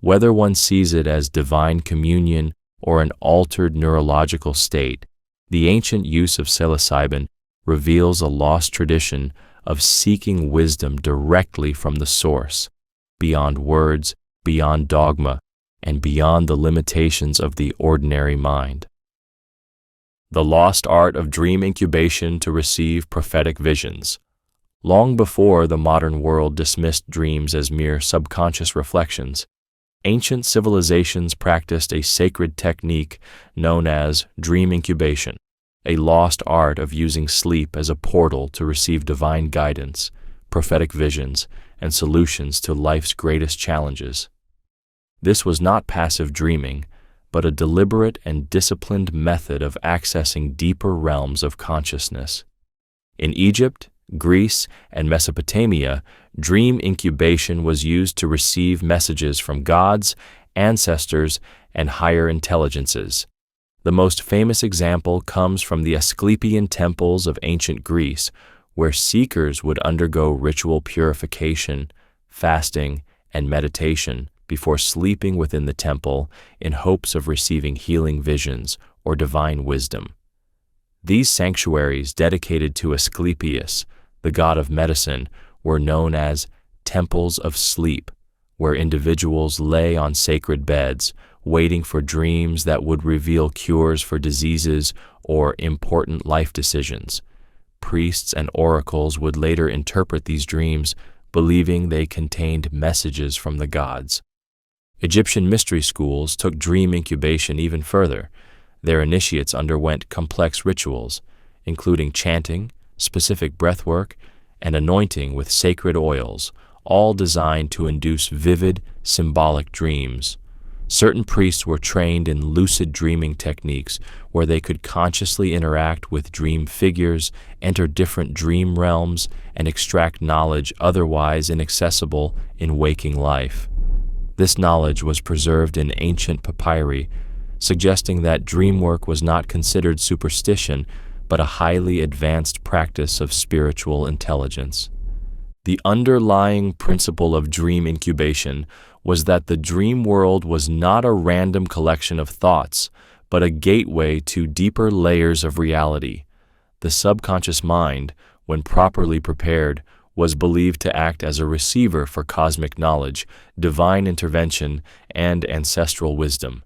Whether one sees it as divine communion or an altered neurological state, the ancient use of psilocybin reveals a lost tradition of seeking wisdom directly from the source, beyond words, beyond dogma, and beyond the limitations of the ordinary mind. The lost art of dream incubation to receive prophetic visions. Long before the modern world dismissed dreams as mere subconscious reflections, ancient civilizations practiced a sacred technique known as dream incubation, a lost art of using sleep as a portal to receive divine guidance, prophetic visions, and solutions to life's greatest challenges. This was not passive dreaming, but a deliberate and disciplined method of accessing deeper realms of consciousness. In Egypt, Greece, and Mesopotamia, dream incubation was used to receive messages from gods, ancestors, and higher intelligences. The most famous example comes from the Asclepian temples of ancient Greece, where seekers would undergo ritual purification, fasting, and meditation before sleeping within the temple in hopes of receiving healing visions or divine wisdom. These sanctuaries dedicated to Asclepius, the god of medicine, were known as temples of sleep, where individuals lay on sacred beds, waiting for dreams that would reveal cures for diseases or important life decisions. Priests and oracles would later interpret these dreams, believing they contained messages from the gods. Egyptian mystery schools took dream incubation even further. Their initiates underwent complex rituals, including chanting, specific breathwork, and anointing with sacred oils, all designed to induce vivid, symbolic dreams. Certain priests were trained in lucid dreaming techniques where they could consciously interact with dream figures, enter different dream realms, and extract knowledge otherwise inaccessible in waking life. This knowledge was preserved in ancient papyri, suggesting that dream work was not considered superstition, but a highly advanced practice of spiritual intelligence. The underlying principle of dream incubation was that the dream world was not a random collection of thoughts, but a gateway to deeper layers of reality. The subconscious mind, when properly prepared, was believed to act as a receiver for cosmic knowledge, divine intervention, and ancestral wisdom.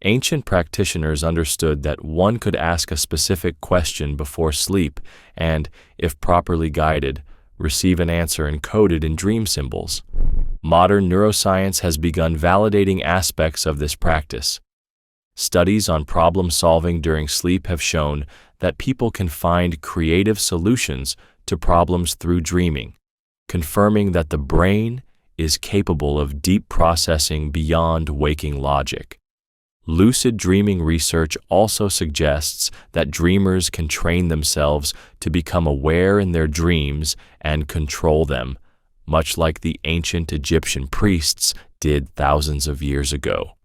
Ancient practitioners understood that one could ask a specific question before sleep and, if properly guided, receive an answer encoded in dream symbols. Modern neuroscience has begun validating aspects of this practice. Studies on problem solving during sleep have shown that people can find creative solutions to problems through dreaming, confirming that the brain is capable of deep processing beyond waking logic. Lucid dreaming research also suggests that dreamers can train themselves to become aware in their dreams and control them, much like the ancient Egyptian priests did thousands of years ago.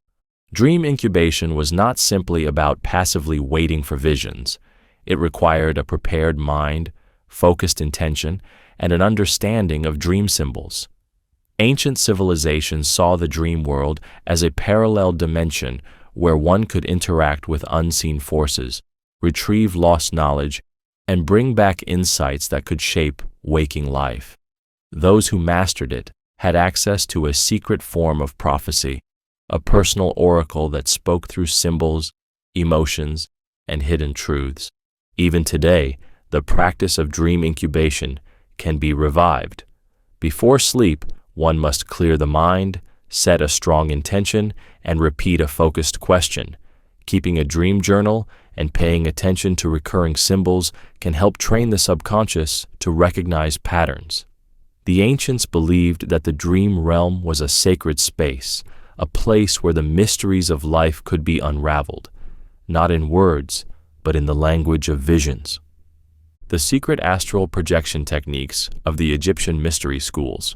Dream incubation was not simply about passively waiting for visions. It required a prepared mind, focused intention, and an understanding of dream symbols. Ancient civilizations saw the dream world as a parallel dimension where one could interact with unseen forces, retrieve lost knowledge, and bring back insights that could shape waking life. Those who mastered it had access to a secret form of prophecy, a personal oracle that spoke through symbols, emotions, and hidden truths. Even today, the practice of dream incubation can be revived. Before sleep, one must clear the mind, set a strong intention, and repeat a focused question. Keeping a dream journal and paying attention to recurring symbols can help train the subconscious to recognize patterns. The ancients believed that the dream realm was a sacred space, a place where the mysteries of life could be unraveled, not in words, but in the language of visions. The secret astral projection techniques of the Egyptian mystery schools.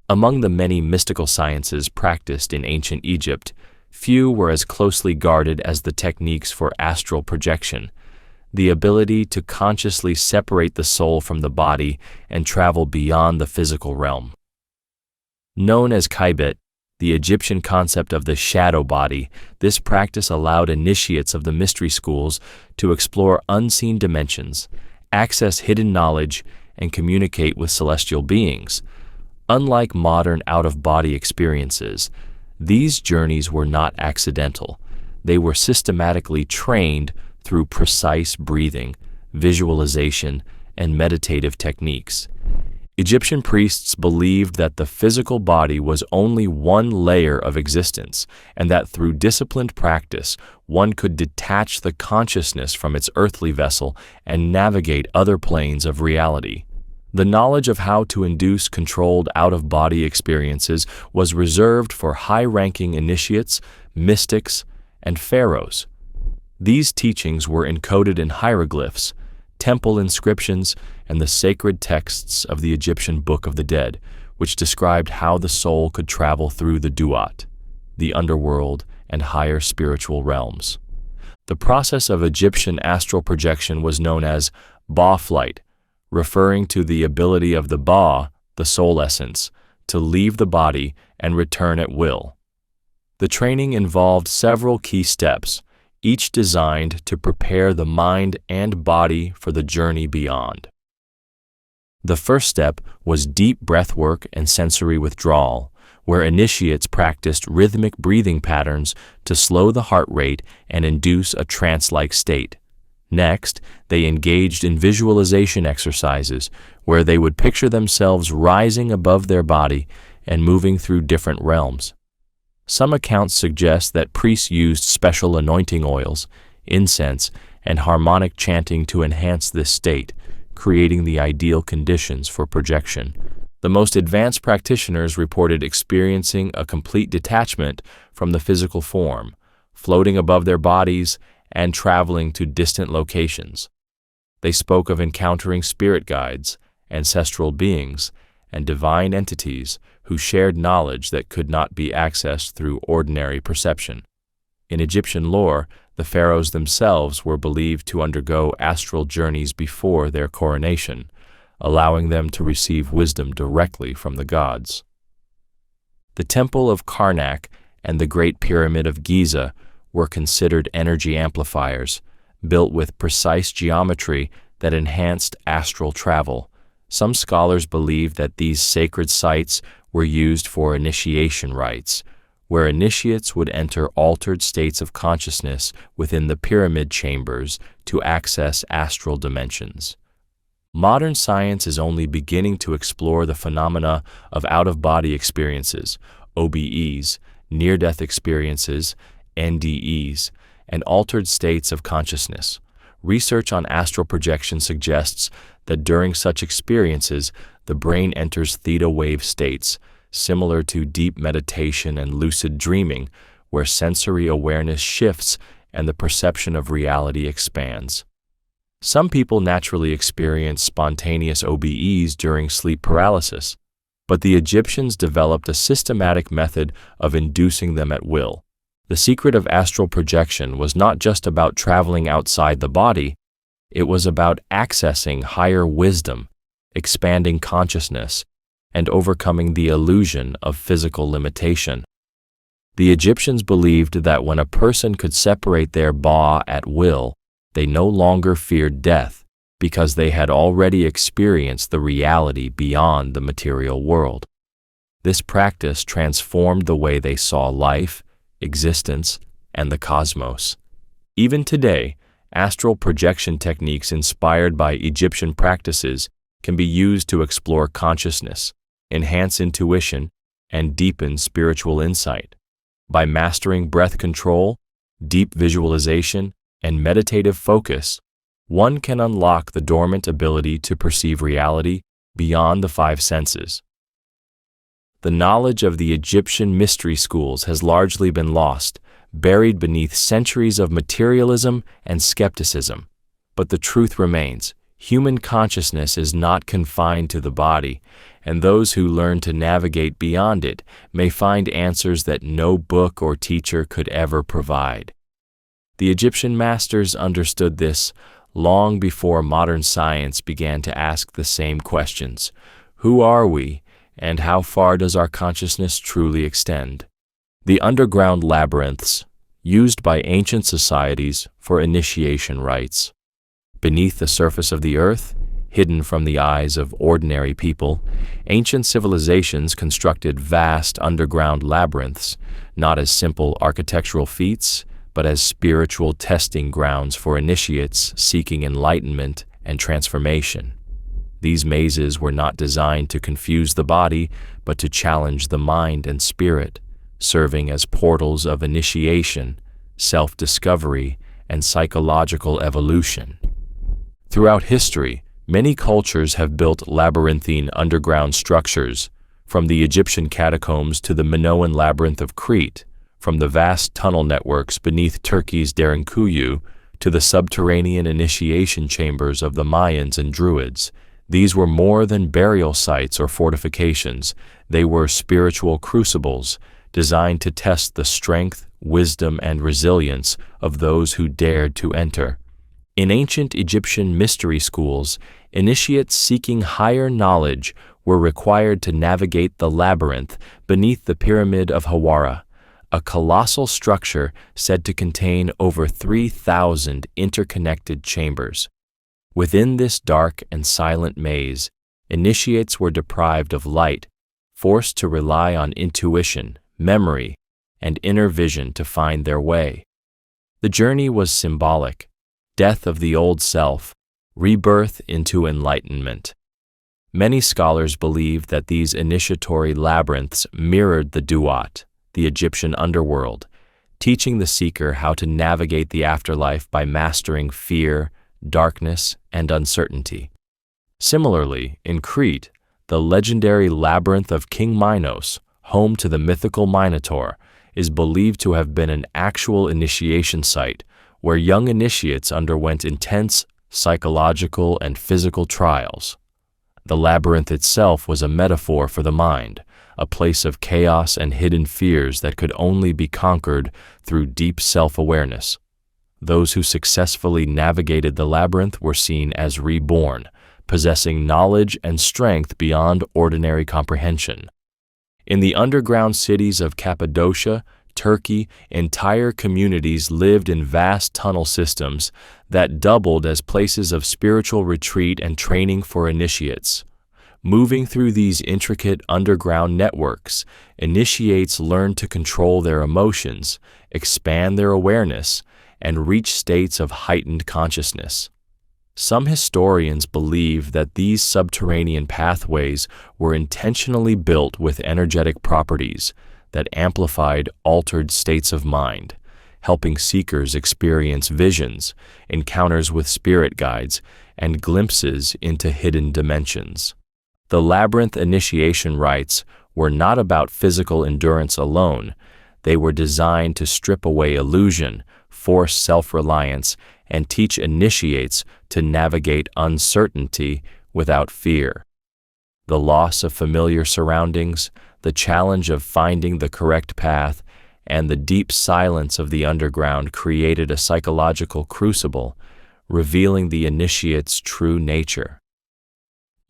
Among the many mystical sciences practiced in ancient Egypt, few were as closely guarded as the techniques for astral projection, the ability to consciously separate the soul from the body and travel beyond the physical realm. Known as Kybet, the Egyptian concept of the shadow body, this practice allowed initiates of the mystery schools to explore unseen dimensions, access hidden knowledge, and communicate with celestial beings. Unlike modern out-of-body experiences, these journeys were not accidental. They were systematically trained through precise breathing, visualization, and meditative techniques. Egyptian priests believed that the physical body was only one layer of existence, and that through disciplined practice, one could detach the consciousness from its earthly vessel and navigate other planes of reality. The knowledge of how to induce controlled out-of-body experiences was reserved for high-ranking initiates, mystics, and pharaohs. These teachings were encoded in hieroglyphs, temple inscriptions, and the sacred texts of the Egyptian Book of the Dead, which described how the soul could travel through the duat, the underworld, and higher spiritual realms. The process of Egyptian astral projection was known as Ba flight, referring to the ability of the Ba, the soul essence, to leave the body and return at will. The training involved several key steps, each designed to prepare the mind and body for the journey beyond. The first step was deep breath work and sensory withdrawal, where initiates practiced rhythmic breathing patterns to slow the heart rate and induce a trance-like state. Next, they engaged in visualization exercises, where they would picture themselves rising above their body and moving through different realms. Some accounts suggest that priests used special anointing oils, incense, and harmonic chanting to enhance this state, creating the ideal conditions for projection. The most advanced practitioners reported experiencing a complete detachment from the physical form, floating above their bodies and traveling to distant locations. They spoke of encountering spirit guides, ancestral beings, and divine entities who shared knowledge that could not be accessed through ordinary perception. In Egyptian lore, the pharaohs themselves were believed to undergo astral journeys before their coronation, allowing them to receive wisdom directly from the gods. The Temple of Karnak and the Great Pyramid of Giza were considered energy amplifiers, built with precise geometry that enhanced astral travel. Some scholars believe that these sacred sites were used for initiation rites, where initiates would enter altered states of consciousness within the pyramid chambers to access astral dimensions. Modern science is only beginning to explore the phenomena of out-of-body experiences, OBEs, near-death experiences, NDEs, and altered states of consciousness. Research on astral projection suggests that during such experiences, the brain enters theta wave states, similar to deep meditation and lucid dreaming, where sensory awareness shifts and the perception of reality expands. Some people naturally experience spontaneous OBEs during sleep paralysis, but the Egyptians developed a systematic method of inducing them at will. The secret of astral projection was not just about traveling outside the body, it was about accessing higher wisdom, expanding consciousness, and overcoming the illusion of physical limitation. The Egyptians believed that when a person could separate their ba at will, they no longer feared death because they had already experienced the reality beyond the material world. This practice transformed the way they saw life, existence, and the cosmos. Even today, astral projection techniques inspired by Egyptian practices can be used to explore consciousness, enhance intuition, and deepen spiritual insight. By mastering breath control, deep visualization, and meditative focus, one can unlock the dormant ability to perceive reality beyond the five senses. The knowledge of the Egyptian mystery schools has largely been lost, buried beneath centuries of materialism and skepticism. But the truth remains: human consciousness is not confined to the body, and those who learn to navigate beyond it may find answers that no book or teacher could ever provide. The Egyptian masters understood this long before modern science began to ask the same questions. Who are we, and how far does our consciousness truly extend? The underground labyrinths, used by ancient societies for initiation rites. Beneath the surface of the earth, hidden from the eyes of ordinary people, ancient civilizations constructed vast underground labyrinths, not as simple architectural feats, but as spiritual testing grounds for initiates seeking enlightenment and transformation. These mazes were not designed to confuse the body, but to challenge the mind and spirit, serving as portals of initiation, self-discovery, and psychological evolution. Throughout history, many cultures have built labyrinthine underground structures, from the Egyptian catacombs to the Minoan labyrinth of Crete, from the vast tunnel networks beneath Turkey's Derinkuyu to the subterranean initiation chambers of the Mayans and Druids. These were more than burial sites or fortifications. They were spiritual crucibles designed to test the strength, wisdom, and resilience of those who dared to enter. In ancient Egyptian mystery schools, initiates seeking higher knowledge were required to navigate the labyrinth beneath the Pyramid of Hara, a colossal structure said to contain over 3,000 interconnected chambers. Within this dark and silent maze, initiates were deprived of light, forced to rely on intuition, memory, and inner vision to find their way. The journey was symbolic: death of the old self, rebirth into enlightenment. Many scholars believe that these initiatory labyrinths mirrored the Duat, the Egyptian underworld, teaching the seeker how to navigate the afterlife by mastering fear, darkness, and uncertainty. Similarly, in Crete, the legendary labyrinth of King Minos, home to the mythical Minotaur, is believed to have been an actual initiation site where young initiates underwent intense psychological and physical trials. The labyrinth itself was a metaphor for the mind, a place of chaos and hidden fears that could only be conquered through deep self-awareness. Those who successfully navigated the labyrinth were seen as reborn, possessing knowledge and strength beyond ordinary comprehension. In the underground cities of Cappadocia, Turkey, entire communities lived in vast tunnel systems that doubled as places of spiritual retreat and training for initiates. Moving through these intricate underground networks, initiates learn to control their emotions, expand their awareness, and reach states of heightened consciousness. Some historians believe that these subterranean pathways were intentionally built with energetic properties that amplified altered states of mind, helping seekers experience visions, encounters with spirit guides, and glimpses into hidden dimensions. The labyrinth initiation rites were not about physical endurance alone. They were designed to strip away illusion, force self-reliance, and teach initiates to navigate uncertainty without fear. The loss of familiar surroundings, the challenge of finding the correct path, and the deep silence of the underground created a psychological crucible, revealing the initiate's true nature.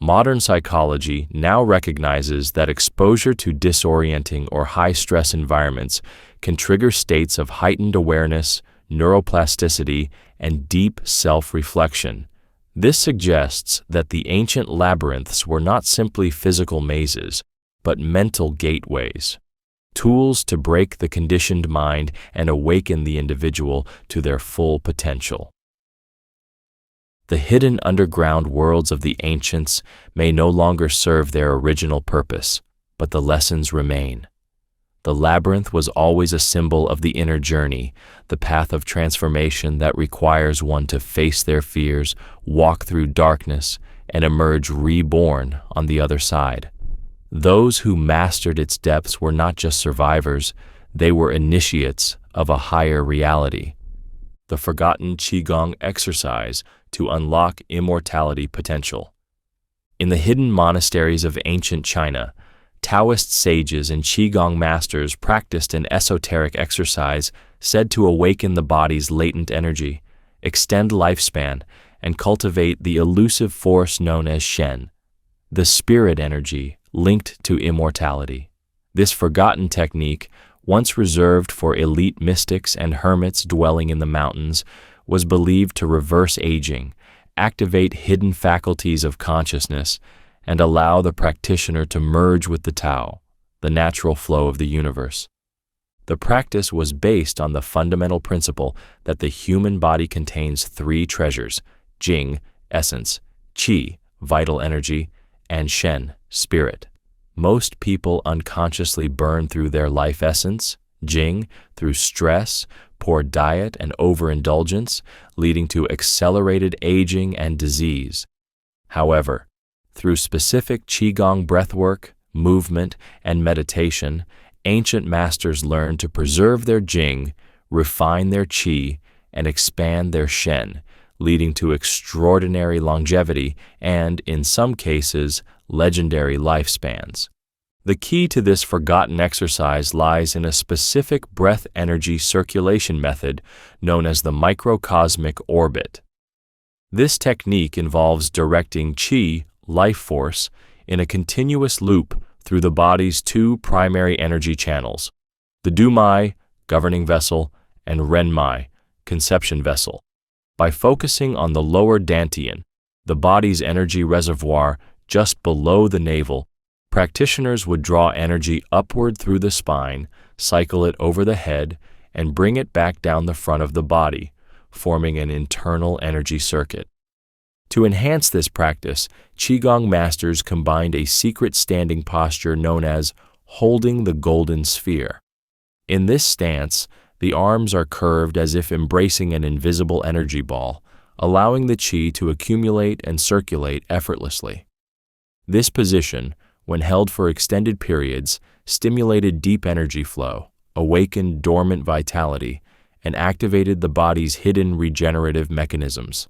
Modern psychology now recognizes that exposure to disorienting or high-stress environments can trigger states of heightened awareness, neuroplasticity, and deep self-reflection. This suggests that the ancient labyrinths were not simply physical mazes, but mental gateways, tools to break the conditioned mind and awaken the individual to their full potential. The hidden underground worlds of the ancients may no longer serve their original purpose, but the lessons remain. The labyrinth was always a symbol of the inner journey, the path of transformation that requires one to face their fears, walk through darkness, and emerge reborn on the other side. Those who mastered its depths were not just survivors, they were initiates of a higher reality. The forgotten Qigong exercise to unlock immortality potential. In the hidden monasteries of ancient China, Taoist sages and Qigong masters practiced an esoteric exercise said to awaken the body's latent energy, extend lifespan, and cultivate the elusive force known as Shen, the spirit energy linked to immortality. This forgotten technique, once reserved for elite mystics and hermits dwelling in the mountains, was believed to reverse aging, activate hidden faculties of consciousness, and allow the practitioner to merge with the Tao, the natural flow of the universe. The practice was based on the fundamental principle that the human body contains three treasures: Jing, essence; Qi, vital energy; and Shen, spirit. Most people unconsciously burn through their life essence, Jing, through stress, poor diet, and overindulgence, leading to accelerated aging and disease. However, through specific Qigong breathwork, movement, and meditation, ancient masters learned to preserve their Jing, refine their Qi, and expand their Shen, leading to extraordinary longevity and, in some cases, legendary lifespans. The key to this forgotten exercise lies in a specific breath energy circulation method known as the microcosmic orbit. This technique involves directing Qi, life force, in a continuous loop through the body's two primary energy channels, the Du-mai, governing vessel, and Ren-mai, conception vessel. By focusing on the lower dantian, the body's energy reservoir just below the navel, practitioners would draw energy upward through the spine, cycle it over the head, and bring it back down the front of the body, forming an internal energy circuit. To enhance this practice, Qigong masters combined a secret standing posture known as holding the golden sphere. In this stance, the arms are curved as if embracing an invisible energy ball, allowing the qi to accumulate and circulate effortlessly. This position, when held for extended periods, stimulated deep energy flow, awakened dormant vitality, and activated the body's hidden regenerative mechanisms.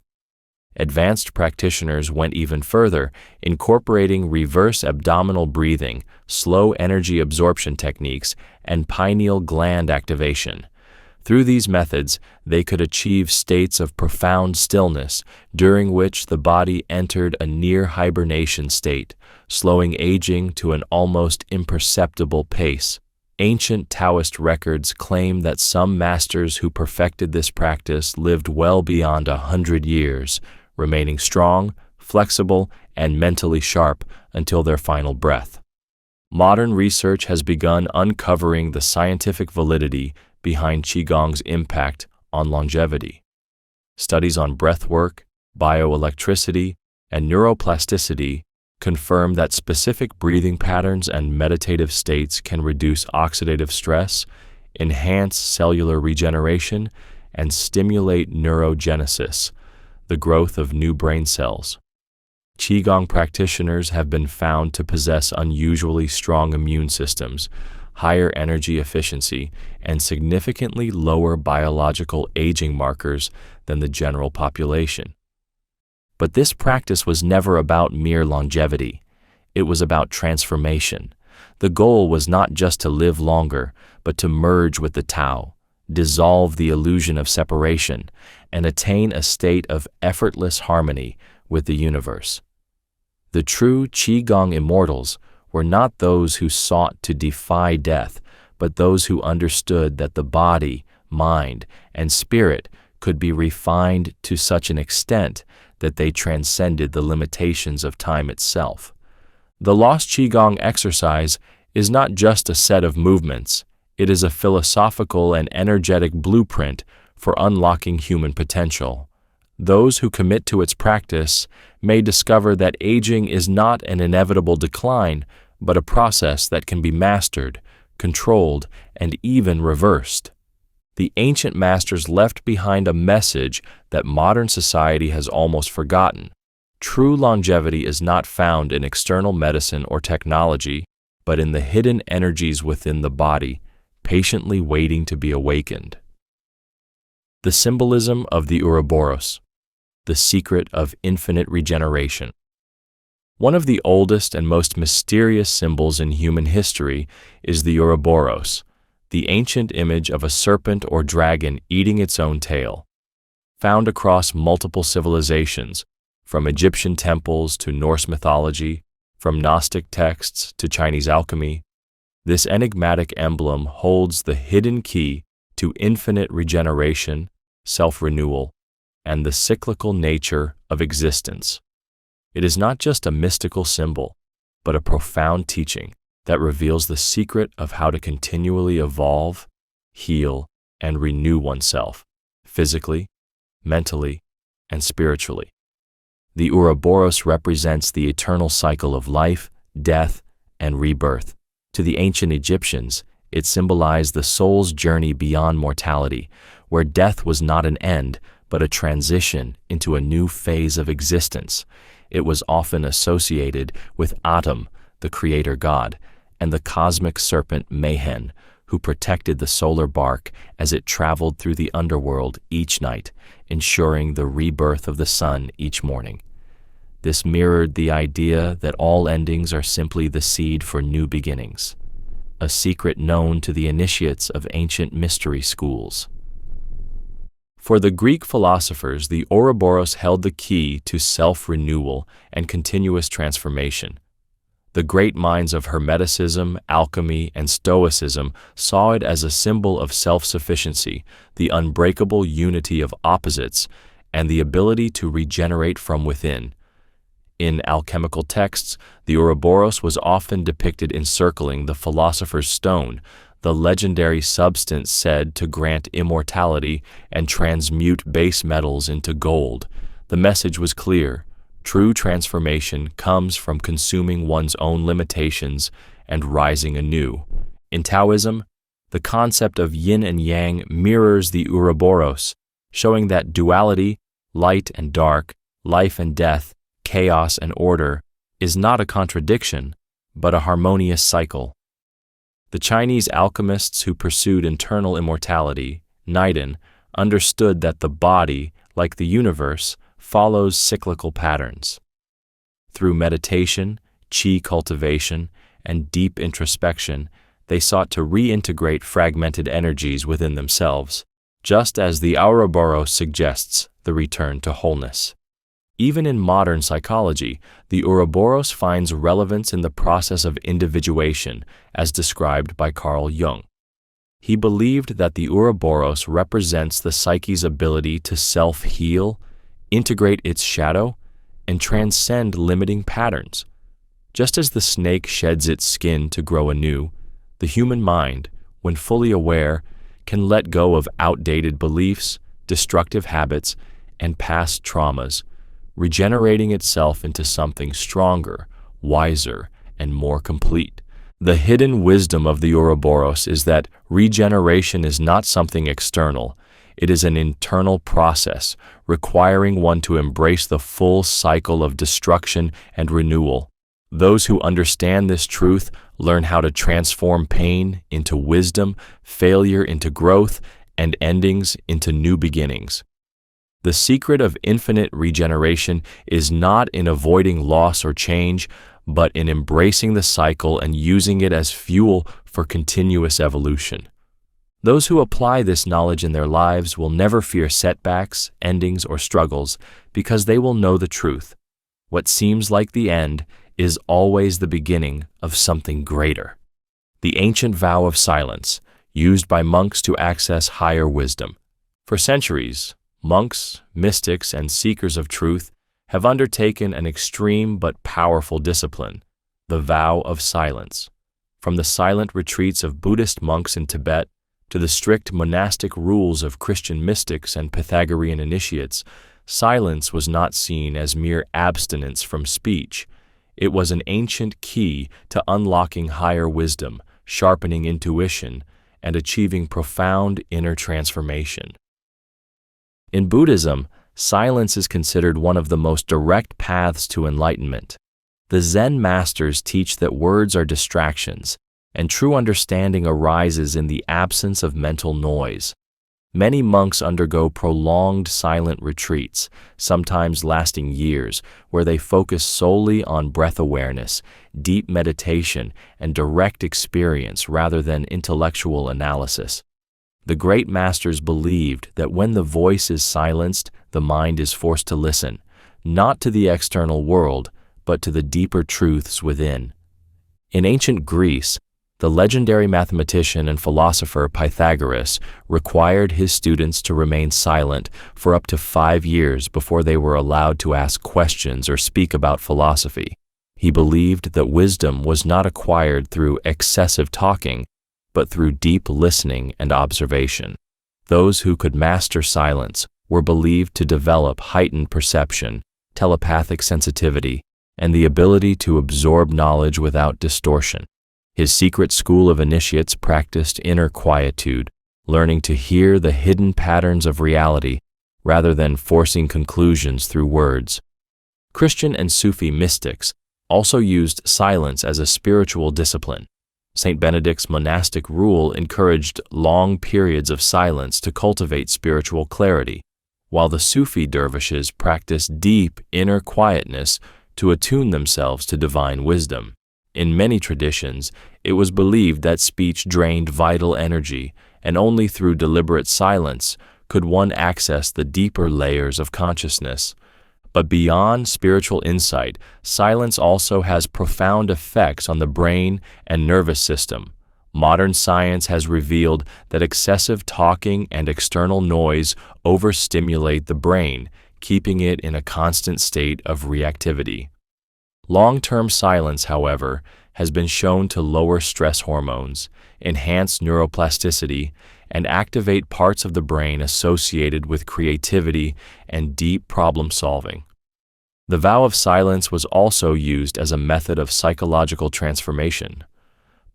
Advanced practitioners went even further, incorporating reverse abdominal breathing, slow energy absorption techniques, and pineal gland activation. Through these methods, they could achieve states of profound stillness, during which the body entered a near hibernation state, slowing aging to an almost imperceptible pace. Ancient Taoist records claim that some masters who perfected this practice lived well beyond 100 years, remaining strong, flexible, and mentally sharp until their final breath. Modern research has begun uncovering the scientific validity behind Qigong's impact on longevity. Studies on breathwork, bioelectricity, and neuroplasticity confirm that specific breathing patterns and meditative states can reduce oxidative stress, enhance cellular regeneration, and stimulate neurogenesis, the growth of new brain cells. Qigong practitioners have been found to possess unusually strong immune systems, higher energy efficiency, and significantly lower biological aging markers than the general population. But this practice was never about mere longevity. It was about transformation. The goal was not just to live longer, but to merge with the Tao, dissolve the illusion of separation, and attain a state of effortless harmony with the universe. The true Qigong immortals were not those who sought to defy death, but those who understood that the body, mind, and spirit could be refined to such an extent that they transcended the limitations of time itself. The Lost Qigong exercise is not just a set of movements, it is a philosophical and energetic blueprint for unlocking human potential. Those who commit to its practice may discover that aging is not an inevitable decline, but a process that can be mastered, controlled, and even reversed. The ancient masters left behind a message that modern society has almost forgotten. True longevity is not found in external medicine or technology, but in the hidden energies within the body, patiently waiting to be awakened. The symbolism of the Ouroboros, the secret of infinite regeneration. One of the oldest and most mysterious symbols in human history is the Ouroboros, the ancient image of a serpent or dragon eating its own tail. Found across multiple civilizations, from Egyptian temples to Norse mythology, from Gnostic texts to Chinese alchemy, this enigmatic emblem holds the hidden key to infinite regeneration, self-renewal, and the cyclical nature of existence. It is not just a mystical symbol, but a profound teaching that reveals the secret of how to continually evolve, heal, and renew oneself, physically, mentally, and spiritually. The Ouroboros represents the eternal cycle of life, death, and rebirth. To the ancient Egyptians, it symbolized the soul's journey beyond mortality, where death was not an end, but a transition into a new phase of existence. It was often associated with Atum, the creator god, and the cosmic serpent Mayhen, who protected the solar bark as it traveled through the underworld each night, ensuring the rebirth of the sun each morning. This mirrored the idea that all endings are simply the seed for new beginnings, a secret known to the initiates of ancient mystery schools. For the Greek philosophers, the Ouroboros held the key to self-renewal and continuous transformation. The great minds of Hermeticism, alchemy, and Stoicism saw it as a symbol of self-sufficiency, the unbreakable unity of opposites, and the ability to regenerate from within. In alchemical texts, the Ouroboros was often depicted encircling the philosopher's stone, the legendary substance said to grant immortality and transmute base metals into gold. The message was clear. True transformation comes from consuming one's own limitations and rising anew. In Taoism, the concept of yin and yang mirrors the Ouroboros, showing that duality, light and dark, life and death, chaos and order, is not a contradiction, but a harmonious cycle. The Chinese alchemists who pursued internal immortality, Naidan, understood that the body, like the universe, follows cyclical patterns. Through meditation, qi cultivation, and deep introspection, they sought to reintegrate fragmented energies within themselves, just as the Ouroboros suggests the return to wholeness. Even in modern psychology, the Ouroboros finds relevance in the process of individuation, as described by Carl Jung. He believed that the Ouroboros represents the psyche's ability to self-heal, integrate its shadow, and transcend limiting patterns. Just as the snake sheds its skin to grow anew, the human mind, when fully aware, can let go of outdated beliefs, destructive habits, and past traumas, regenerating itself into something stronger, wiser, and more complete. The hidden wisdom of the Ouroboros is that regeneration is not something external. It is an internal process, requiring one to embrace the full cycle of destruction and renewal. Those who understand this truth learn how to transform pain into wisdom, failure into growth, and endings into new beginnings. The secret of infinite regeneration is not in avoiding loss or change, but in embracing the cycle and using it as fuel for continuous evolution. Those who apply this knowledge in their lives will never fear setbacks, endings, or struggles because they will know the truth. What seems like the end is always the beginning of something greater. The ancient vow of silence, used by monks to access higher wisdom. For centuries, monks, mystics, and seekers of truth have undertaken an extreme but powerful discipline, the vow of silence. From the silent retreats of Buddhist monks in Tibet to the strict monastic rules of Christian mystics and Pythagorean initiates, silence was not seen as mere abstinence from speech. It was an ancient key to unlocking higher wisdom, sharpening intuition, and achieving profound inner transformation. In Buddhism, silence is considered one of the most direct paths to enlightenment. The Zen masters teach that words are distractions, and true understanding arises in the absence of mental noise. Many monks undergo prolonged silent retreats, sometimes lasting years, where they focus solely on breath awareness, deep meditation, and direct experience rather than intellectual analysis. The great masters believed that when the voice is silenced, the mind is forced to listen, not to the external world, but to the deeper truths within. In ancient Greece, the legendary mathematician and philosopher Pythagoras required his students to remain silent for up to 5 years before they were allowed to ask questions or speak about philosophy. He believed that wisdom was not acquired through excessive talking, but through deep listening and observation. Those who could master silence were believed to develop heightened perception, telepathic sensitivity, and the ability to absorb knowledge without distortion. His secret school of initiates practiced inner quietude, learning to hear the hidden patterns of reality rather than forcing conclusions through words. Christian and Sufi mystics also used silence as a spiritual discipline. Saint Benedict's monastic rule encouraged long periods of silence to cultivate spiritual clarity, while the Sufi dervishes practiced deep inner quietness to attune themselves to divine wisdom. In many traditions, it was believed that speech drained vital energy, and only through deliberate silence could one access the deeper layers of consciousness. But beyond spiritual insight, silence also has profound effects on the brain and nervous system. Modern science has revealed that excessive talking and external noise overstimulate the brain, keeping it in a constant state of reactivity. Long-term silence, however, has been shown to lower stress hormones, enhance neuroplasticity, and activate parts of the brain associated with creativity and deep problem-solving. The vow of silence was also used as a method of psychological transformation.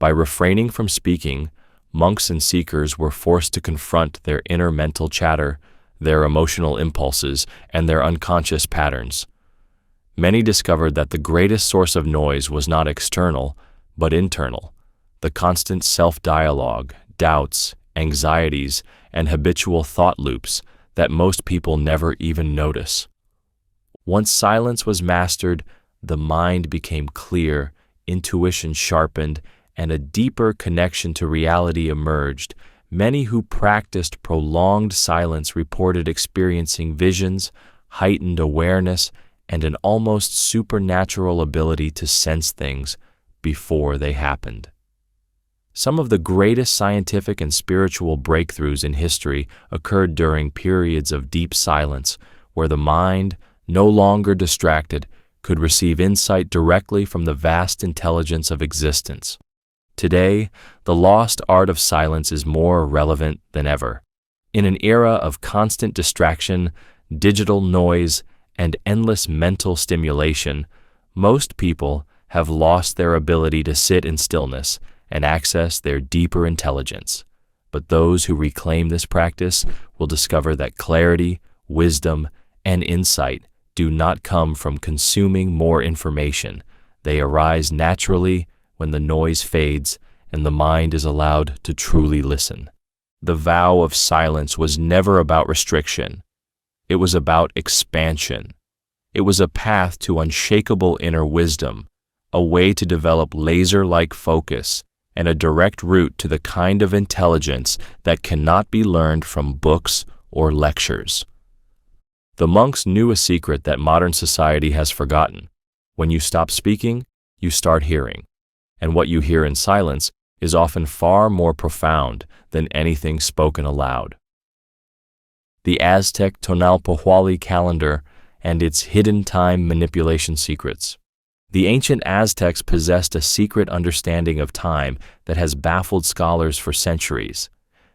By refraining from speaking, monks and seekers were forced to confront their inner mental chatter, their emotional impulses, and their unconscious patterns. Many discovered that the greatest source of noise was not external, but internal. The constant self-dialogue, doubts, anxieties, and habitual thought loops that most people never even notice. Once silence was mastered, the mind became clear, intuition sharpened, and a deeper connection to reality emerged. Many who practiced prolonged silence reported experiencing visions, heightened awareness, and an almost supernatural ability to sense things before they happened. Some of the greatest scientific and spiritual breakthroughs in history occurred during periods of deep silence, where the mind, no longer distracted, could receive insight directly from the vast intelligence of existence. Today, the lost art of silence is more relevant than ever. In an era of constant distraction, digital noise, and endless mental stimulation, most people have lost their ability to sit in stillness and access their deeper intelligence. But those who reclaim this practice will discover that clarity, wisdom, and insight do not come from consuming more information. They arise naturally when the noise fades and the mind is allowed to truly listen. The vow of silence was never about restriction. It was about expansion. It was a path to unshakable inner wisdom, a way to develop laser-like focus, and a direct route to the kind of intelligence that cannot be learned from books or lectures. The monks knew a secret that modern society has forgotten. When you stop speaking, you start hearing. And what you hear in silence is often far more profound than anything spoken aloud. The Aztec Tonalpohualli calendar and its hidden time manipulation secrets. The ancient Aztecs possessed a secret understanding of time that has baffled scholars for centuries.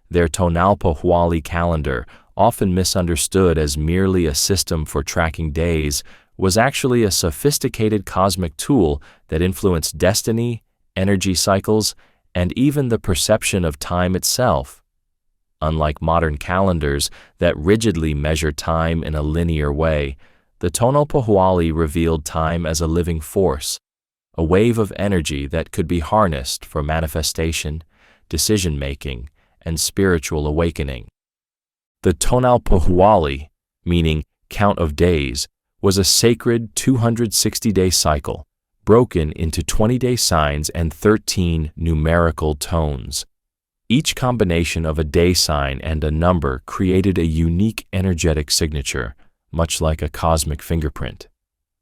Their Tonalpohualli calendar, often misunderstood as merely a system for tracking days, was actually a sophisticated cosmic tool that influenced destiny, energy cycles, and even the perception of time itself. Unlike modern calendars that rigidly measure time in a linear way, the Tonalpohualli revealed time as a living force, a wave of energy that could be harnessed for manifestation, decision-making, and spiritual awakening. The Tonalpohualli, meaning count of days, was a sacred 260-day cycle, broken into 20-day signs and 13 numerical tones. Each combination of a day sign and a number created a unique energetic signature, much like a cosmic fingerprint.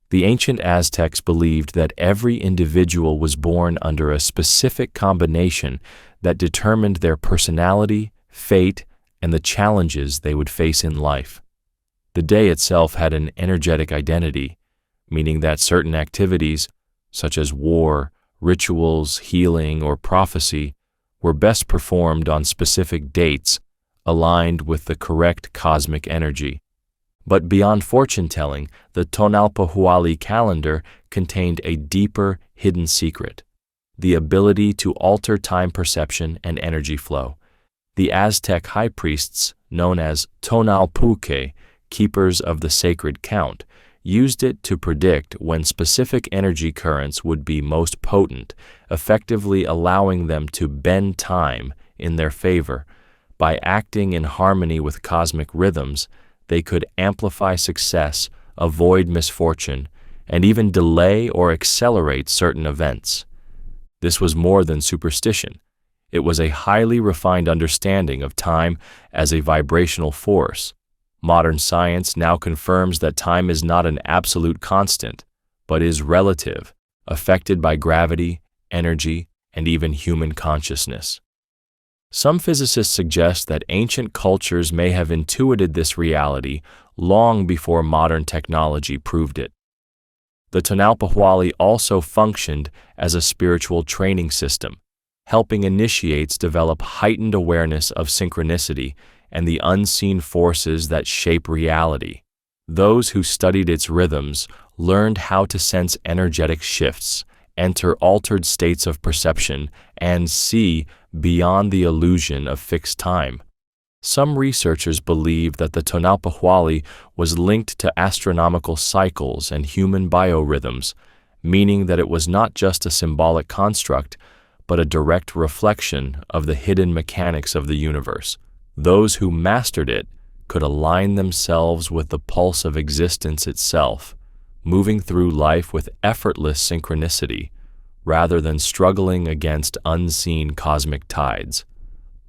The ancient Aztecs believed that every individual was born under a specific combination that determined their personality, fate, and the challenges they would face in life. The day itself had an energetic identity, meaning that certain activities, such as war, rituals, healing, or prophecy, were best performed on specific dates aligned with the correct cosmic energy. But beyond fortune-telling, the Tonalpohualli calendar contained a deeper, hidden secret: the ability to alter time perception and energy flow. The Aztec high priests, known as Tonalpuke, keepers of the sacred count, used it to predict when specific energy currents would be most potent, effectively allowing them to bend time in their favor. By acting in harmony with cosmic rhythms, they could amplify success, avoid misfortune, and even delay or accelerate certain events. This was more than superstition. It was a highly refined understanding of time as a vibrational force. Modern science now confirms that time is not an absolute constant, but is relative, affected by gravity, energy, and even human consciousness. Some physicists suggest that ancient cultures may have intuited this reality long before modern technology proved it. The Tonalpohualli also functioned as a spiritual training system, helping initiates develop heightened awareness of synchronicity and the unseen forces that shape reality. Those who studied its rhythms learned how to sense energetic shifts, enter altered states of perception, and see beyond the illusion of fixed time. Some researchers believe that the Tonalpohualli was linked to astronomical cycles and human biorhythms, meaning that it was not just a symbolic construct, but a direct reflection of the hidden mechanics of the universe. Those who mastered it could align themselves with the pulse of existence itself, moving through life with effortless synchronicity, rather than struggling against unseen cosmic tides.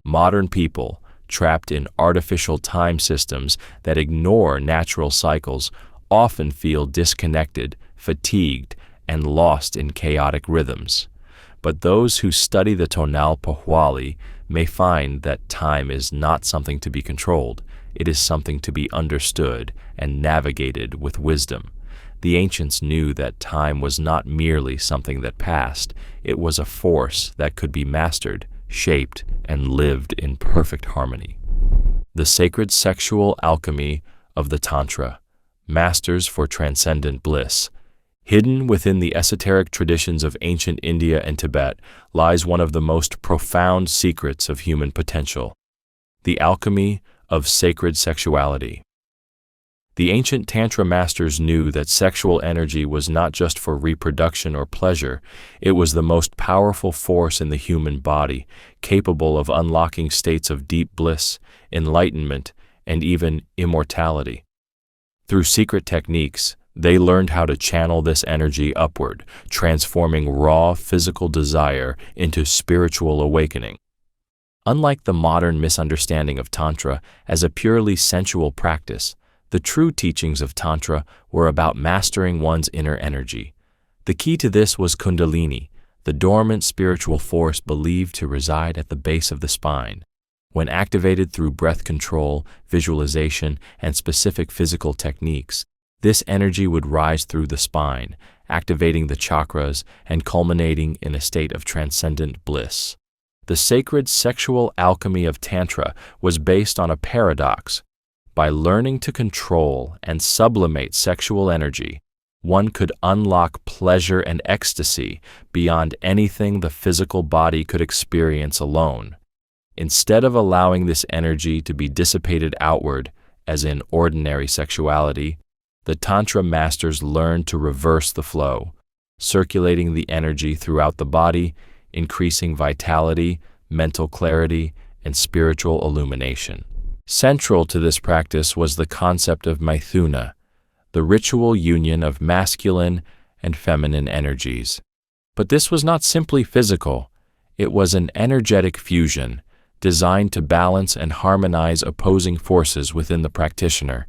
Modern people, trapped in artificial time systems that ignore natural cycles, often feel disconnected, fatigued, and lost in chaotic rhythms. But those who study the tonal pohwali may find that time is not something to be controlled. It is something to be understood and navigated with wisdom. The ancients knew that time was not merely something that passed. It was a force that could be mastered, shaped, and lived in perfect harmony. The sacred sexual alchemy of the Tantra, masters for transcendent bliss. Hidden within the esoteric traditions of ancient India and Tibet lies one of the most profound secrets of human potential, the alchemy of sacred sexuality. The ancient Tantra masters knew that sexual energy was not just for reproduction or pleasure. It was the most powerful force in the human body, capable of unlocking states of deep bliss, enlightenment, and even immortality. Through secret techniques, they learned how to channel this energy upward, transforming raw physical desire into spiritual awakening. Unlike the modern misunderstanding of Tantra as a purely sensual practice, the true teachings of Tantra were about mastering one's inner energy. The key to this was Kundalini, the dormant spiritual force believed to reside at the base of the spine. When activated through breath control, visualization, and specific physical techniques, this energy would rise through the spine, activating the chakras and culminating in a state of transcendent bliss. The sacred sexual alchemy of Tantra was based on a paradox. By learning to control and sublimate sexual energy, one could unlock pleasure and ecstasy beyond anything the physical body could experience alone. Instead of allowing this energy to be dissipated outward, as in ordinary sexuality, the Tantra masters learned to reverse the flow, circulating the energy throughout the body, increasing vitality, mental clarity, and spiritual illumination. Central to this practice was the concept of Maithuna, the ritual union of masculine and feminine energies. But this was not simply physical. It was an energetic fusion designed to balance and harmonize opposing forces within the practitioner.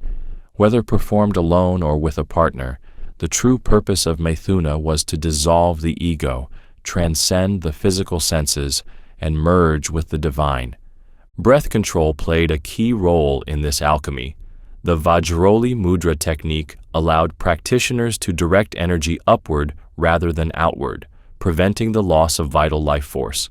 Whether performed alone or with a partner, the true purpose of Maithuna was to dissolve the ego, transcend the physical senses, and merge with the divine. Breath control played a key role in this alchemy. The Vajroli mudra technique allowed practitioners to direct energy upward rather than outward, preventing the loss of vital life force.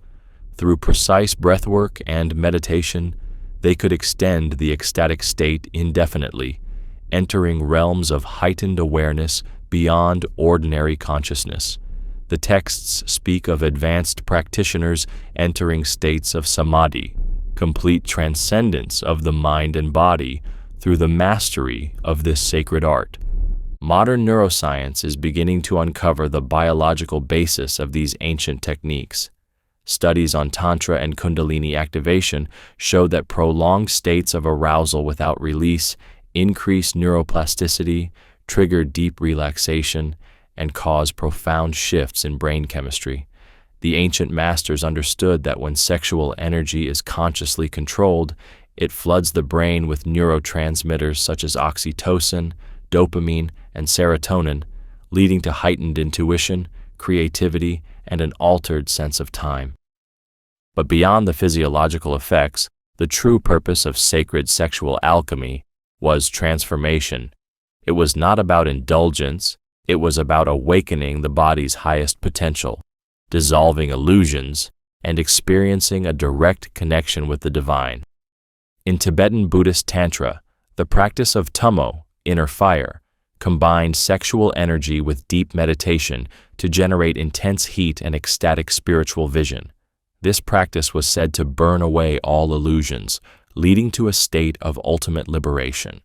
Through precise breathwork and meditation, they could extend the ecstatic state indefinitely, entering realms of heightened awareness beyond ordinary consciousness. The texts speak of advanced practitioners entering states of samadhi, complete transcendence of the mind and body through the mastery of this sacred art. Modern neuroscience is beginning to uncover the biological basis of these ancient techniques. Studies on Tantra and Kundalini activation show that prolonged states of arousal without release increase neuroplasticity, trigger deep relaxation, and cause profound shifts in brain chemistry. The ancient masters understood that when sexual energy is consciously controlled, it floods the brain with neurotransmitters such as oxytocin, dopamine, and serotonin, leading to heightened intuition, creativity, and an altered sense of time. But beyond the physiological effects, the true purpose of sacred sexual alchemy was transformation. It was not about indulgence, it was about awakening the body's highest potential, dissolving illusions, and experiencing a direct connection with the divine. In Tibetan Buddhist Tantra, the practice of Tummo, inner fire, combined sexual energy with deep meditation to generate intense heat and ecstatic spiritual vision. This practice was said to burn away all illusions, leading to a state of ultimate liberation.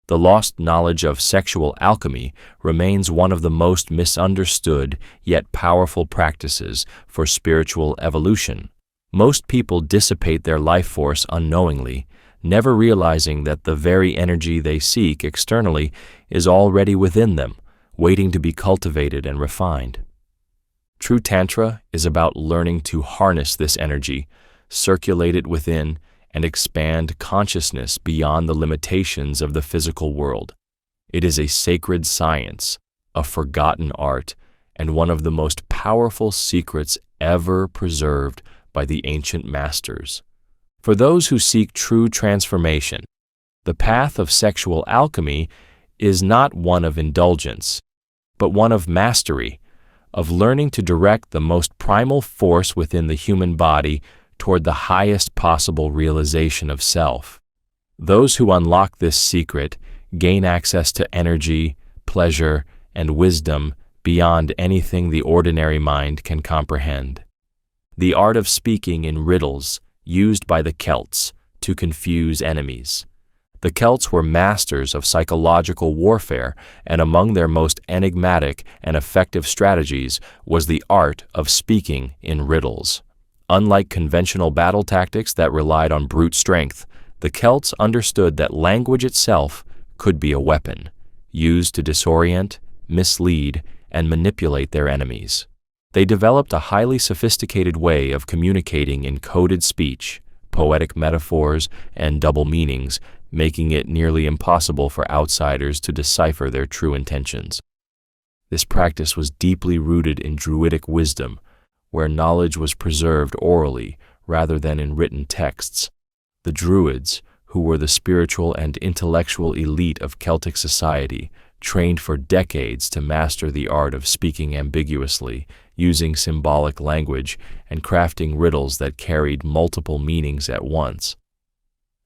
The lost knowledge of sexual alchemy remains one of the most misunderstood yet powerful practices for spiritual evolution. Most people dissipate their life force unknowingly, never realizing that the very energy they seek externally is already within them, waiting to be cultivated and refined. True Tantra is about learning to harness this energy, circulate it within, and expand consciousness beyond the limitations of the physical world. It is a sacred science, a forgotten art, and one of the most powerful secrets ever preserved by the ancient masters. For those who seek true transformation, the path of sexual alchemy is not one of indulgence, but one of mastery, of learning to direct the most primal force within the human body toward the highest possible realization of self. Those who unlock this secret gain access to energy, pleasure, and wisdom beyond anything the ordinary mind can comprehend. The art of speaking in riddles used by the Celts to confuse enemies. The Celts were masters of psychological warfare, and among their most enigmatic and effective strategies was the art of speaking in riddles. Unlike conventional battle tactics that relied on brute strength, the Celts understood that language itself could be a weapon, used to disorient, mislead, and manipulate their enemies. They developed a highly sophisticated way of communicating in coded speech, poetic metaphors, and double meanings, making it nearly impossible for outsiders to decipher their true intentions. This practice was deeply rooted in Druidic wisdom, where knowledge was preserved orally rather than in written texts. The Druids, who were the spiritual and intellectual elite of Celtic society, trained for decades to master the art of speaking ambiguously, using symbolic language, and crafting riddles that carried multiple meanings at once.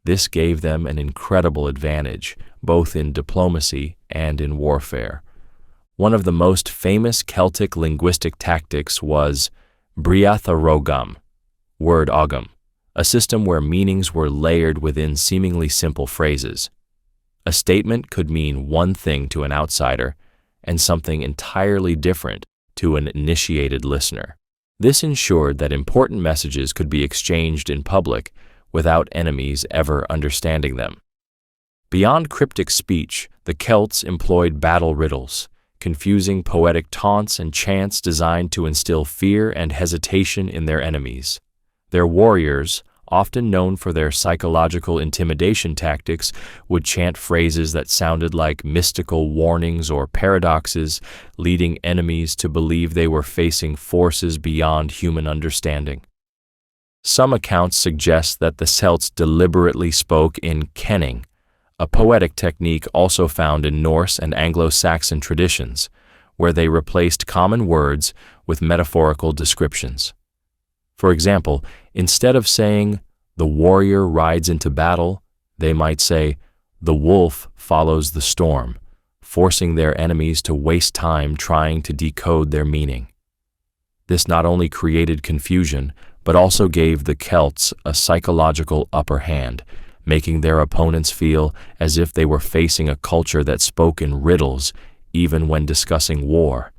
This gave them an incredible advantage, both in diplomacy and in warfare. One of the most famous Celtic linguistic tactics was Briatharogam, word ogam, a system where meanings were layered within seemingly simple phrases. A statement could mean one thing to an outsider and something entirely different to an initiated listener. This ensured that important messages could be exchanged in public without enemies ever understanding them. Beyond cryptic speech, the Celts employed battle riddles, confusing poetic taunts and chants designed to instill fear and hesitation in their enemies. Their warriors, often known for their psychological intimidation tactics, would chant phrases that sounded like mystical warnings or paradoxes, leading enemies to believe they were facing forces beyond human understanding. Some accounts suggest that the Celts deliberately spoke in kenning, a poetic technique also found in Norse and Anglo-Saxon traditions, where they replaced common words with metaphorical descriptions. For example, instead of saying, "the warrior rides into battle," they might say, "the wolf follows the storm," forcing their enemies to waste time trying to decode their meaning. This not only created confusion, but also gave the Celts a psychological upper hand, making their opponents feel as if they were facing a culture that spoke in riddles even when discussing war.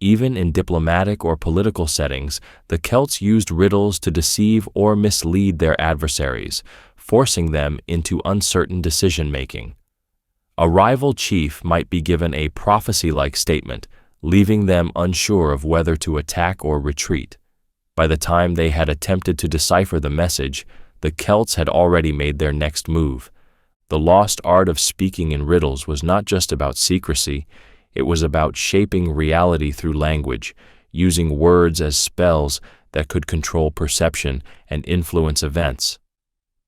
Even in diplomatic or political settings, the Celts used riddles to deceive or mislead their adversaries, forcing them into uncertain decision-making. A rival chief might be given a prophecy-like statement, leaving them unsure of whether to attack or retreat. By the time they had attempted to decipher the message, the Celts had already made their next move. The lost art of speaking in riddles was not just about secrecy. It was about shaping reality through language, using words as spells that could control perception and influence events.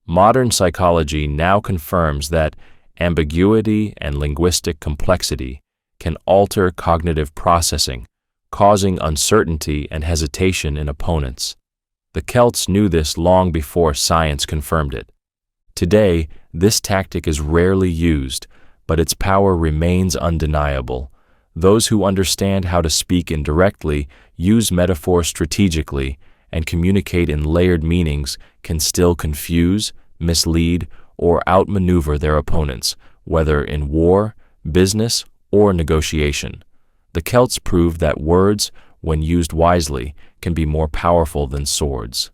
Modern psychology now confirms that ambiguity and linguistic complexity can alter cognitive processing, causing uncertainty and hesitation in opponents. The Celts knew this long before science confirmed it. Today, this tactic is rarely used, but its power remains undeniable. Those who understand how to speak indirectly, use metaphor strategically, and communicate in layered meanings can still confuse, mislead, or outmaneuver their opponents, whether in war, business, or negotiation. The Celts proved that words, when used wisely, can be more powerful than swords.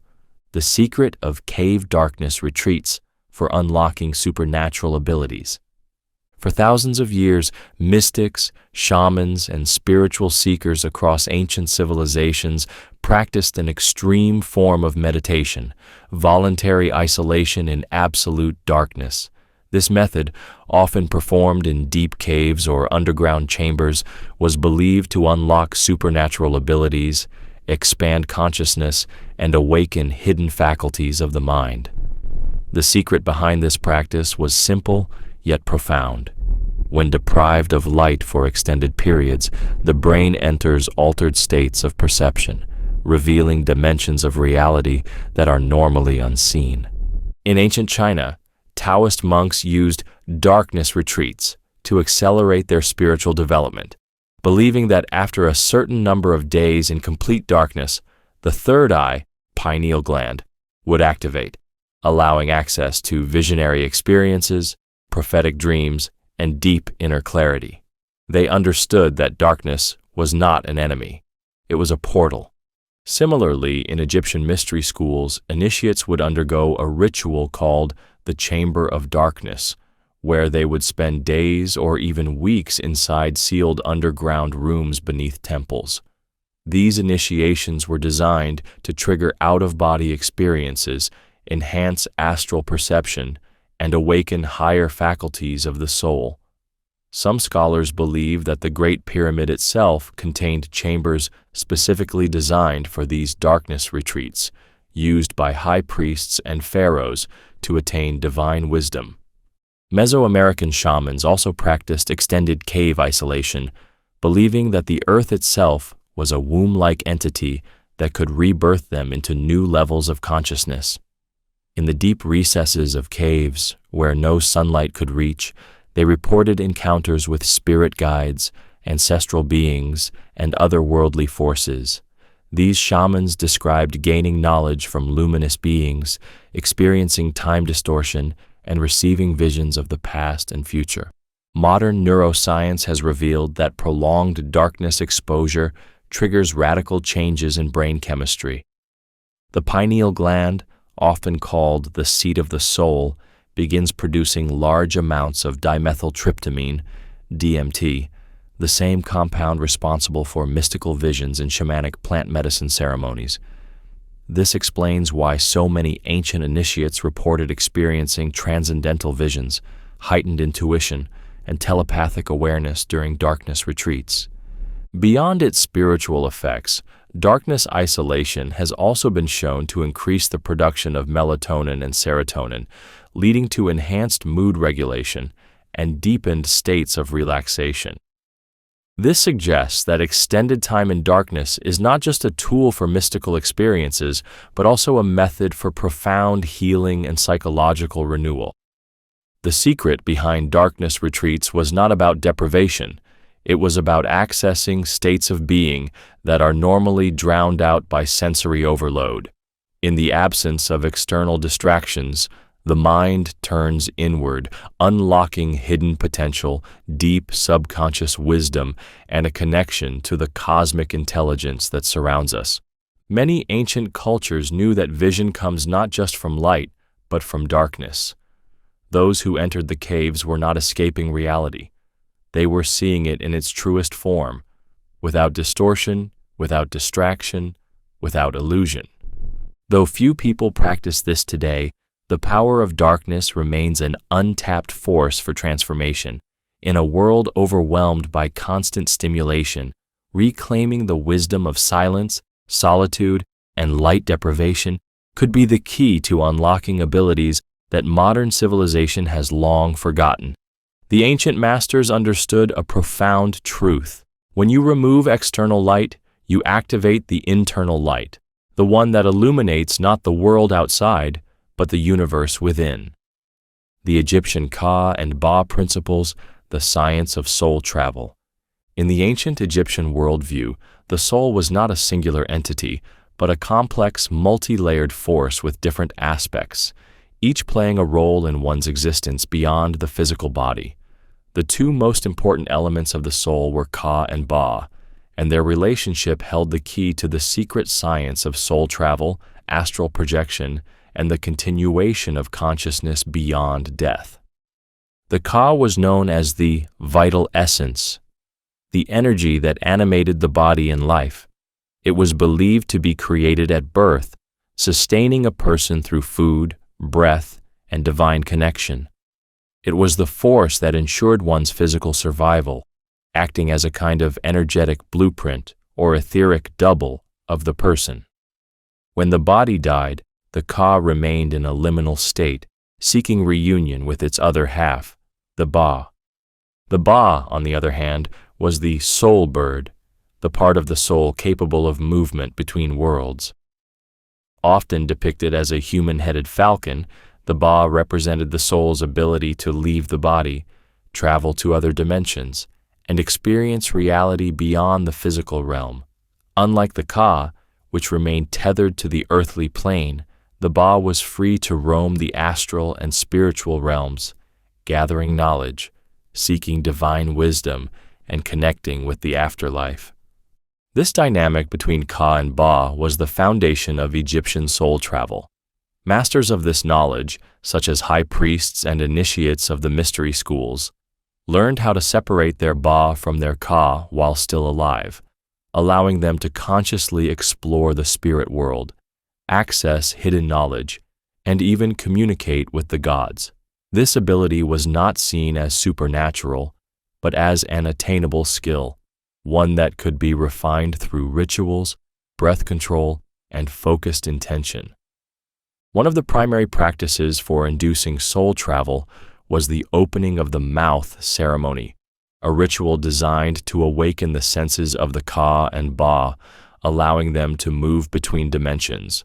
The secret of cave darkness retreats for unlocking supernatural abilities. For thousands of years, mystics, shamans, and spiritual seekers across ancient civilizations practiced an extreme form of meditation, voluntary isolation in absolute darkness. This method, often performed in deep caves or underground chambers, was believed to unlock supernatural abilities, expand consciousness, and awaken hidden faculties of the mind. The secret behind this practice was simple yet profound. When deprived of light for extended periods, the brain enters altered states of perception, revealing dimensions of reality that are normally unseen. In ancient China, Taoist monks used darkness retreats to accelerate their spiritual development, believing that after a certain number of days in complete darkness, the third eye, pineal gland, would activate, allowing access to visionary experiences, prophetic dreams, and deep inner clarity. They understood that darkness was not an enemy. It was a portal. Similarly, in Egyptian mystery schools, initiates would undergo a ritual called the Chamber of Darkness, where they would spend days or even weeks inside sealed underground rooms beneath temples. These initiations were designed to trigger out-of-body experiences, enhance astral perception, and awaken higher faculties of the soul. Some scholars believe that the Great Pyramid itself contained chambers specifically designed for these darkness retreats, used by high priests and pharaohs to attain divine wisdom. Mesoamerican shamans also practiced extended cave isolation, believing that the earth itself was a womb-like entity that could rebirth them into new levels of consciousness. In the deep recesses of caves, where no sunlight could reach, they reported encounters with spirit guides, ancestral beings, and other worldly forces. These shamans described gaining knowledge from luminous beings, experiencing time distortion, and receiving visions of the past and future. Modern neuroscience has revealed that prolonged darkness exposure triggers radical changes in brain chemistry. The pineal gland, often called the seat of the soul, begins producing large amounts of dimethyltryptamine, DMT, the same compound responsible for mystical visions in shamanic plant medicine ceremonies. This explains why so many ancient initiates reported experiencing transcendental visions, heightened intuition, and telepathic awareness during darkness retreats. Beyond its spiritual effects, darkness isolation has also been shown to increase the production of melatonin and serotonin, leading to enhanced mood regulation and deepened states of relaxation. This suggests that extended time in darkness is not just a tool for mystical experiences, but also a method for profound healing and psychological renewal. The secret behind darkness retreats was not about deprivation. It was about accessing states of being that are normally drowned out by sensory overload. In the absence of external distractions, the mind turns inward, unlocking hidden potential, deep subconscious wisdom, and a connection to the cosmic intelligence that surrounds us. Many ancient cultures knew that vision comes not just from light, but from darkness. Those who entered the caves were not escaping reality. They were seeing it in its truest form, without distortion, without distraction, without illusion. Though few people practice this today, the power of darkness remains an untapped force for transformation. In a world overwhelmed by constant stimulation, reclaiming the wisdom of silence, solitude, and light deprivation could be the key to unlocking abilities that modern civilization has long forgotten. The ancient masters understood a profound truth. When you remove external light, you activate the internal light, the one that illuminates not the world outside, but the universe within. The Egyptian Ka and Ba principles, the science of soul travel. In the ancient Egyptian worldview, the soul was not a singular entity, but a complex, multi-layered force with different aspects, each playing a role in one's existence beyond the physical body. The two most important elements of the soul were Ka and Ba, and their relationship held the key to the secret science of soul travel, astral projection, and the continuation of consciousness beyond death. The Ka was known as the vital essence, the energy that animated the body in life. It was believed to be created at birth, sustaining a person through food, breath, and divine connection. It was the force that ensured one's physical survival, acting as a kind of energetic blueprint or etheric double of the person. When the body died, the ka remained in a liminal state, seeking reunion with its other half, the ba. The ba, on the other hand, was the soul bird, the part of the soul capable of movement between worlds. Often depicted as a human-headed falcon, the ba represented the soul's ability to leave the body, travel to other dimensions, and experience reality beyond the physical realm. Unlike the ka, which remained tethered to the earthly plane, the ba was free to roam the astral and spiritual realms, gathering knowledge, seeking divine wisdom, and connecting with the afterlife. This dynamic between ka and ba was the foundation of Egyptian soul travel. Masters of this knowledge, such as high priests and initiates of the mystery schools, learned how to separate their ba from their ka while still alive, allowing them to consciously explore the spirit world, access hidden knowledge, and even communicate with the gods. This ability was not seen as supernatural, but as an attainable skill, one that could be refined through rituals, breath control, and focused intention. One of the primary practices for inducing soul travel was the opening of the mouth ceremony, a ritual designed to awaken the senses of the ka and ba, allowing them to move between dimensions.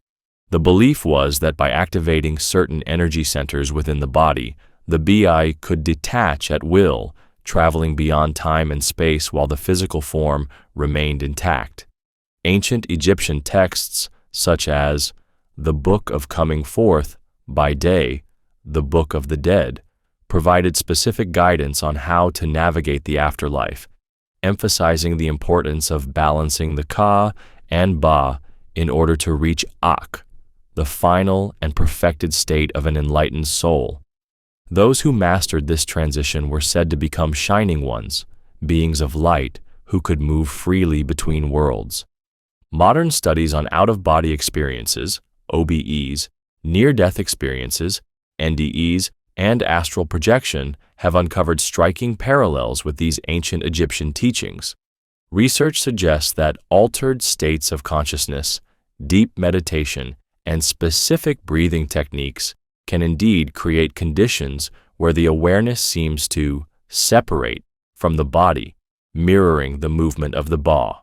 The belief was that by activating certain energy centers within the body, the bi could detach at will, traveling beyond time and space while the physical form remained intact. Ancient Egyptian texts, such as the Book of Coming Forth, by day, the Book of the Dead, provided specific guidance on how to navigate the afterlife, emphasizing the importance of balancing the ka and ba in order to reach Ak, the final and perfected state of an enlightened soul. Those who mastered this transition were said to become shining ones, beings of light who could move freely between worlds. Modern studies on out-of-body experiences, OBEs, near-death experiences, NDEs, and astral projection have uncovered striking parallels with these ancient Egyptian teachings. Research suggests that altered states of consciousness, deep meditation, and specific breathing techniques can indeed create conditions where the awareness seems to separate from the body, mirroring the movement of the ba.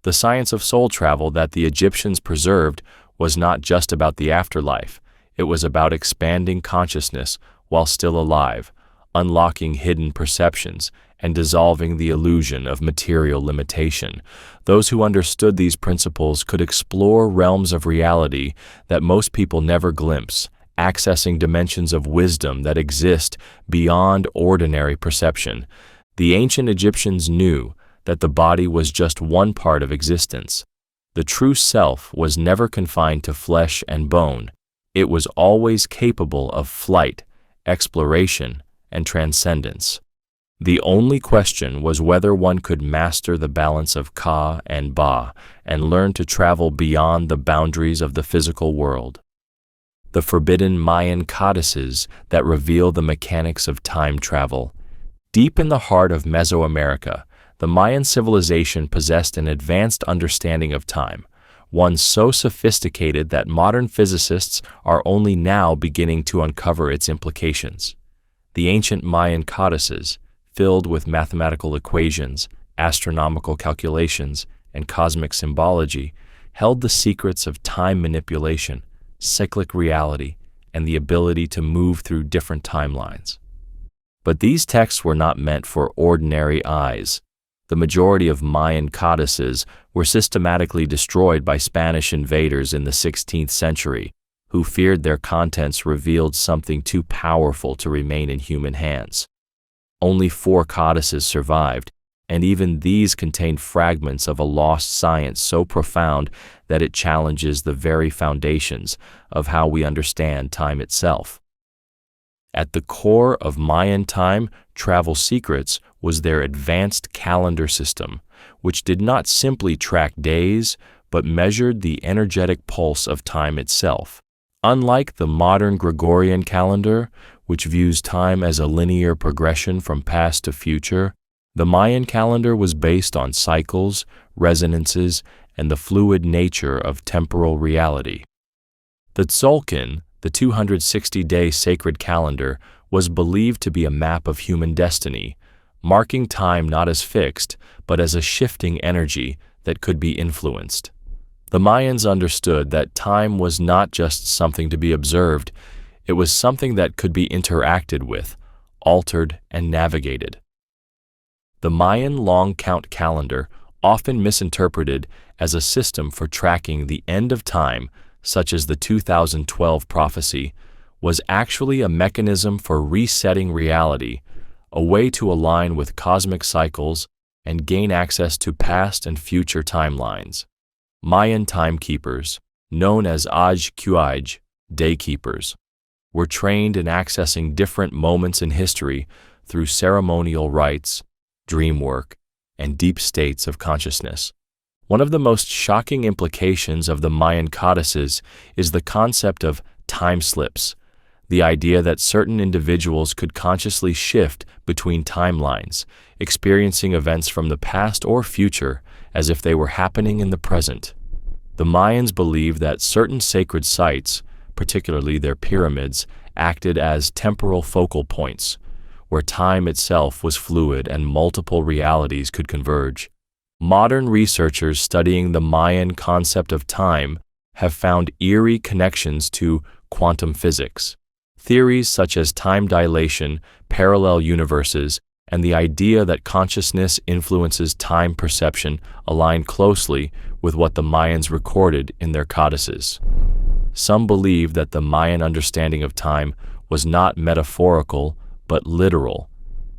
The science of soul travel that the Egyptians preserved was not just about the afterlife. It was about expanding consciousness while still alive, unlocking hidden perceptions, and dissolving the illusion of material limitation. Those who understood these principles could explore realms of reality that most people never glimpse, accessing dimensions of wisdom that exist beyond ordinary perception. The ancient Egyptians knew that the body was just one part of existence. The true self was never confined to flesh and bone. It was always capable of flight, exploration, and transcendence. The only question was whether one could master the balance of ka and ba and learn to travel beyond the boundaries of the physical world. The forbidden Mayan codices that reveal the mechanics of time travel. Deep in the heart of Mesoamerica, the Mayan civilization possessed an advanced understanding of time, one so sophisticated that modern physicists are only now beginning to uncover its implications. The ancient Mayan codices, filled with mathematical equations, astronomical calculations, and cosmic symbology, held the secrets of time manipulation, cyclic reality, and the ability to move through different timelines. But these texts were not meant for ordinary eyes. The majority of Mayan codices were systematically destroyed by Spanish invaders in the 16th century, who feared their contents revealed something too powerful to remain in human hands. Only 4 codices survived, and even these contained fragments of a lost science so profound that it challenges the very foundations of how we understand time itself. At the core of Mayan time travel secrets was their advanced calendar system, which did not simply track days, but measured the energetic pulse of time itself. Unlike the modern Gregorian calendar, which views time as a linear progression from past to future, the Mayan calendar was based on cycles, resonances, and the fluid nature of temporal reality. The Tzolk'in, the 260-day sacred calendar, was believed to be a map of human destiny, marking time not as fixed, but as a shifting energy that could be influenced. The Mayans understood that time was not just something to be observed, it was something that could be interacted with, altered, and navigated. The Mayan long count calendar, often misinterpreted as a system for tracking the end of time, such as the 2012 prophecy, was actually a mechanism for resetting reality, a way to align with cosmic cycles and gain access to past and future timelines. Mayan timekeepers, known as Aj-Kuaj, daykeepers, were trained in accessing different moments in history through ceremonial rites, dream work, and deep states of consciousness. One of the most shocking implications of the Mayan codices is the concept of time slips, the idea that certain individuals could consciously shift between timelines, experiencing events from the past or future as if they were happening in the present. The Mayans believed that certain sacred sites, particularly their pyramids, acted as temporal focal points, where time itself was fluid and multiple realities could converge. Modern researchers studying the Mayan concept of time have found eerie connections to quantum physics. Theories such as time dilation, parallel universes, and the idea that consciousness influences time perception align closely with what the Mayans recorded in their codices. Some believe that the Mayan understanding of time was not metaphorical but literal,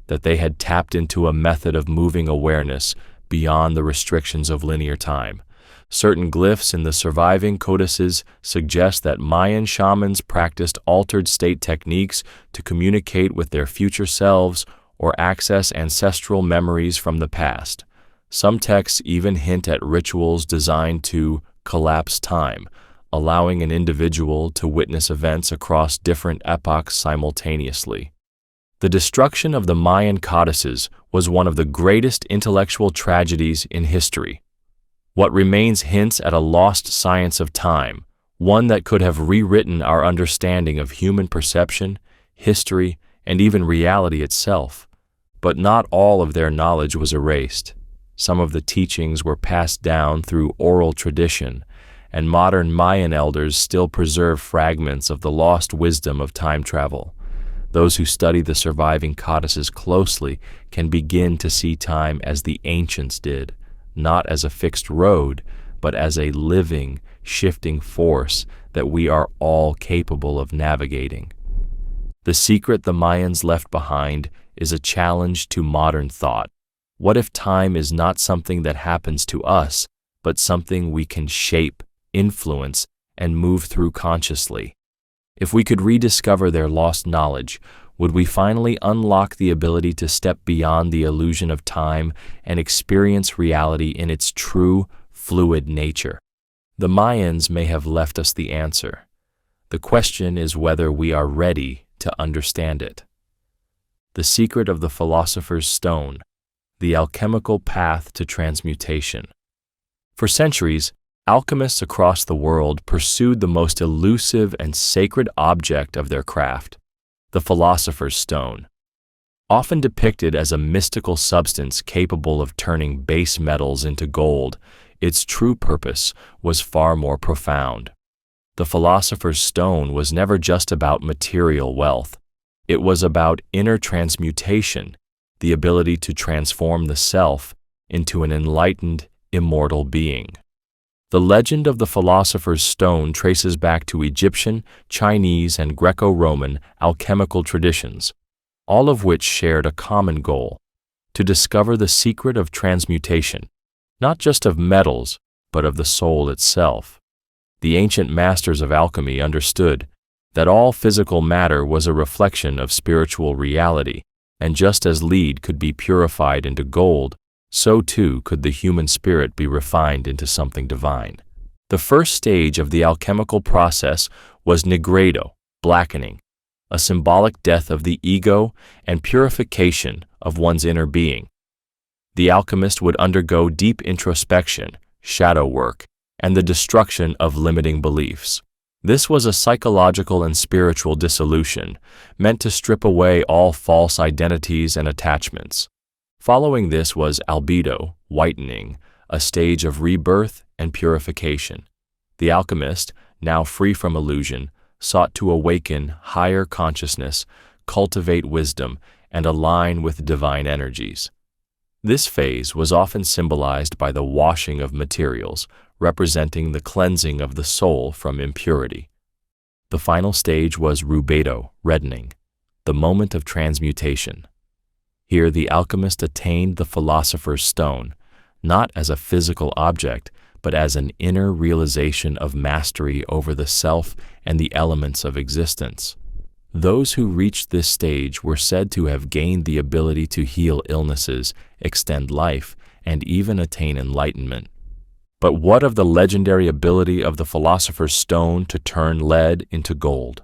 that they had tapped into a method of moving awareness beyond the restrictions of linear time. Certain glyphs in the surviving codices suggest that Mayan shamans practiced altered state techniques to communicate with their future selves or access ancestral memories from the past. Some texts even hint at rituals designed to collapse time, allowing an individual to witness events across different epochs simultaneously. The destruction of the Mayan codices was one of the greatest intellectual tragedies in history. What remains hints at a lost science of time, one that could have rewritten our understanding of human perception, history, and even reality itself. But not all of their knowledge was erased. Some of the teachings were passed down through oral tradition, and modern Mayan elders still preserve fragments of the lost wisdom of time travel. Those who study the surviving codices closely can begin to see time as the ancients did, not as a fixed road, but as a living, shifting force that we are all capable of navigating. The secret the Mayans left behind is a challenge to modern thought. What if time is not something that happens to us, but something we can shape, influence, and move through consciously? If we could rediscover their lost knowledge, would we finally unlock the ability to step beyond the illusion of time and experience reality in its true, fluid nature? The Mayans may have left us the answer. The question is whether we are ready to understand it. The secret of the philosopher's stone, the alchemical path to transmutation. For centuries, alchemists across the world pursued the most elusive and sacred object of their craft, the philosopher's stone. Often depicted as a mystical substance capable of turning base metals into gold, its true purpose was far more profound. The philosopher's stone was never just about material wealth. It was about inner transmutation, the ability to transform the self into an enlightened, immortal being. The legend of the philosopher's stone traces back to Egyptian, Chinese, and Greco-Roman alchemical traditions, all of which shared a common goal: to discover the secret of transmutation, not just of metals, but of the soul itself. The ancient masters of alchemy understood that all physical matter was a reflection of spiritual reality, and just as lead could be purified into gold, so too could the human spirit be refined into something divine. The first stage of the alchemical process was nigredo, blackening. a symbolic death of the ego and purification of one's inner being. The alchemist would undergo deep introspection, shadow work, and the destruction of limiting beliefs. This was a psychological and spiritual dissolution, meant to strip away all false identities and attachments. Following this was albedo, whitening, a stage of rebirth and purification. The alchemist, now free from illusion, sought to awaken higher consciousness, cultivate wisdom, and align with divine energies. This phase was often symbolized by the washing of materials, representing the cleansing of the soul from impurity. The final stage was rubedo, reddening, the moment of transmutation. Here the alchemist attained the philosopher's stone, not as a physical object, but as an inner realization of mastery over the self and the elements of existence. Those who reached this stage were said to have gained the ability to heal illnesses, extend life, and even attain enlightenment. But what of the legendary ability of the philosopher's stone to turn lead into gold?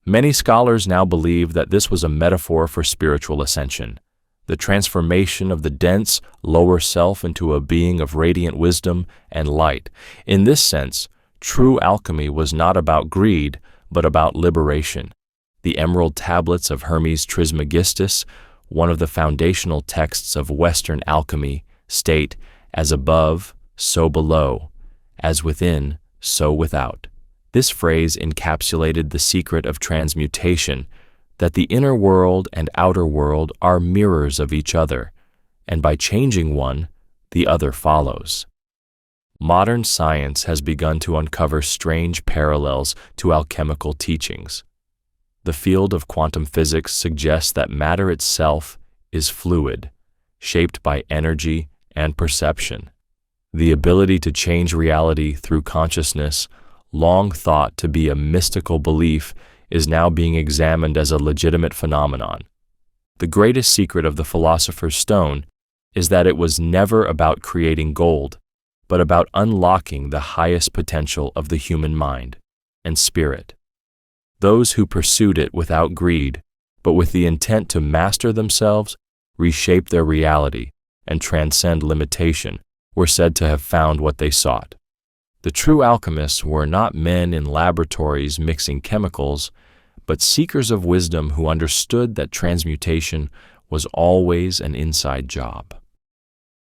Many scholars now believe that this was a metaphor for spiritual ascension, the transformation of the dense, lower self into a being of radiant wisdom and light. In this sense, true alchemy was not about greed, but about liberation. The emerald tablets of Hermes Trismegistus, one of the foundational texts of Western alchemy, state, "As above, so below, as within, so without." This phrase encapsulated the secret of transmutation, that the inner world and outer world are mirrors of each other, and by changing one, the other follows. Modern science has begun to uncover strange parallels to alchemical teachings. The field of quantum physics suggests that matter itself is fluid, shaped by energy and perception. The ability to change reality through consciousness, long thought to be a mystical belief, is now being examined as a legitimate phenomenon. The greatest secret of the philosopher's stone is that it was never about creating gold, but about unlocking the highest potential of the human mind and spirit. Those who pursued it without greed, but with the intent to master themselves, reshape their reality, and transcend limitation, were said to have found what they sought. The true alchemists were not men in laboratories mixing chemicals, but seekers of wisdom who understood that transmutation was always an inside job.